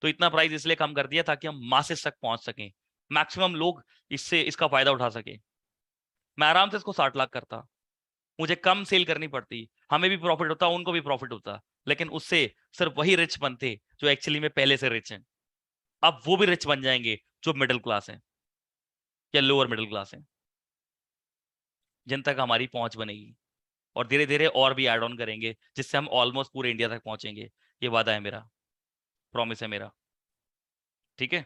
तो इतना प्राइस इसलिए कम कर दिया ताकि हम मासेस तक पहुंच सकें, मैक्सिमम लोग इससे इसका फायदा उठा सके। मैं आराम से इसको 60 लाख करता, मुझे कम सेल करनी पड़ती, हमें भी प्रॉफिट होता, उनको भी प्रॉफिट होता, लेकिन उससे सिर्फ वही रिच बनते जो एक्चुअली में पहले से रिच हैं। अब वो भी रिच बन जाएंगे जो मिडिल क्लास हैं या लोअर मिडिल क्लास हैं, जिन तक हमारी पहुंच बनेगी। और धीरे धीरे और भी ऐड ऑन करेंगे, जिससे हम ऑलमोस्ट पूरे इंडिया तक पहुंचेंगे। ये वादा है मेरा, प्रॉमिस है मेरा। ठीक है।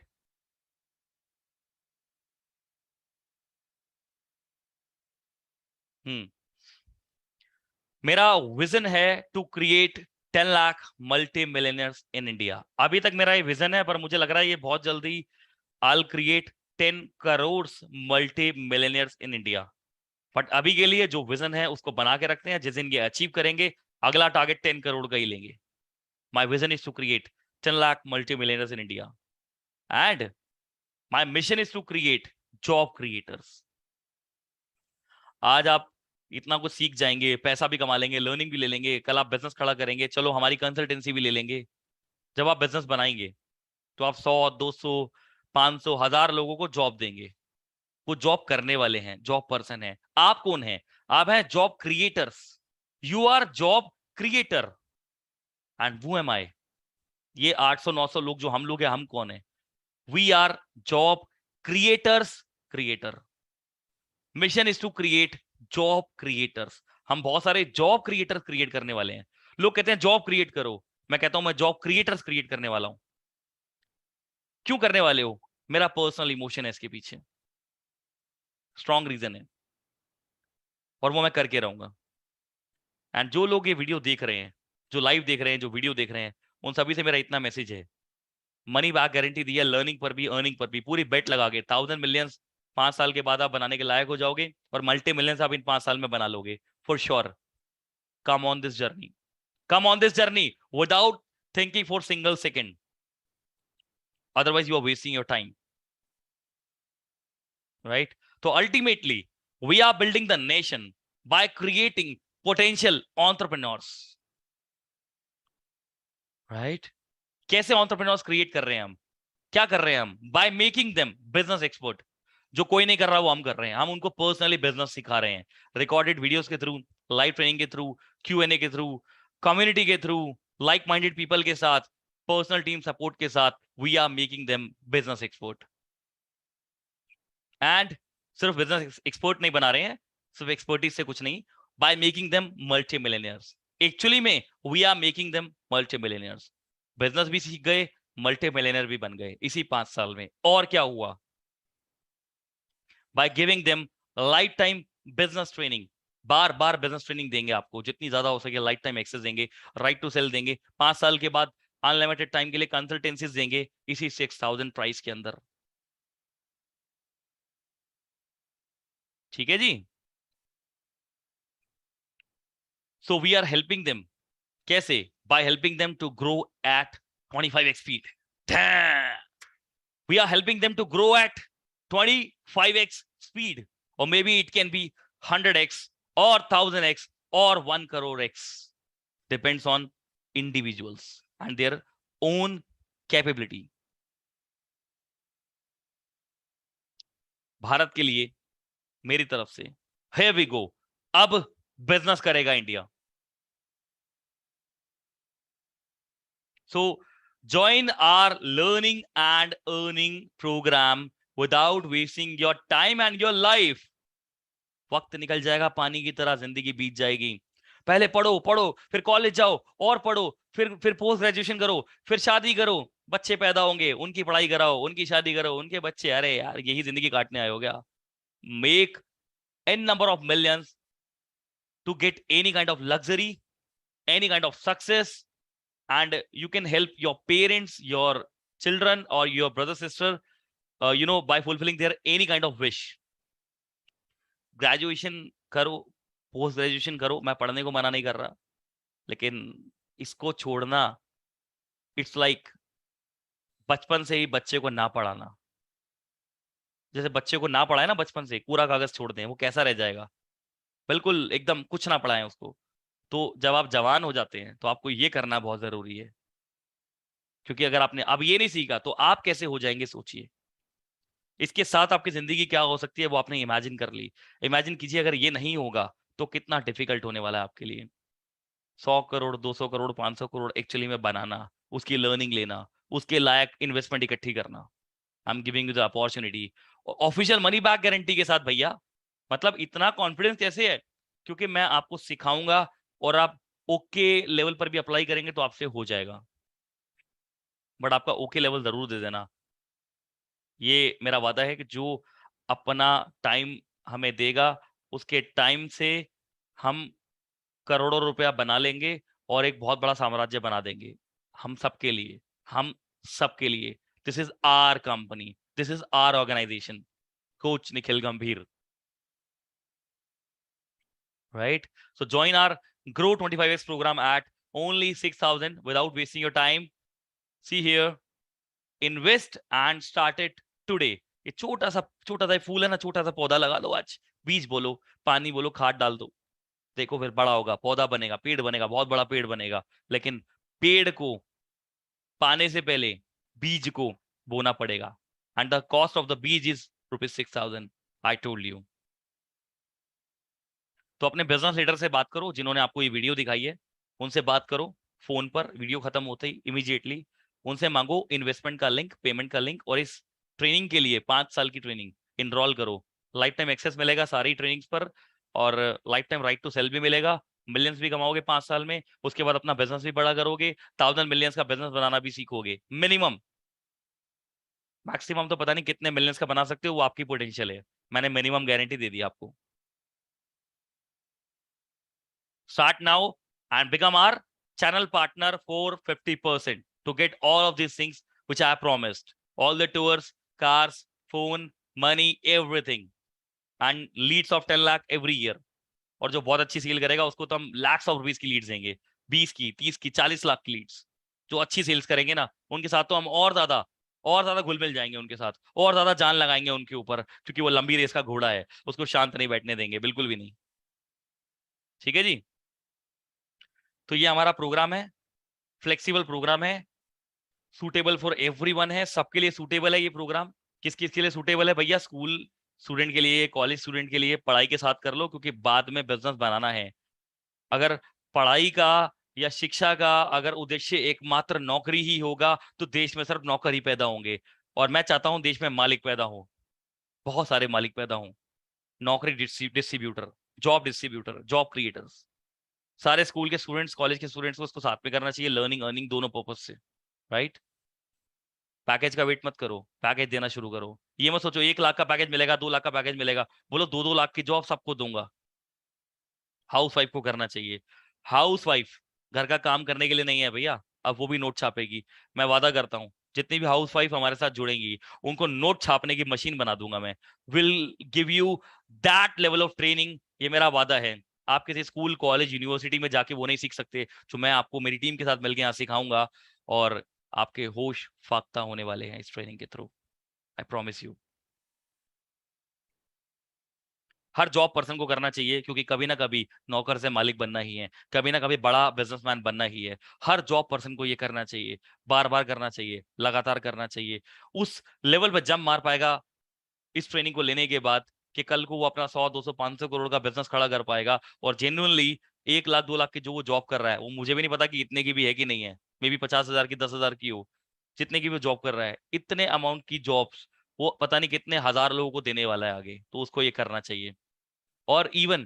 हम्म। मेरा विजन है to create 10 lakh multi millionaires in India. अभी तक मेरा ये विजन है, पर मुझे लग रहा है ये बहुत जल्दी I'll create 10 crore multi millionaires in India. But अभी के लिए जो विजन है उसको बना के रखते हैं, जिस दिन ये अचीव करेंगे अगला टारगेट 10 करोड़ का ही लेंगे। My vision is to create 10 lakh multi millionaires in India and my mission is to create job creators. आज आप इतना कुछ सीख जाएंगे, पैसा भी कमा लेंगे, लर्निंग भी ले लेंगे, कल आप बिजनेस खड़ा करेंगे, चलो हमारी कंसल्टेंसी भी ले लेंगे। जब आप बिजनेस बनाएंगे तो आप 100, 200, 500, 1000 लोगों को जॉब देंगे। वो जॉब करने वाले हैं, जॉब पर्सन है। आप कौन है? आप हैं job creators. You are job creator and who am I. ये 800 900 लोग जो हम लोग हैं, हम कौन है? We are job creators. Creator mission is to create job creators. हम बहुत सारे जॉब क्रिएटर्स क्रिएट करने वाले हैं। लोग कहते हैं जॉब क्रिएट करो, मैं कहता हूं मैं जॉब क्रिएटर्स क्रिएट करने वाला हूं। क्यों करने वाले हो? मेरा पर्सनल इमोशन है इसके पीछे, स्ट्रॉन्ग रीजन है, और वो मैं करके रहूंगा। एंड जो लोग ये वीडियो देख रहे हैं, जो लाइव देख रहे हैं, जो वीडियो देख रहे हैं, उन सभी से मेरा इतना मैसेज है, मनी बैक गारंटी दी है, लर्निंग पर भी, अर्निंग पर भी। पूरी बेट लगा के 1000 मिलियंस 5 साल के बाद आप बनाने के लायक हो जाओगे, और मल्टी मिलियंस आप इन 5 साल में बना लोगे for sure. Come on this journey, come on this journey without thinking for single second, otherwise you are wasting your time, right? So ultimately we are building the nation by creating potential entrepreneurs, right? कैसे entrepreneurs create कर रहे हैं हम? क्या कर रहे हैं हम? Bye making them business expert. जो कोई नहीं कर रहा वो हम कर रहे हैं। हम उनको पर्सनली बिजनेस सिखा रहे हैं, रिकॉर्डेड वीडियोस के थ्रू, लाइव ट्रेनिंग के थ्रू, Q&A के थ्रू, कम्युनिटी के थ्रू, लाइक माइंडेड पीपल के साथ, पर्सनल टीम सपोर्ट के साथ। We are making them business expert. And सिर्फ बिजनेस एक्सपर्ट नहीं बना रहे हैं, सिर्फ एक्सपर्टीज से कुछ नहीं, by making them multi millionaires. Actually में we are making them multi millionaires. Business भी सीख गए, मल्टी मिलियनियर भी बन गए इसी 5 साल में। और क्या हुआ? By giving them life time business training. Bar bar business training देंगे आपको, जितनी ज्यादा हो सके लाइफ टाइम एक्सेस देंगे, राइट टू सेल देंगे। 5 साल के बाद अनलिमिटेड टाइम के लिए कंसल्टेंसीज देंगे इसी 6000 प्राइस के अंदर। ठीक है जी। So we are helping them. कैसे? By helping them to grow at 25x speed. Damn. We are helping them to grow at 25x speed, or maybe it can be 100x or 1000x or 1 crore x. Depends on individuals and their own capability. Bharat के लिए मेरी तरफ से here we go. अब business करेगा India. So join our learning and earning program without wasting your time and your life. वक्त निकल जाएगा पानी की तरह, जिंदगी बीत जाएगी। पहले पढ़ो पढ़ो, फिर कॉलेज जाओ और पढ़ो, फिर पोस्ट ग्रेजुएशन करो, फिर शादी करो, बच्चे पैदा होंगे, उनकी पढ़ाई कराओ, उनकी शादी करो, उनके बच्चे। अरे यार, यही जिंदगी काटने आए हो क्या? Make n number of millions to get any kind of luxury, any kind of success, and you can help your parents, your children, or your brother sister, by fulfilling their any kind of wish. Graduation करो, post graduation करो, मैं पढ़ने को मना नहीं कर रहा, लेकिन इसको छोड़ना, इट्स लाइक बचपन से ही बच्चे को ना पढ़ाना। जैसे बच्चे को ना पढ़ाए ना बचपन से, पूरा कागज छोड़ दें, वो कैसा रह जाएगा? बिल्कुल एकदम कुछ ना पढ़ाएं उसको। तो जब आप जवान हो जाते हैं तो आपको ये करना बहुत जरूरी है, क्योंकि अगर आपने अब ये नहीं सीखा तो आप कैसे हो जाएंगे, सोचिए। इसके साथ आपकी जिंदगी क्या हो सकती है वो आपने इमेजिन कर ली। इमेजिन कीजिए अगर ये नहीं होगा तो कितना डिफिकल्ट होने वाला है आपके लिए। 100 करोड़, 200 करोड़, 500 करोड़ एक्चुअली में बनाना, उसकी लर्निंग लेना, उसके लायक इन्वेस्टमेंट इकट्ठी करना। I am giving you the opportunity, official money back guarantee के साथ भैया। मतलब इतना कॉन्फिडेंस कैसे है? क्योंकि मैं आपको सिखाऊंगा और आप ओके लेवल पर भी अप्लाई करेंगे तो आपसे हो जाएगा। बट आपका ओके लेवल जरूर दे देना। ये मेरा वादा है कि जो अपना टाइम हमें देगा, उसके टाइम से हम करोड़ों रुपया बना लेंगे, और एक बहुत बड़ा साम्राज्य बना देंगे हम सबके लिए, हम सबके लिए। This is our company, this is our organisation, coach Nikhil Gambhir, right? So join our Grow 25x program at only 6,000 without wasting your time. See here, invest and start it today. ये छोटा सा फूल है ना, छोटा सा पौधा लगा दो आज, बीज बोलो, पानी बोलो, खाद डाल दो, देखो फिर बड़ा होगा, पौधा बनेगा, पेड़ बनेगा, बहुत बड़ा पेड़ बनेगा। लेकिन पेड़ को पाने से पहले बीज को बोना पड़ेगा, and the cost of the bees is ₹6,000। I told you. तो अपने बिजनेस लीडर से बात करो जिन्होंने आपको ये वीडियो दिखाई है, उनसे बात करो फोन पर, वीडियो खत्म होते ही इमीडिएटली उनसे मांगो इन्वेस्टमेंट का लिंक, पेमेंट का लिंक, और इस ट्रेनिंग के लिए 5 साल की ट्रेनिंग इनरोल करो। लाइफ टाइम एक्सेस मिलेगा सारी ट्रेनिंग्स पर, और life time right to sell भी मिलेगा। मिलियंस भी कमाओगे 5 साल में, उसके बाद अपना बिजनेस भी बड़ा करोगे, 1000 मिलियंस का बिजनेस बनाना भी सीखोगे मिनिमम। मैक्सिमम तो पता नहीं कितने मिलियंस का बना सकते हो, वो आपकी पोटेंशियल है, मैंने मिनिमम गारंटी दे दी आपको। Start now and become our channel partner for 50% to get all of these things which I promised. All the tours, cars, phone, money, everything. And leads of 10 lakh every year. और जो बहुत अच्छी cell करेगा उसको तो हम lakhs of rupees की Leeds देंगे, 20 की, 30 की, 40 लाख की लीड्स। जो अच्छी सेल्स करेंगे ना उनके साथ तो हम और ज्यादा घुल मिल जाएंगे उनके साथ, और ज्यादा जान लगाएंगे उनके ऊपर, क्योंकि वो लंबी रेस का घोड़ा है, उसको शांत नहीं बैठने देंगे, बिल्कुल भी नहीं। ठीक है जी। तो ये हमारा प्रोग्राम है, फ्लेक्सिबल प्रोग्राम है, सूटेबल फॉर एवरीवन है, सबके लिए सूटेबल है ये प्रोग्राम। किस किस के लिए सूटेबल है भैया? स्कूल स्टूडेंट के लिए, कॉलेज स्टूडेंट के लिए, पढ़ाई के साथ कर लो, क्योंकि बाद में बिजनेस बनाना है। अगर पढ़ाई का या शिक्षा का अगर उद्देश्य एकमात्र नौकरी ही होगा तो देश में सिर्फ नौकर ही पैदा होंगे, और मैं चाहता हूं देश में मालिक पैदा हो, बहुत सारे मालिक पैदा हों, नौकरी डिस्ट्रीब्यूटर, जॉब क्रिएटर्स। सारे स्कूल के स्टूडेंट्स, कॉलेज के स्टूडेंट्स को उसको साथ में करना चाहिए, लर्निंग अर्निंग दोनों पर्पज से, राइट? पैकेज का वेट मत करो, पैकेज देना शुरू करो। ये मत सोचो 1 लाख का पैकेज मिलेगा, 2 लाख का पैकेज मिलेगा, बोलो 2-2 लाख की जॉब सबको दूंगा। हाउस वाइफ को करना चाहिए। हाउस वाइफ घर का काम करने के लिए नहीं है भैया, अब वो भी नोट छापेगी। मैं वादा करता हूँ जितनी भी हाउस वाइफ हमारे साथ जुड़ेंगी उनको नोट छापने की मशीन बना दूंगा मैं। Will give you that level of training, ये मेरा वादा है। आप किसी स्कूल, कॉलेज, यूनिवर्सिटी में जाके वो नहीं सीख सकते जो मैं आपको मेरी टीम के साथ मिलकर यहाँ सिखाऊंगा, और आपके होश फाख्ता होने वाले हैं इस ट्रेनिंग के through, I promise you. Her job person को करना चाहिए, क्योंकि कभी ना कभी नौकर से मालिक बनना ही है, कभी ना कभी बड़ा बिजनेसमैन बनना ही है। हर जॉब पर्सन को ये करना चाहिए, बार बार करना चाहिए, लगातार करना चाहिए। उस लेवल पर जंप मार पाएगा इस ट्रेनिंग को लेने के बाद कि कल को वो अपना 100, 200, 500 करोड़ का बिजनेस खड़ा कर पाएगा, और जेन्युइनली 1 लाख 2 लाख की जो वो जॉब कर रहा है, वो मुझे भी नहीं पता कि इतने की भी है कि नहीं है, मे बी 50,000 की, 10,000 की हो, जितने की भी जॉब कर रहा है, इतने अमाउंट की जॉब्स वो पता नहीं कितने हजार लोगों को देने वाला है आगे, तो उसको ये करना चाहिए। और इवन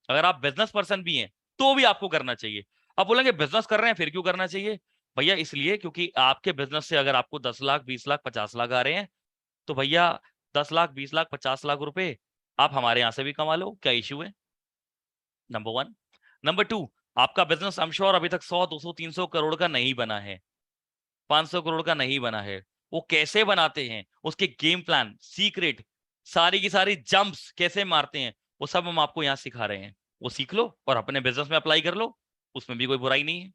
अगर आप बिजनेस पर्सन भी हैं तो भी आपको करना चाहिए। आप बोलेंगे बिजनेस कर रहे हैं फिर क्यों करना चाहिए? भैया इसलिए क्योंकि आपके बिजनेस से अगर आपको 10 लाख, 20 लाख, 50 लाख आ रहे हैं, तो भैया 10 लाख, 20 लाख, 50 लाख रुपए आप हमारे यहां से भी कमा लो, क्या इश्यू है? Number one. नंबर टू, आपका बिजनेस आई एम श्योर अभी तक 100, 200, 300 करोड़ का नहीं बना है, 500 करोड़ का नहीं बना है। वो कैसे बनाते हैं, उसके गेम प्लान, सीक्रेट, सारी की सारी जंप्स कैसे मारते हैं, वो सब हम आपको यहाँ सिखा रहे हैं। वो सीख लो और अपने बिजनेस में अप्लाई कर लो, उसमें भी कोई बुराई नहीं है।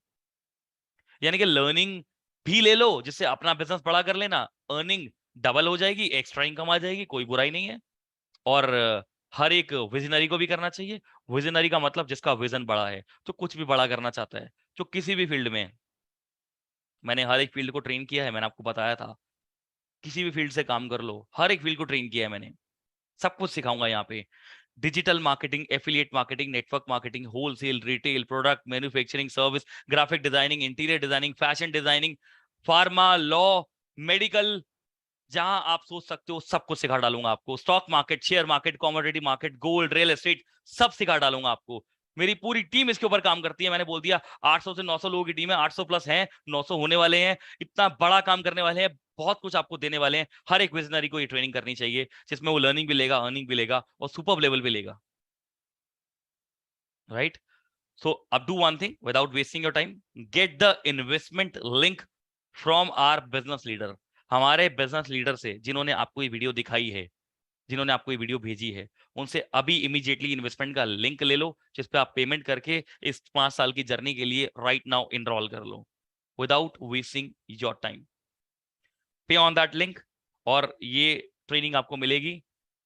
यानी कि लर्निंग भी ले लो जिससे अपना बिजनेस बड़ा कर लेना, अर्निंग डबल हो जाएगी, एक्स्ट्रा इनकम आ जाएगी, कोई बुराई नहीं है। और हर एक विजनरी को भी करना चाहिए। विजनरी का मतलब जिसका विजन बड़ा है, जो कुछ भी बड़ा करना चाहता है, जो किसी भी फील्ड में। मैंने हर एक फील्ड को ट्रेन किया है, मैंने आपको बताया था। किसी भी फील्ड से काम कर लो, हर एक फील्ड को ट्रेन किया है मैंने, सब कुछ सिखाऊंगा यहाँ पे। Digital marketing, affiliate marketing, network marketing, wholesale, retail, product manufacturing, service, graphic designing, interior designing, fashion designing, pharma, law, medical, जहां आप सोच सकते हो सब कुछ सिखा डालूंगा आपको। Stock market, share market, commodity market, gold, real estate, सब सिखा डालूंगा आपको। मेरी पूरी टीम इसके ऊपर काम करती है। मैंने बोल दिया 800 से 900 लोगों की टीम है, 800 प्लस है, 900 होने वाले हैं। इतना बड़ा काम करने वाले हैं, बहुत कुछ आपको देने वाले हैं। हर एक विजनरी को ये ट्रेनिंग करनी चाहिए जिसमें वो लर्निंग भी लेगा, अर्निंग भी लेगा, और सुपर लेवल भी लेगा, right? So do one thing without wasting your time. Get the investment link from our business leader. हमारे बिजनेस लीडर से, जिन्होंने आपको ये वीडियो दिखाई है, जिन्होंने आपको ये वीडियो भेजी है, उनसे अभी इमीडिएटली इन्वेस्टमेंट का लिंक ले लो, जिस पे आप पेमेंट करके इस 5 साल की जर्नी के लिए राइट नाउ इनरोल कर लो विदाउट वेस्टिंग योर टाइम. पे ऑन दैट लिंक और ये ट्रेनिंग आपको मिलेगी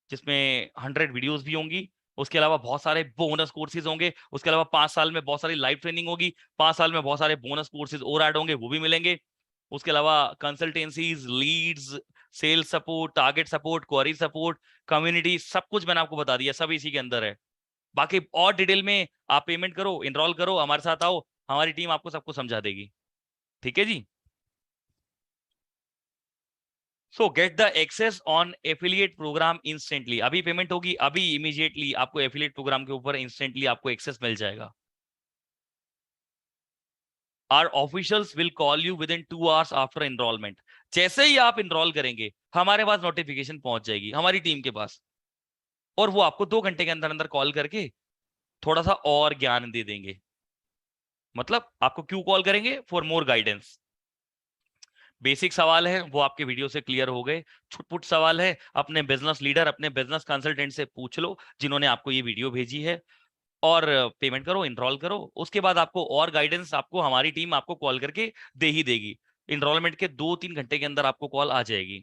जिसमें 100 वीडियोस भी होंगी. उसके अलावा बहुत सारे बोनस कोर्सेज होंगे. उसके अलावा 5 साल में बहुत सारी लाइव ट्रेनिंग होगी. 5 साल में बहुत सारे बोनस कोर्सेज और ऐड होंगे, वो भी मिलेंगे. उसके अलावा consultancies, leads, sales support, target support, query support, community, सब कुछ मैंने आपको बता दिया, सब इसी के अंदर है. बाकी और डिटेल में आप पेमेंट करो, इनरोल करो, हमारे साथ आओ, हमारी टीम आपको सब कुछ समझा देगी. ठीक है जी. So get the access on affiliate program instantly. अभी पेमेंट होगी, अभी इमीडिएटली आपको एफिलिएट प्रोग्राम के ऊपर इंस्टेंटली आपको एक्सेस मिल जाएगा. Our officials will call you within 2 hours after enrollment. जैसे ही आप इनरोल करेंगे, हमारे पास नोटिफिकेशन पहुंच जाएगी, हमारी टीम के पास, और वो आपको 2 घंटे के अंदर अंदर कॉल करके थोड़ा सा और ज्ञान दे देंगे. मतलब आपको क्यों कॉल करेंगे? For more guidance. बेसिक सवाल है वो आपके वीडियो से क्लियर हो गए. छुटपुट सवाल है अपने बिजनेस लीडर, अपने बिजनेस कंसल्टेंट से पूछ लो, जिन्होंने आपको ये वीडियो भेजी है, और पेमेंट करो, इनरोल करो. उसके बाद आपको और गाइडेंस आपको हमारी टीम आपको कॉल करके दे ही देगी. इनरोलमेंट के 2-3 घंटे के अंदर आपको कॉल आ जाएगी.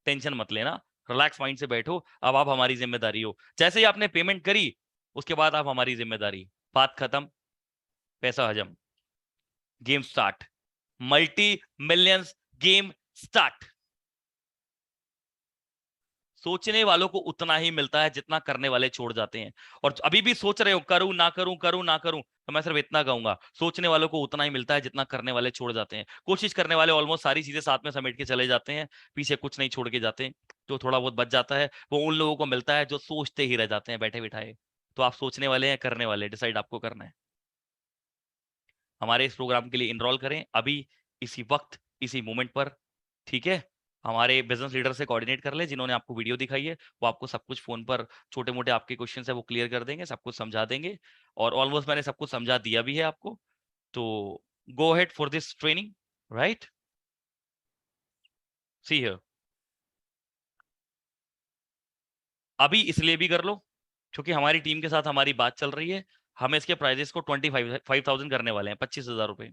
टेंशन मत लेना, रिलैक्स माइंड से बैठो. अब आप हमारी जिम्मेदारी हो. जैसे ही आपने पेमेंट करी, उसके बाद आप हमारी जिम्मेदारी. बात खत्म, पैसा हजम. Game start. Multi millions game start. सोचने वालों को उतना ही मिलता है जितना करने वाले छोड़ जाते हैं. और अभी भी सोच रहे हो करूं ना करूं, करूं ना करूं, तो मैं सिर्फ इतना कहूंगा, सोचने वालों को उतना ही मिलता है जितना करने वाले छोड़ जाते हैं. कोशिश करने वाले ऑलमोस्ट सारी चीजें साथ में समेट के चले जाते हैं, पीछे कुछ नहीं छोड़ के जाते. जो थोड़ा बहुत बच जाता है वो उन लोगों को मिलता है जो सोचते ही रह जाते हैं बैठे बिठाए. तो आप सोचने वाले हैं, करने वाले, डिसाइड आपको करना है. हमारे इस प्रोग्राम के लिए इनरोल करें अभी, इसी वक्त, इसी मोमेंट पर. ठीक है. हमारे बिजनेस लीडर से कोऑर्डिनेट कर ले, जिन्होंने आपको वीडियो दिखाई है. वो आपको सब कुछ फोन पर, छोटे मोटे आपके क्वेश्चन है वो क्लियर कर देंगे, सब कुछ समझा देंगे. और ऑलमोस्ट मैंने सब कुछ समझा दिया भी है आपको. तो go ahead for this training, right. See here. अभी इसलिए भी कर लो क्योंकि हमारी टीम के साथ हमारी बात चल रही है. हम इसके प्राइजेस को 25,000 करने वाले हैं, 25,000 रुपए.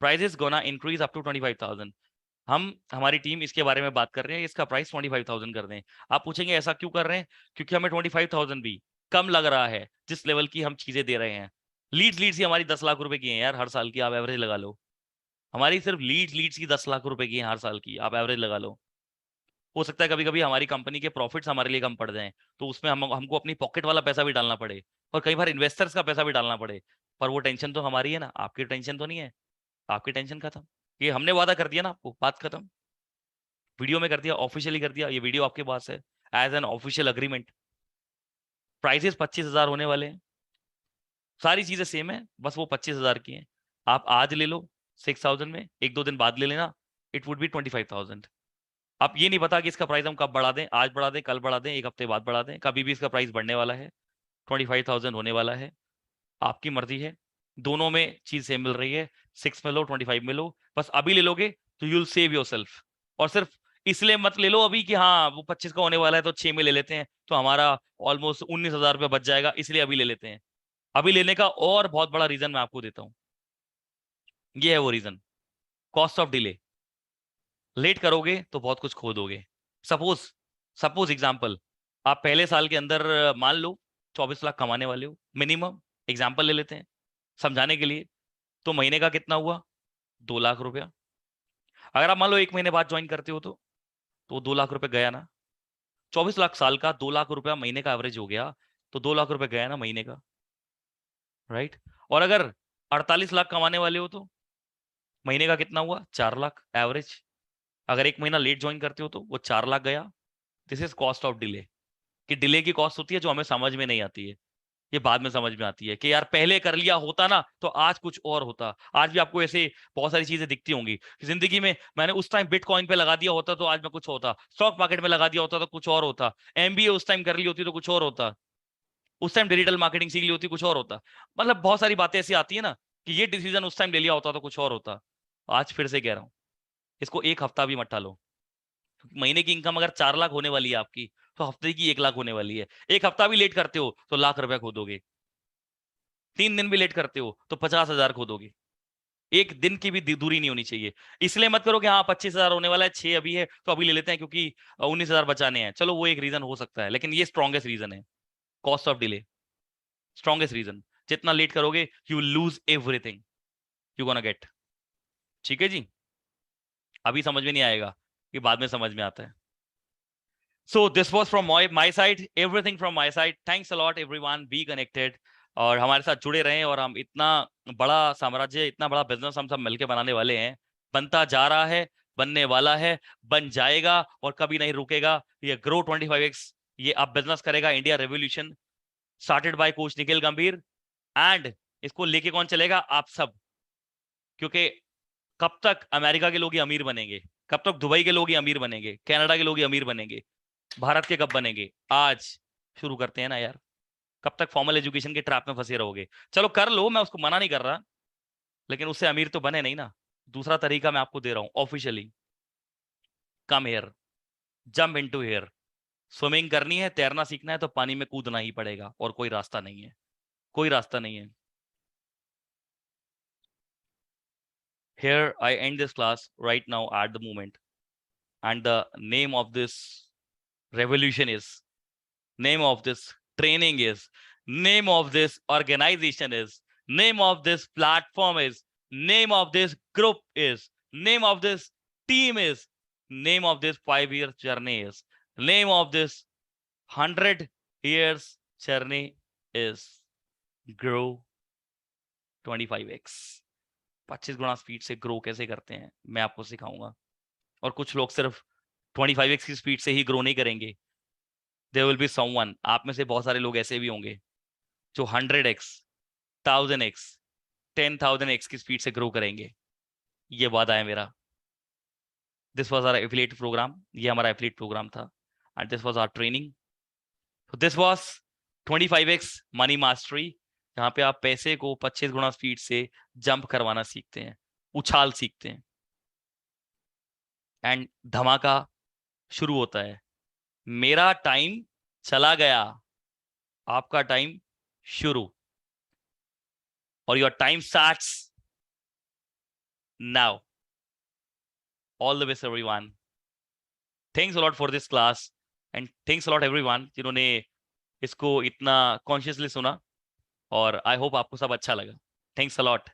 Prices gonna increase up to 25,000. हम, हमारी टीम इसके बारे में बात कर रहे हैं, इसका प्राइस 25,000 कर दें. आप पूछेंगे ऐसा क्यों कर रहे हैं? क्योंकि हमें 25,000 भी कम लग रहा है जिस लेवल की हम चीजें दे रहे हैं. लीड्स ही हमारी 10 लाख रुपए की हैं यार, हर साल की. आप एवरेज लगा लो, हमारी सिर्फ लीड्स की 10 लाख रुपए की है हर साल की. आप एवरेज लगा लो. हो सकता है कभी कभी हमारी कंपनी के प्रॉफिट्स हमारे लिए कम पड़ जाएं, तो उसमें हमको अपनी पॉकेट वाला पैसा भी डालना पड़े, और कई बार इन्वेस्टर्स का पैसा भी डालना पड़े. पर वो टेंशन तो हमारी है ना, आपकी टेंशन तो नहीं है. आपकी टेंशन खत्म. ये हमने वादा कर दिया ना आपको, बात खत्म. वीडियो में कर दिया, ऑफिशियली कर दिया. ये वीडियो आपके पास है as an official agreement. Prices 25,000 होने वाले हैं. सारी चीजें सेम है, बस वो 25,000 की हैं. आप आज ले लो 6,000 में, 1-2 दिन बाद ले लेना, इट वुड बी 25,000. आप ये नहीं पता कि इसका प्राइस हम कब बढ़ा दें, आज बढ़ा दें, कल बढ़ा दें, 1 हफ्ते बाद बढ़ा दें, कभी भी इसका प्राइस बढ़ने वाला है. 25,000 होने वाला है. आपकी मर्जी है. दोनों में चीज सेम मिल रही है. 6 में लो, 25 में लो. बस अभी ले लोगे तो यूल सेव योर सेल्फ. और सिर्फ इसलिए मत ले लो अभी कि हाँ वो 25 का होने वाला है तो 6 में ले लेते हैं, तो हमारा ऑलमोस्ट 19,000 रुपये बच जाएगा, इसलिए अभी ले लेते हैं. अभी लेने का और बहुत बड़ा रीजन मैं आपको देता हूँ. ये है वो reason, cost of delay. Late करोगे तो बहुत कुछ खो दोगे. सपोज सपोज एग्जाम्पल, आप पहले साल के अंदर मान लो 24 लाख कमाने वाले हो मिनिमम. एग्जाम्पल ले लेते हैं समझाने के लिए. तो महीने का कितना हुआ? 2 लाख रुपया. अगर आप मान लो 1 महीने बाद ज्वाइन करते हो तो 2 लाख रुपए गया ना. 24 लाख साल का, 2 लाख रुपया महीने का एवरेज हो गया, तो 2 लाख रुपए गया ना महीने का, राइट. और अगर 48 लाख कमाने वाले हो तो महीने का कितना हुआ? 4 लाख एवरेज. अगर 1 महीना लेट ज्वाइन करते हो तो वो 4 लाख गया. This is cost of delay. कि डिले की कॉस्ट होती है जो हमें समझ में नहीं आती है, ये बाद में समझ में आती है कि यार पहले कर लिया होता ना तो आज कुछ और होता. आज भी आपको ऐसे बहुत सारी चीजें दिखती होंगी जिंदगी में, मैंने उस टाइम बिटकॉइन पे लगा दिया होता तो आज मैं कुछ होता, स्टॉक मार्केट में लगा दिया होता तो कुछ और होता, एमबीए उस टाइम कर ली होती तो कुछ और होता. उस टाइम डिजिटल मार्केटिंग सीख ली होती कुछ और होता। मतलब बहुत सारी बातें ऐसी आती है ना कि ये डिसीजन उस टाइम ले लिया होता तो कुछ और होता। आज फिर से कह रहा हूँ, इसको एक हफ्ता भी मत टालो। महीने की इनकम अगर 4 लाख होने वाली है आपकी, तो हफ्ते की 1 लाख होने वाली है। एक हफ्ता भी लेट करते हो तो लाख रुपया खो दोगे। 3 दिन भी लेट करते हो तो 50,000 खो दोगे। एक दिन की भी दूरी नहीं होनी चाहिए। इसलिए मत करो कि हाँ 25,000 होने वाला है, 6 अभी है तो अभी ले लेते हैं क्योंकि 19,000 बचाने हैं। चलो वो एक रीजन हो सकता है, लेकिन ये स्ट्रॉन्गेस्ट रीजन है, cost of delay. Strongest reason, जितना लेट करोगे you lose everything you gonna get. ठीक है जी, अभी समझ में नहीं आएगा, कि बाद में समझ में आता है। So this was from my side, everything from my side. Thanks a lot everyone, be connected और हमारे साथ जुड़े रहें। और हम इतना बड़ा साम्राज्य, इतना बड़ा बिजनेस हम सब मिलके बनाने वाले हैं। बनता जा रहा है, बनने वाला है, बन जाएगा और कभी नहीं रुकेगा। ये ग्रो 25x, ये अब बिजनेस करेगा India revolution, started by coach Nikhil Gambhir. And इसको लेके कौन चलेगा? आप सब। क्योंकि कब तक अमेरिका के लोग ही अमीर बनेंगे, कब तक दुबई के लोग ही अमीर बनेंगे, कनाडा के लोग ही अमीर बनेंगे, भारत के कब बनेंगे? आज शुरू करते हैं ना यार। कब तक फॉर्मल एजुकेशन के ट्रैप में फंसे रहोगे? चलो कर लो, मैं उसको मना नहीं कर रहा, लेकिन उससे अमीर तो बने नहीं ना। दूसरा तरीका मैं आपको दे रहा हूं officially. Come here, jump into here. Swimming करनी है, तैरना सीखना है तो पानी में कूदना ही पड़ेगा, और कोई रास्ता नहीं है, कोई रास्ता नहीं है। Here I end this class right now at the moment, and the name of this revolution is, name of this training is, name of this organization is, name of this platform is, name of this group is, name of this team is, name of this 5 year journey is, name of this 100 years journey is grow 25x। 25 Guna speed से grow कैसे करते हैं मैं आपको सिखाऊंगा। और कुछ लोग सिर्फ 25x की स्पीड से ही ग्रो नहीं करेंगे। देयर विल बी समवन, आप में से बहुत सारे लोग ऐसे भी होंगे जो 100x, 1000x, 10,000x की स्पीड से ग्रो करेंगे। ये वादा है मेरा। This was our affiliate programme, ये हमारा एफिलिएट प्रोग्राम था, and this was our training. This was 25x money mastery, जहाँ पे आप पैसे को 25 गुना स्पीड से जंप करवाना सीखते हैं, उछाल सीखते हैं। एंड धमाका शुरू होता है। मेरा टाइम चला गया, आपका टाइम शुरू, और your time starts now. All the best everyone, thanks a lot for this class, and thanks a lot everyone जिन्होंने इसको इतना कॉन्शियसली सुना, और आई होप आपको सब अच्छा लगा। Thanks a lot.